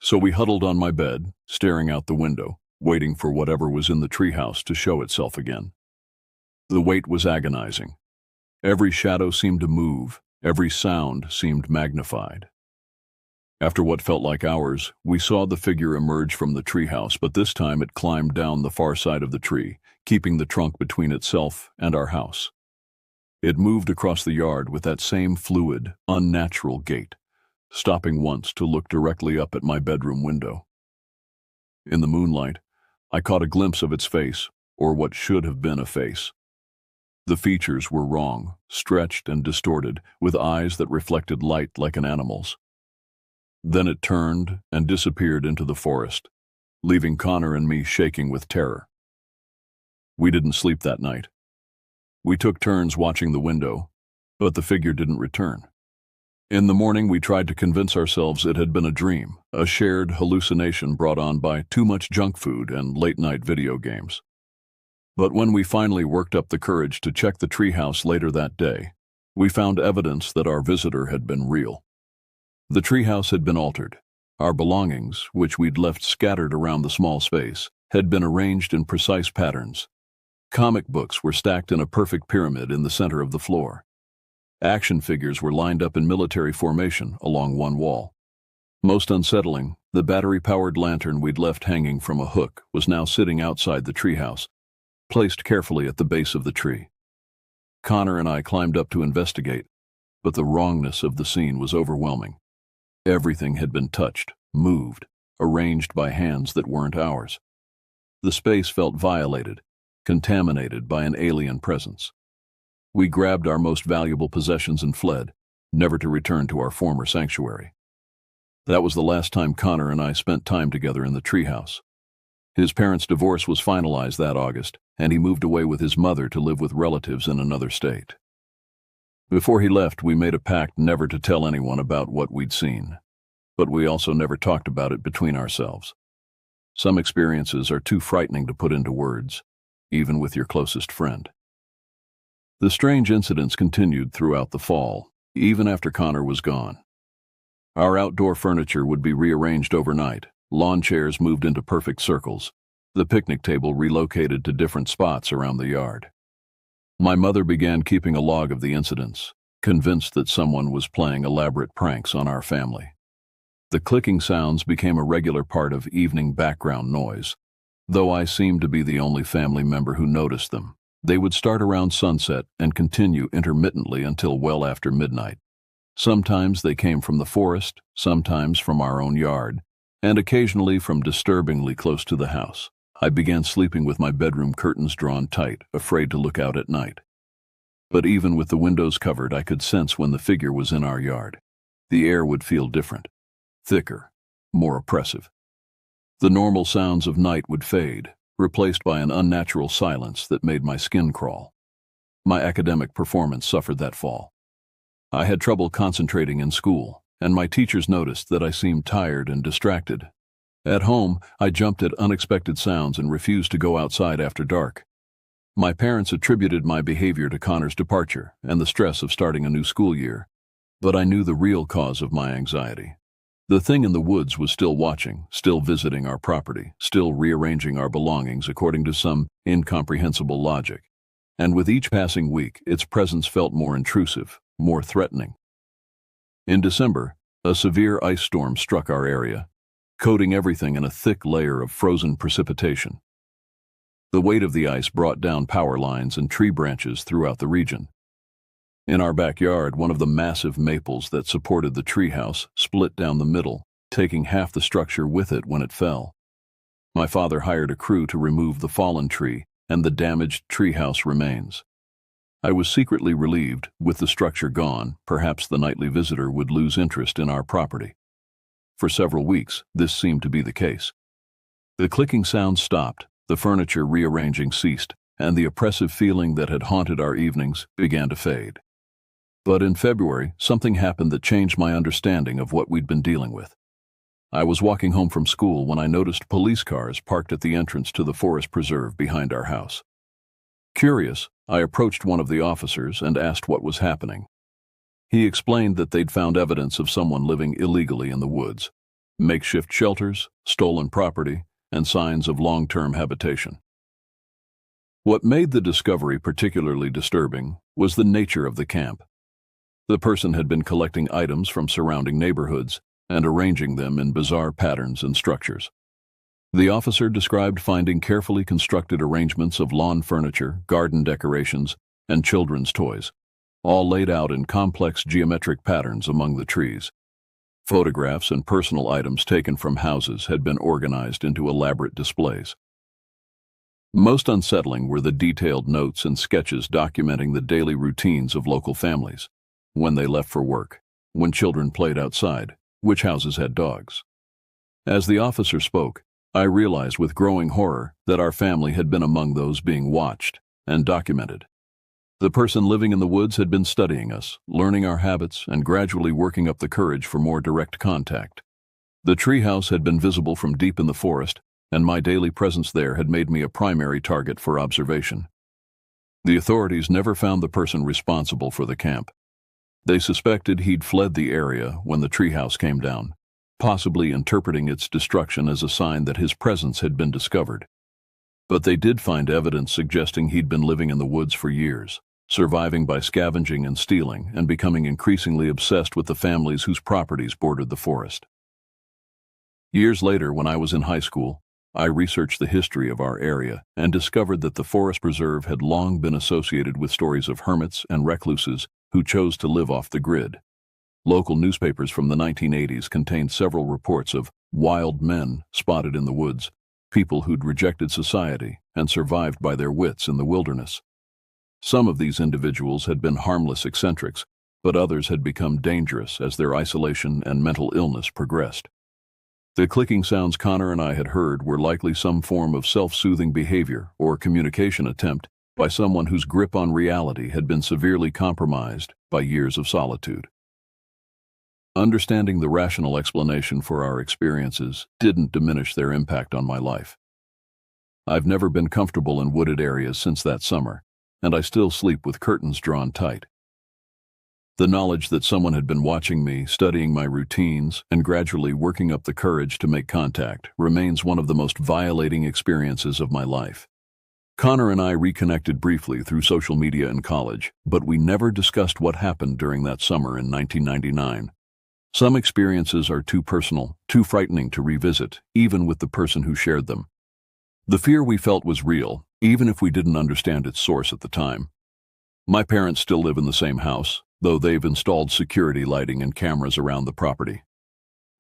So we huddled on my bed, staring out the window, waiting for whatever was in the treehouse to show itself again. The wait was agonizing. Every shadow seemed to move, every sound seemed magnified. After what felt like hours, we saw the figure emerge from the treehouse, but this time it climbed down the far side of the tree, keeping the trunk between itself and our house. It moved across the yard with that same fluid, unnatural gait, stopping once to look directly up at my bedroom window. In the moonlight, I caught a glimpse of its face, or what should have been a face. The features were wrong, stretched and distorted, with eyes that reflected light like an animal's. Then it turned and disappeared into the forest, leaving Connor and me shaking with terror. We didn't sleep that night. We took turns watching the window, but the figure didn't return. In the morning, we tried to convince ourselves it had been a dream, a shared hallucination brought on by too much junk food and late-night video games. But when we finally worked up the courage to check the treehouse later that day, we found evidence that our visitor had been real. The treehouse had been altered. Our belongings, which we'd left scattered around the small space, had been arranged in precise patterns. Comic books were stacked in a perfect pyramid in the center of the floor. Action figures were lined up in military formation along one wall. Most unsettling, the battery-powered lantern we'd left hanging from a hook was now sitting outside the treehouse, placed carefully at the base of the tree. Connor and I climbed up to investigate, but the wrongness of the scene was overwhelming. Everything had been touched, moved, arranged by hands that weren't ours. The space felt violated, contaminated by an alien presence. We grabbed our most valuable possessions and fled, never to return to our former sanctuary. That was the last time Connor and I spent time together in the treehouse. His parents' divorce was finalized that August, and he moved away with his mother to live with relatives in another state. Before he left, we made a pact never to tell anyone about what we'd seen, but we also never talked about it between ourselves. Some experiences are too frightening to put into words, even with your closest friend. The strange incidents continued throughout the fall, even after Connor was gone. Our outdoor furniture would be rearranged overnight, lawn chairs moved into perfect circles, the picnic table relocated to different spots around the yard. My mother began keeping a log of the incidents, convinced that someone was playing elaborate pranks on our family. The clicking sounds became a regular part of evening background noise. Though I seemed to be the only family member who noticed them, they would start around sunset and continue intermittently until well after midnight. Sometimes they came from the forest, sometimes from our own yard, and occasionally from disturbingly close to the house. I began sleeping with my bedroom curtains drawn tight, afraid to look out at night. But even with the windows covered, I could sense when the figure was in our yard. The air would feel different, thicker, more oppressive. The normal sounds of night would fade, replaced by an unnatural silence that made my skin crawl. My academic performance suffered that fall. I had trouble concentrating in school, and my teachers noticed that I seemed tired and distracted. At home, I jumped at unexpected sounds and refused to go outside after dark. My parents attributed my behavior to Connor's departure and the stress of starting a new school year, but I knew the real cause of my anxiety. The thing in the woods was still watching, still visiting our property, still rearranging our belongings according to some incomprehensible logic. And with each passing week, its presence felt more intrusive, more threatening. In December, a severe ice storm struck our area, coating everything in a thick layer of frozen precipitation. The weight of the ice brought down power lines and tree branches throughout the region. In our backyard, one of the massive maples that supported the treehouse split down the middle, taking half the structure with it when it fell. My father hired a crew to remove the fallen tree and the damaged treehouse remains. I was secretly relieved. With the structure gone, perhaps the nightly visitor would lose interest in our property. For several weeks, this seemed to be the case. The clicking sounds stopped, the furniture rearranging ceased, and the oppressive feeling that had haunted our evenings began to fade. But in February, something happened that changed my understanding of what we'd been dealing with. I was walking home from school when I noticed police cars parked at the entrance to the forest preserve behind our house. Curious, I approached one of the officers and asked what was happening. He explained that they'd found evidence of someone living illegally in the woods, makeshift shelters, stolen property, and signs of long-term habitation. What made the discovery particularly disturbing was the nature of the camp. The person had been collecting items from surrounding neighborhoods and arranging them in bizarre patterns and structures. The officer described finding carefully constructed arrangements of lawn furniture, garden decorations, and children's toys, all laid out in complex geometric patterns among the trees. Photographs and personal items taken from houses had been organized into elaborate displays. Most unsettling were the detailed notes and sketches documenting the daily routines of local families. When they left for work, when children played outside, which houses had dogs. As the officer spoke, I realized with growing horror that our family had been among those being watched and documented. The person living in the woods had been studying us, learning our habits, and gradually working up the courage for more direct contact. The treehouse had been visible from deep in the forest, and my daily presence there had made me a primary target for observation. The authorities never found the person responsible for the camp. They suspected he'd fled the area when the treehouse came down, possibly interpreting its destruction as a sign that his presence had been discovered. But they did find evidence suggesting he'd been living in the woods for years, surviving by scavenging and stealing, and becoming increasingly obsessed with the families whose properties bordered the forest. Years later, when I was in high school, I researched the history of our area and discovered that the forest preserve had long been associated with stories of hermits and recluses who chose to live off the grid. Local newspapers from the 1980s contained several reports of wild men spotted in the woods, people who'd rejected society and survived by their wits in the wilderness. Some of these individuals had been harmless eccentrics, but others had become dangerous as their isolation and mental illness progressed. The clicking sounds Connor and I had heard were likely some form of self-soothing behavior or communication attempt by someone whose grip on reality had been severely compromised by years of solitude. Understanding the rational explanation for our experiences didn't diminish their impact on my life. I've never been comfortable in wooded areas since that summer, and I still sleep with curtains drawn tight. The knowledge that someone had been watching me, studying my routines, and gradually working up the courage to make contact remains one of the most violating experiences of my life. Connor and I reconnected briefly through social media in college, but we never discussed what happened during that summer in 1999. Some experiences are too personal, too frightening to revisit, even with the person who shared them. The fear we felt was real, even if we didn't understand its source at the time. My parents still live in the same house, though they've installed security lighting and cameras around the property.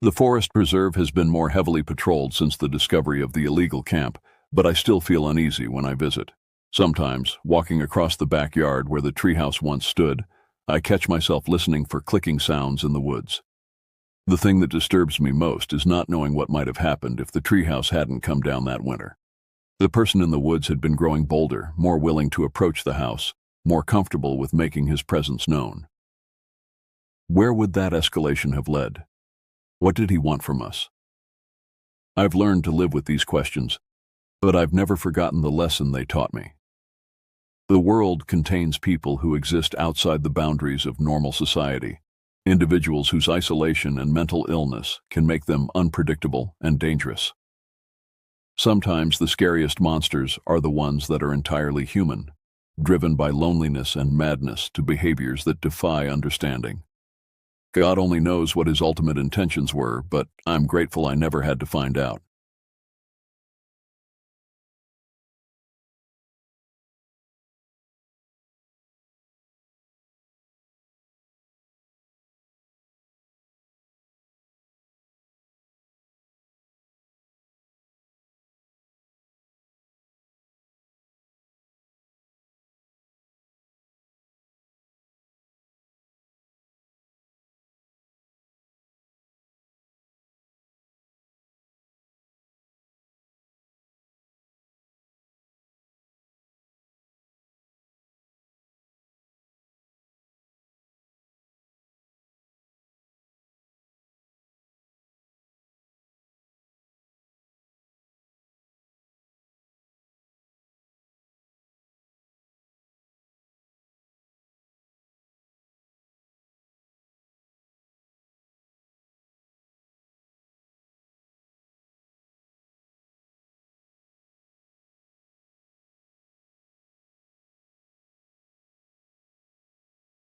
The forest preserve has been more heavily patrolled since the discovery of the illegal camp, but I still feel uneasy when I visit. Sometimes, walking across the backyard where the treehouse once stood, I catch myself listening for clicking sounds in the woods. The thing that disturbs me most is not knowing what might have happened if the treehouse hadn't come down that winter. The person in the woods had been growing bolder, more willing to approach the house, more comfortable with making his presence known. Where would that escalation have led? What did he want from us? I've learned to live with these questions, but I've never forgotten the lesson they taught me. The world contains people who exist outside the boundaries of normal society, individuals whose isolation and mental illness can make them unpredictable and dangerous. Sometimes the scariest monsters are the ones that are entirely human, driven by loneliness and madness to behaviors that defy understanding. God only knows what his ultimate intentions were, but I'm grateful I never had to find out.